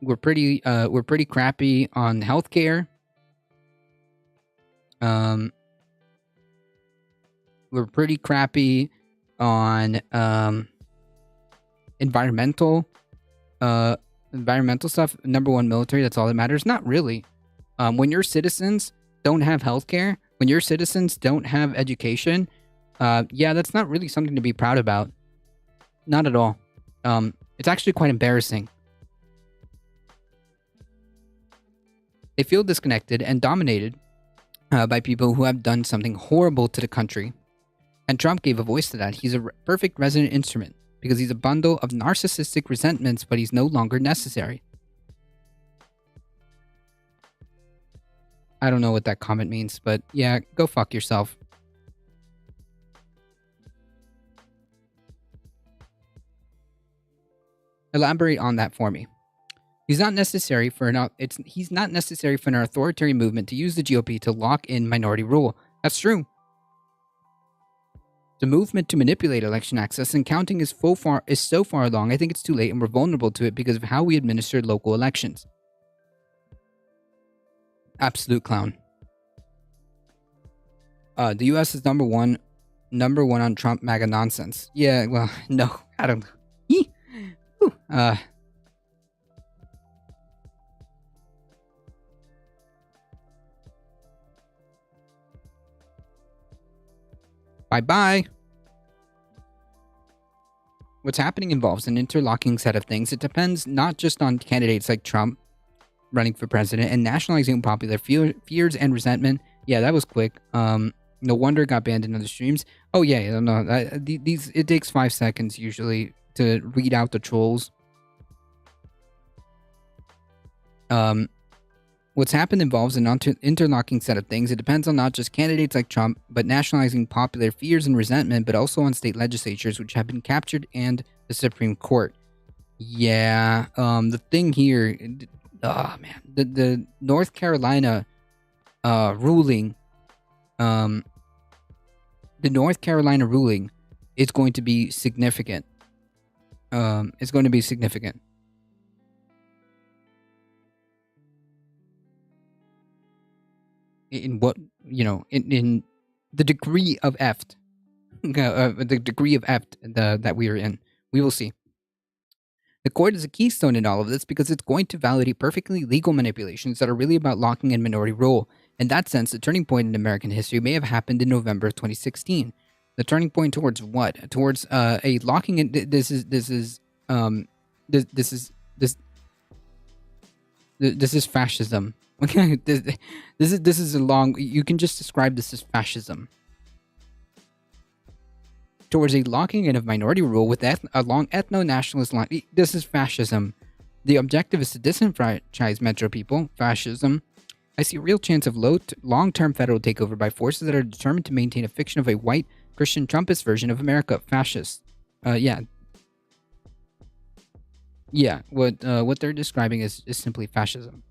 We're pretty crappy on healthcare. We're pretty crappy on environmental stuff. Number one, military. That's all that matters. Not really. When your citizens don't have healthcare, when your citizens don't have education, yeah, that's not really something to be proud about. Not at all. It's actually quite embarrassing. They feel disconnected and dominated by people who have done something horrible to the country. And Trump gave a voice to that. He's a perfect resonant instrument because he's a bundle of narcissistic resentments, but he's no longer necessary. I don't know what that comment means, but yeah, go fuck yourself. Elaborate on that for me. He's not necessary for an authoritarian movement to use the GOP to lock in minority rule. That's true. The movement to manipulate election access and counting is so far along, I think it's too late and we're vulnerable to it because of how we administered local elections. Absolute clown. The US is number one on Trump MAGA nonsense. Yeah, well, no, I don't know. Bye-bye. What's happening involves an interlocking set of things. It depends not just on candidates like Trump running for president and nationalizing popular fears and resentment. Yeah, that was quick. No wonder it got banned in other streams. Oh yeah, no, it takes 5 seconds usually to read out the trolls. What's happened involves an interlocking set of things. It depends on not just candidates like Trump, but nationalizing popular fears and resentment, but also on state legislatures, which have been captured, and the Supreme Court. Yeah, the thing here, man, the North Carolina ruling, the North Carolina ruling is going to be significant. It's going to be significant. In what, in the degree of eft, the degree of eft that we are in. We will see. The court is a keystone in all of this because it's going to validate perfectly legal manipulations that are really about locking in minority rule. In that sense, the turning point in American history may have happened in November of 2016. The turning point towards what? Towards a locking in. This is fascism. Okay, this is a long. You can just describe this as fascism. Towards a locking in of minority rule with along ethno-nationalist line. This is fascism. The objective is to disenfranchise Metro people. Fascism. I see a real chance of long-term federal takeover by forces that are determined to maintain a fiction of a white Christian Trumpist version of America. Fascist. Yeah. Yeah. What they're describing is simply fascism.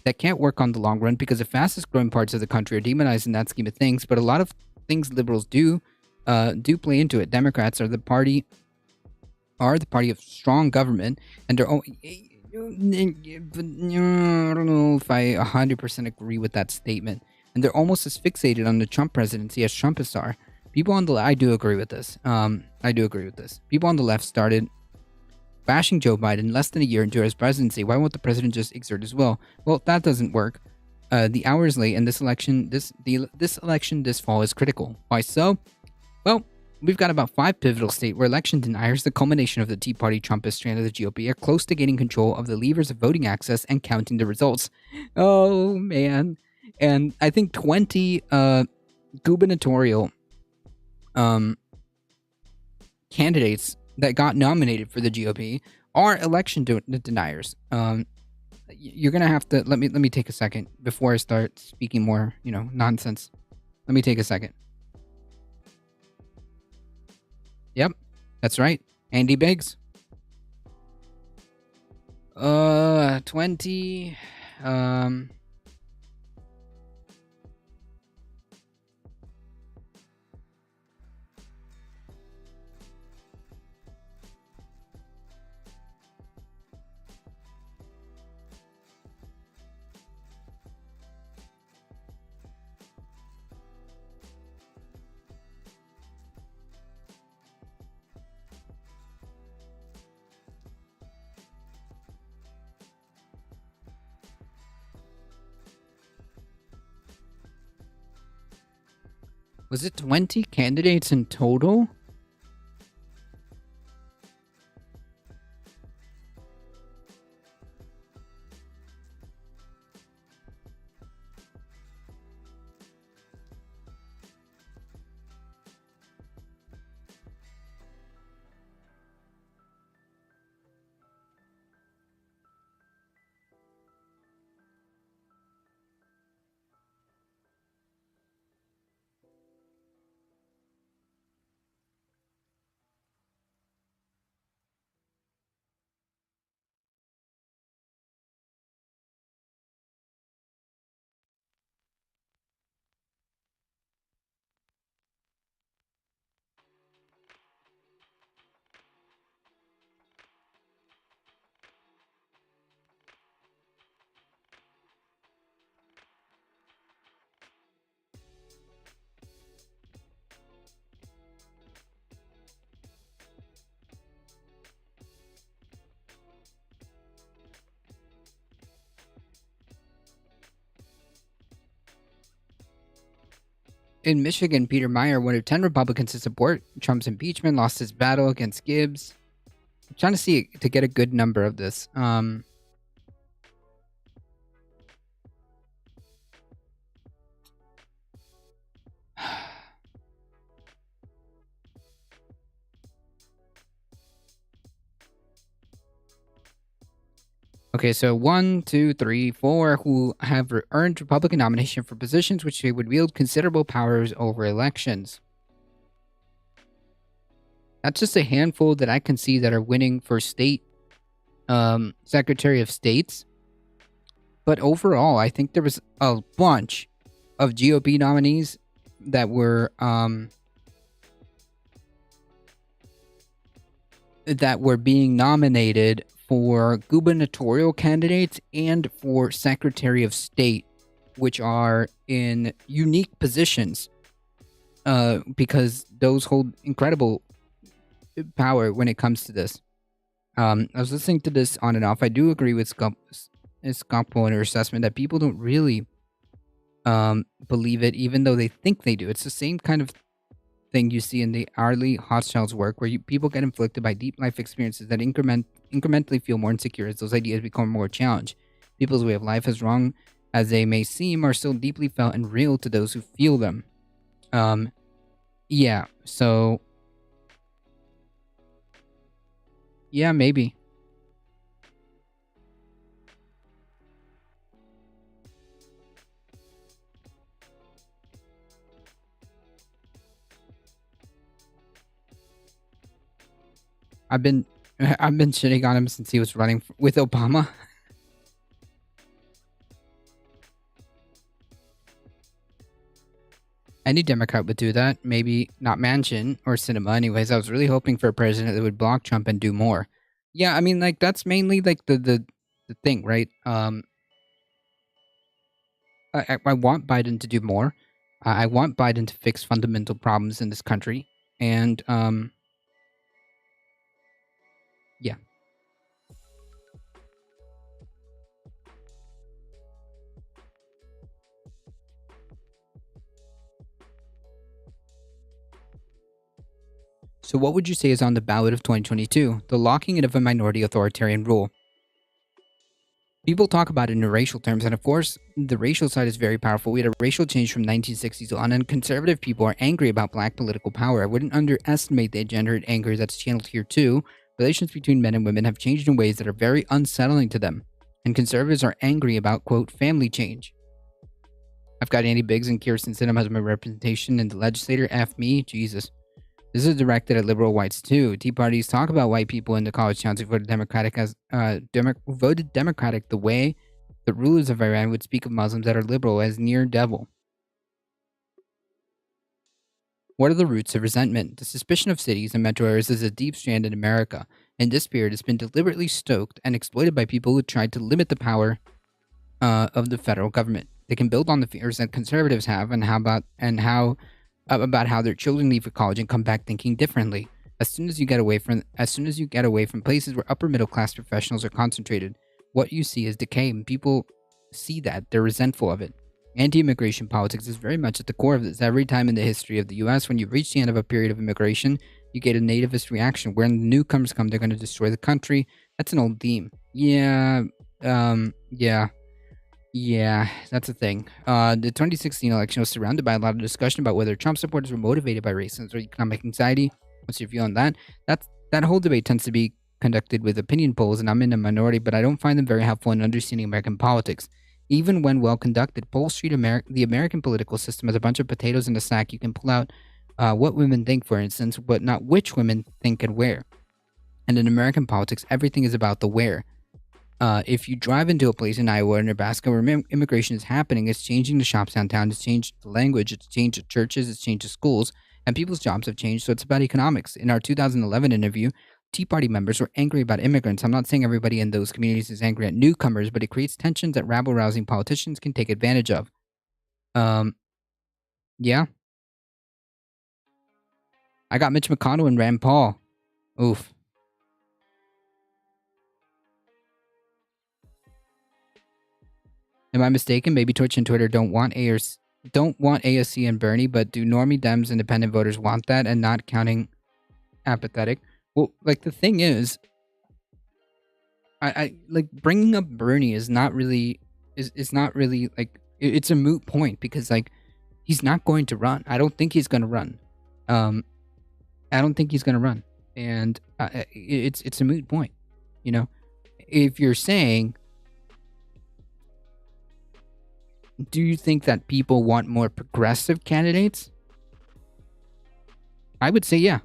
That can't work on the long run because the fastest growing parts of the country are demonized in that scheme of things, but a lot of things liberals do play into it. Democrats are the party of strong government, and they're I don't know if I 100% agree with that statement. And they're almost as fixated on the Trump presidency as Trumpists are. People on the I do agree with this. People on the left started bashing Joe Biden less than a year into his presidency. Why won't the president just exert his will? Well, that doesn't work. The hours late in this election, this fall is critical. Why so? Well, we've got about 5 pivotal states where election deniers, the culmination of the Tea Party Trumpist strand of the GOP, are close to gaining control of the levers of voting access and counting the results. Oh, man. And I think 20 gubernatorial candidates that got nominated for the GOP are election deniers. You're gonna have to let me take a second before I start speaking more, nonsense. Let me take a second. Yep, that's right. Andy Biggs. 20. Was it 20 candidates in total? In Michigan, Peter Meyer, one of 10 Republicans to support Trump's impeachment, lost his battle against Gibbs. I'm trying to get a good number of this. Okay, so 1, 2, 3, 4 who have earned Republican nomination for positions which they would wield considerable powers over elections. That's just a handful that I can see that are winning for state Secretary of States. But overall, I think there was a bunch of GOP nominees that were being nominated for gubernatorial candidates and for Secretary of State, which are in unique positions because those hold incredible power when it comes to this. I was listening to this on and off. I do agree with Scott Pointer's assessment that people don't really believe it, even though they think they do. It's the same kind of thing you see in the Arlie Hochschild's work, where people get inflicted by deep life experiences that incrementally feel more insecure as those ideas become more challenged. People's way of life, as wrong as they may seem, are still deeply felt and real to those who feel them. Yeah, so... yeah, maybe. I've been shitting on him since he was running with Obama. Any Democrat would do that. Maybe not Manchin or Sinema. Anyways, I was really hoping for a president that would block Trump and do more. Yeah, I mean, like, that's mainly like the thing, right? I want Biden to do more. I want Biden to fix fundamental problems in this country, and yeah. So what would you say is on the ballot of 2022? The locking in of a minority authoritarian rule. People talk about it in racial terms, and of course, the racial side is very powerful. We had a racial change from 1960s on, and conservative people are angry about black political power. I wouldn't underestimate the gendered anger that's channeled here too. Relations between men and women have changed in ways that are very unsettling to them. And conservatives are angry about, quote, family change. I've got Andy Biggs and Kirsten Sinema as my representation in the legislature. F me, Jesus. This is directed at liberal whites too. Tea parties talk about white people in the college towns who voted Democratic voted Democratic the way the rulers of Iran would speak of Muslims that are liberal as near devil. What are the roots of resentment? The suspicion of cities and metro areas is a deep strand in America, and this spirit has been deliberately stoked and exploited by people who tried to limit the power of the federal government. They can build on the fears that conservatives have, and how their children leave for college and come back thinking differently. As soon as you get away from places where upper middle class professionals are concentrated, what you see is decay, and people see that they're resentful of it. Anti-immigration politics is very much at the core of this. Every time in the history of the U.S., when you reach the end of a period of immigration, you get a nativist reaction. When the newcomers come, they're going to destroy the country. That's an old theme. Yeah, that's a thing. The 2016 election was surrounded by a lot of discussion about whether Trump supporters were motivated by racism or economic anxiety. What's your view on that? That whole debate tends to be conducted with opinion polls, and I'm in a minority, but I don't find them very helpful in understanding American politics. Even when well conducted, polls treat the American political system as a bunch of potatoes in a sack. You can pull out what women think, for instance, but not which women think and where. And in American politics, everything is about the where. If you drive into a place in Iowa or Nebraska where immigration is happening, it's changing the shops downtown, it's changed the language, it's changed the churches, it's changed the schools, and people's jobs have changed, so it's about economics. In our 2011 interview, Tea Party members were angry about immigrants. I'm not saying everybody in those communities is angry at newcomers, but it creates tensions that rabble-rousing politicians can take advantage of. Yeah. I got Mitch McConnell and Rand Paul. Oof. Am I mistaken? Maybe Twitch and Twitter don't want AOC and Bernie, but do normie Dems independent voters want that and not counting apathetic? Well, like, the thing is, I like, bringing up Bernie is not really like, it's a moot point because, like, he's not going to run. I don't think he's going to run. And it's a moot point, you know? If you're saying, do you think that people want more progressive candidates? I would say yeah.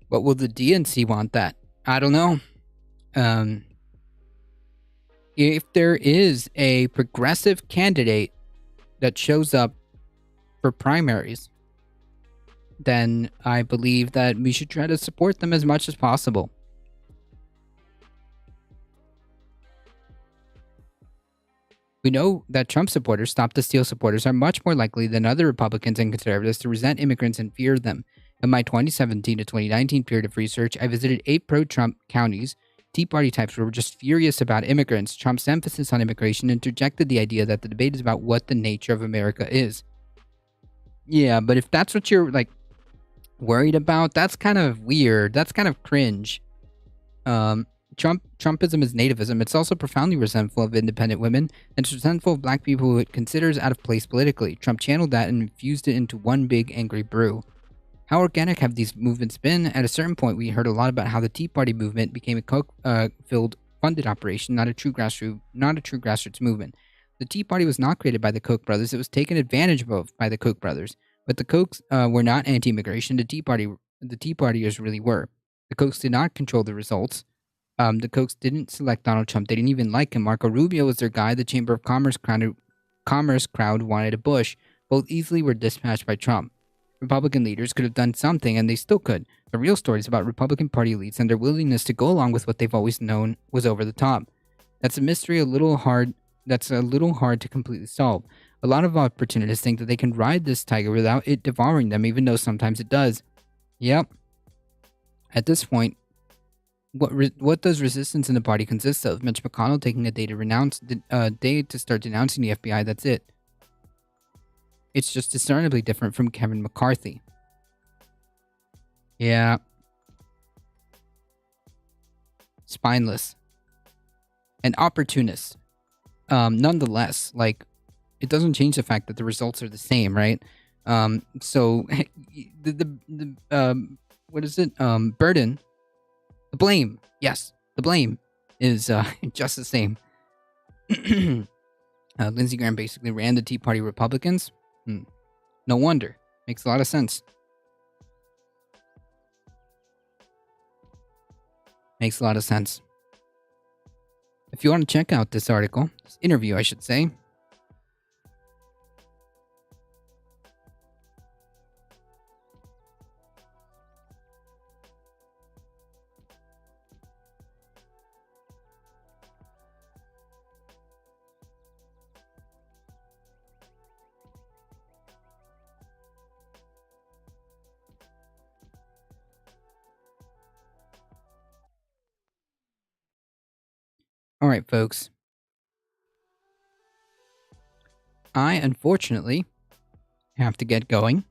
But will the DNC want that? I don't know. If there is a progressive candidate that shows up for primaries, then I believe that we should try to support them as much as possible. We know that Trump supporters, Stop the Steal supporters, are much more likely than other Republicans and conservatives to resent immigrants and fear them. In my 2017 to 2019 period of research, I visited 8 pro-Trump counties. Tea Party types were just furious about immigrants. Trump's emphasis on immigration interjected the idea that the debate is about what the nature of America is. Yeah, but if that's what you're, like, worried about, that's kind of weird. That's kind of cringe. Trumpism is nativism. It's also profoundly resentful of independent women, and it's resentful of black people who it considers out of place politically. Trump channeled that and infused it into one big angry brew. How organic have these movements been? At a certain point, we heard a lot about how the Tea Party movement became a Koch-filled funded operation, not a true grassroots movement. The Tea Party was not created by the Koch brothers; it was taken advantage of by the Koch brothers. But the Kochs were not anti-immigration. The Tea Partiers really were. The Kochs did not control the results. The Kochs didn't select Donald Trump. They didn't even like him. Marco Rubio was their guy. The Chamber of Commerce crowd wanted a Bush. Both easily were dispatched by Trump. Republican leaders could have done something, and they still could. The real story is about Republican Party elites and their willingness to go along with what they've always known was over the top. That's a mystery that's a little hard to completely solve. A lot of opportunists think that they can ride this tiger without it devouring them, even though sometimes it does. Yep. At this point, what does resistance in the party consist of? Mitch McConnell taking a day to start denouncing the FBI. That's it. It's just discernibly different from Kevin McCarthy. Yeah. Spineless. An opportunist. Nonetheless, like, it doesn't change the fact that the results are the same, right? So what is it? Burden. The blame. Yes, the blame is just the same. Lindsey Graham basically ran the Tea Party Republicans. No wonder. Makes a lot of sense. Makes a lot of sense. If you want to check out this article, this interview, I should say, all right, folks. I, unfortunately, have to get going.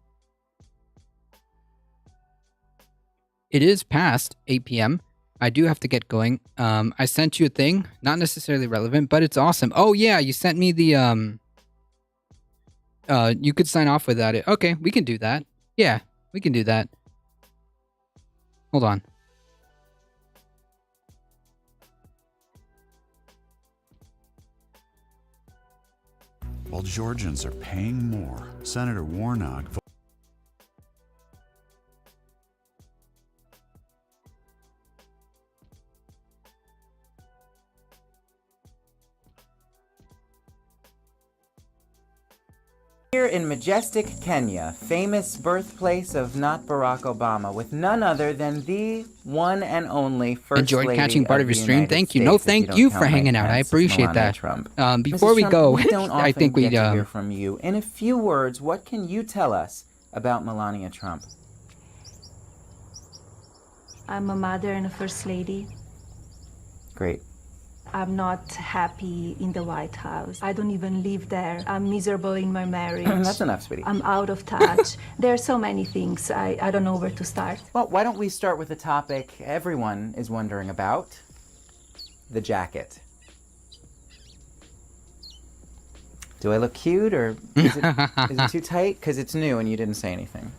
It is past 8 p.m. I do have to get going. I sent you a thing. Not necessarily relevant, but it's awesome. Oh, yeah, you sent me the, you could sign off without it. Okay, we can do that. Yeah, we can do that. Hold on. While Georgians are paying more, Senator Warnock Here in majestic Kenya, famous birthplace of not Barack Obama, with none other than the one and only First Enjoyed Lady catching part of your stream. Thank you. No, thank you for hanging out. I appreciate that. Before we go, I think we hear from you. In a few words, what can you tell us about Melania Trump? I'm a mother and a first lady. Great. I'm not happy in the White House. I don't even live there. I'm miserable in my marriage. That's enough, sweetie. I'm out of touch. There are so many things. I don't know where to start. Well, why don't we start with the topic everyone is wondering about, the jacket. Do I look cute, or is it too tight? Because it's new and you didn't say anything.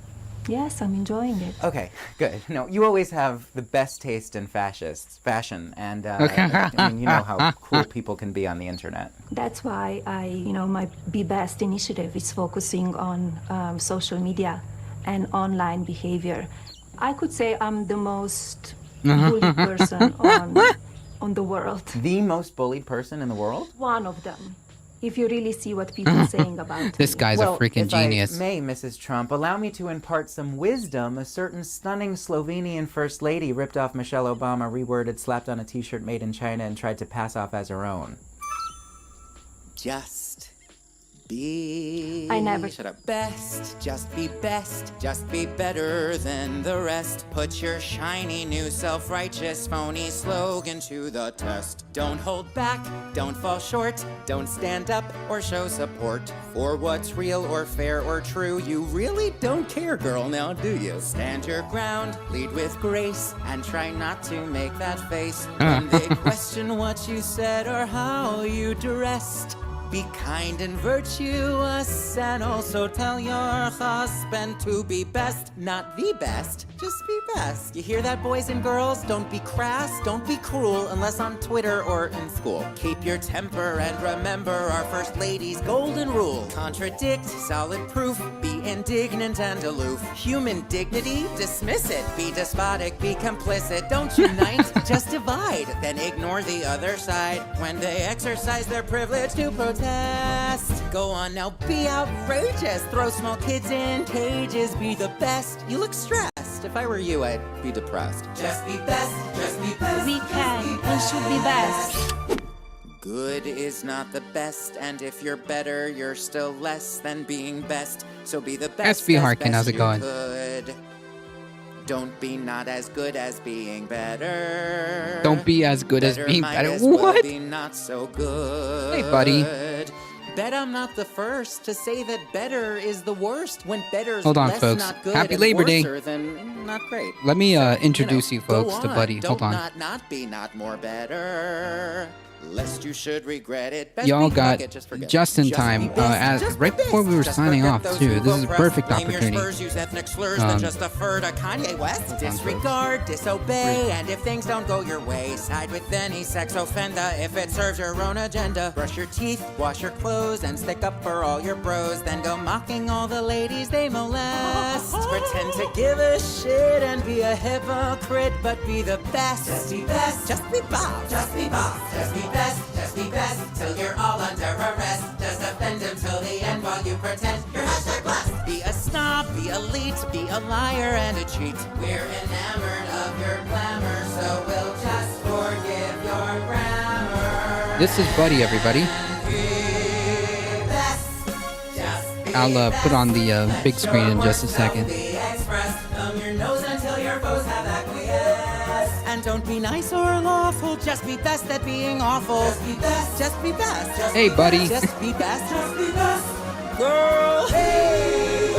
Yes, I'm enjoying it. Okay, good. No, you always have the best taste in fashion, and I mean, you know how cruel people can be on the internet. That's why my Be Best initiative is focusing on social media and online behavior. I could say I'm the most bullied person on the world. The most bullied person in the world? One of them. If you really see what people are saying about this guy's a freaking genius. If I may, Mrs. Trump, allow me to impart some wisdom. A certain stunning Slovenian first lady ripped off Michelle Obama, reworded, slapped on a t-shirt made in China, and tried to pass off as her own. Just be... I never... Shut up. Best, just be better than the rest. Put your shiny new self-righteous phony slogan to the test. Don't hold back, don't fall short, don't stand up or show support for what's real or fair or true. You really don't care, girl, now do you? Stand your ground, lead with grace, and try not to make that face when they question what you said or how you dressed. Be kind and virtuous, and also tell your husband to be best, not the best, just be best. You hear that, boys and girls? Don't be crass, don't be cruel, unless on Twitter or in school. Keep your temper and remember our First Lady's golden rule. Contradict, solid proof, be indignant and aloof. Human dignity, dismiss it. Be despotic, be complicit. Don't unite, just divide. Then ignore the other side when they exercise their privilege to protest. Go on now, be outrageous. Throw small kids in cages, be the best. You look stressed. If I were you, I'd be depressed. Just be best, just be best. We can and should be best. Good is not the best, and if you're better, you're still less than being best. So be the best. SB Harkin, how's it going? Could. Don't be not as good as being better. Don't be as good as being might better. as well What? be not so good. Hey, buddy. Bet I'm not the first to say that better is the worst when better's Hold on, less folks. not good Happy and Labor Day. worser than not great. Let me So, introduce you, go folks, to on. Buddy. Don't Hold on. not be not more better. Lest you should regret it. Best Y'all be got fuck it, just forget it. just in Just time, be best, just be right before we were best. signing Just off, forget too. those This who is a go perfect press. Blame your opportunity. Spurs, use ethnic slurs, then just defer to Kanye West. Disregard, disobey, and if things don't go your way, side with any sex offender if it serves your own agenda. Brush your teeth, wash your clothes, and stick up for all your bros. Then go mocking all the ladies they molest. Pretend to give a shit and be a hypocrite, but be the best. Just be best. Just be Bob. Just be Bob. Just be best. Just be best. Till you're all under arrest. Just defend him till the end while you pretend you're hashtag blessed. Be a snob, be elite, be a liar and a cheat. We're enamored of your glamour, so we'll just forgive your grammar. This is Buddy, everybody. I'll put on the big screen in just a second. And don't be nice or lawful, just be best at being awful. Just be best, just be best. Just Hey, be buddy. Best, just be best, just be best. Girl, hey,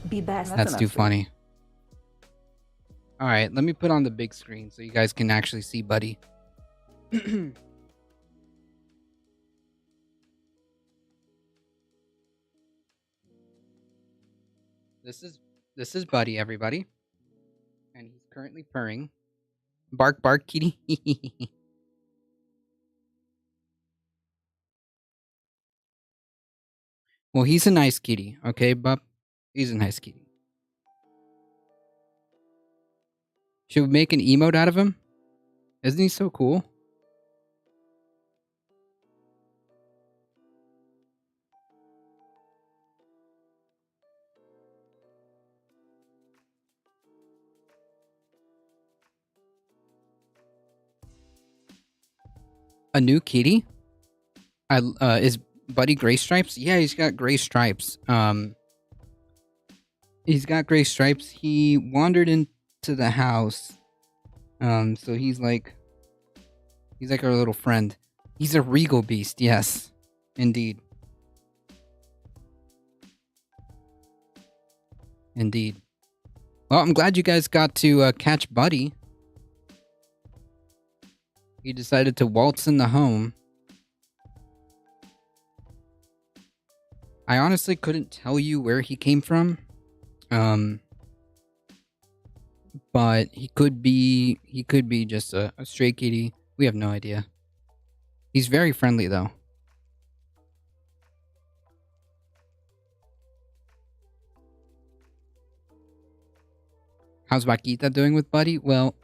Be best. That's too funny. All right, let me put on the big screen so you guys can actually see Buddy. This is Buddy, everybody, and he's currently purring. Bark, bark, kitty. Well, he's a nice kitty, okay, bub? He's a nice kitty. Should we make an emote out of him? Isn't he so cool? A new kitty? Is Buddy gray stripes? Yeah, he's got gray stripes. He's got gray stripes. He wandered into the house. So he's like our little friend. He's a regal beast, yes. Indeed. Indeed. Well, I'm glad you guys got to catch Buddy. He decided to waltz in the home. I honestly couldn't tell you where he came from. But he could be just a stray kitty. We have no idea. He's very friendly though. How's Vaquita doing with Buddy? Well,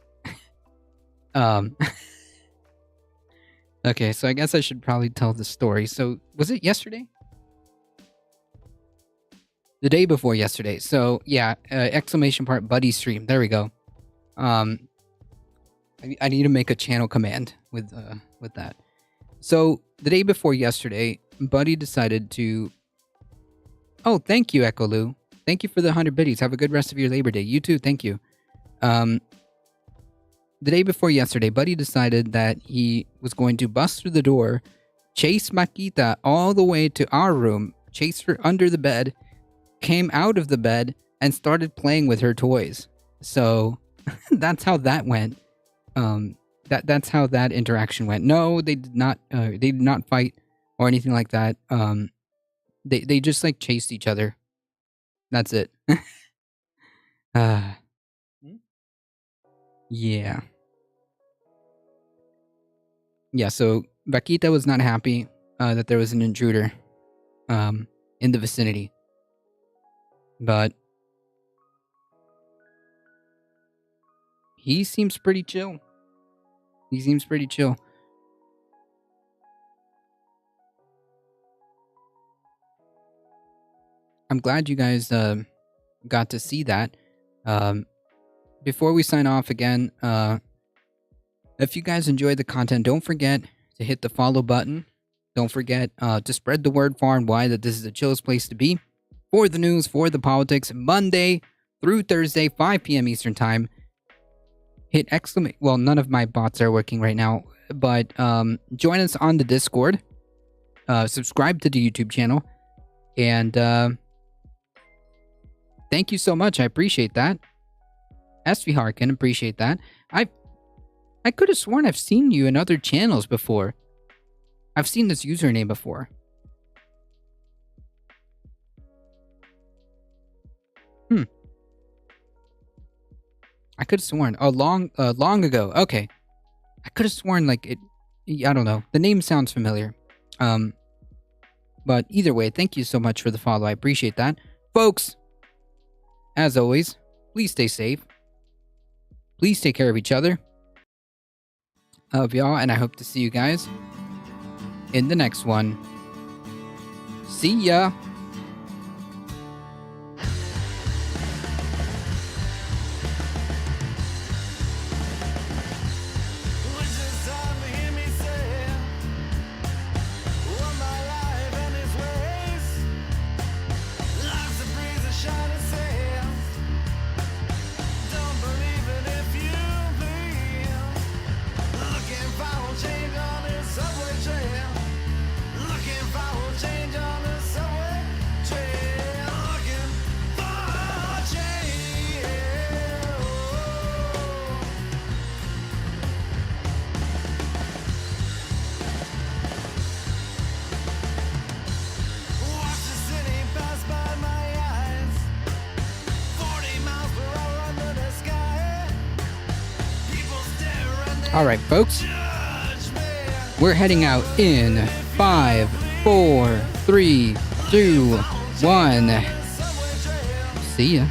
okay, so I guess I should probably tell the story. So, was it yesterday? The day before yesterday. So, yeah, exclamation part Buddy stream. There we go. I need to make a channel command with that. So, the day before yesterday, Buddy decided to... Oh, thank you, Echoloo. Thank you for the 100 biddies. Have a good rest of your Labor Day. You too, thank you. The day before yesterday, Buddy decided that he was going to bust through the door, chase Makita all the way to our room, chase her under the bed, came out of the bed, and started playing with her toys. So, that's how that went. That's how that interaction went. No, they did not fight or anything like that. They just like chased each other. That's it. Yeah. Yeah, so Vaquita was not happy that there was an intruder in the vicinity. But he seems pretty chill. He seems pretty chill. I'm glad you guys got to see that. Before we sign off again, if you guys enjoyed the content, don't forget to hit the follow button, Don't forget to spread the word far and wide that this is the chillest place to be for the news, for the politics, Monday through Thursday, 5 p.m. Eastern Time. Hit exclamation. Well, none of my bots are working right now, but join us on the Discord. Subscribe to the YouTube channel, and thank you so much. I appreciate that. SV Harkin, appreciate that. I could have sworn I've seen you in other channels before. I've seen this username before. I could have sworn long ago. Okay, I could have sworn like it. I don't know. The name sounds familiar. But either way, thank you so much for the follow. I appreciate that, folks. As always, please stay safe. Please take care of each other. I love y'all, and I hope to see you guys in the next one. See ya. Alright, folks. We're heading out in 5, 4, 3, 2, 1. See ya.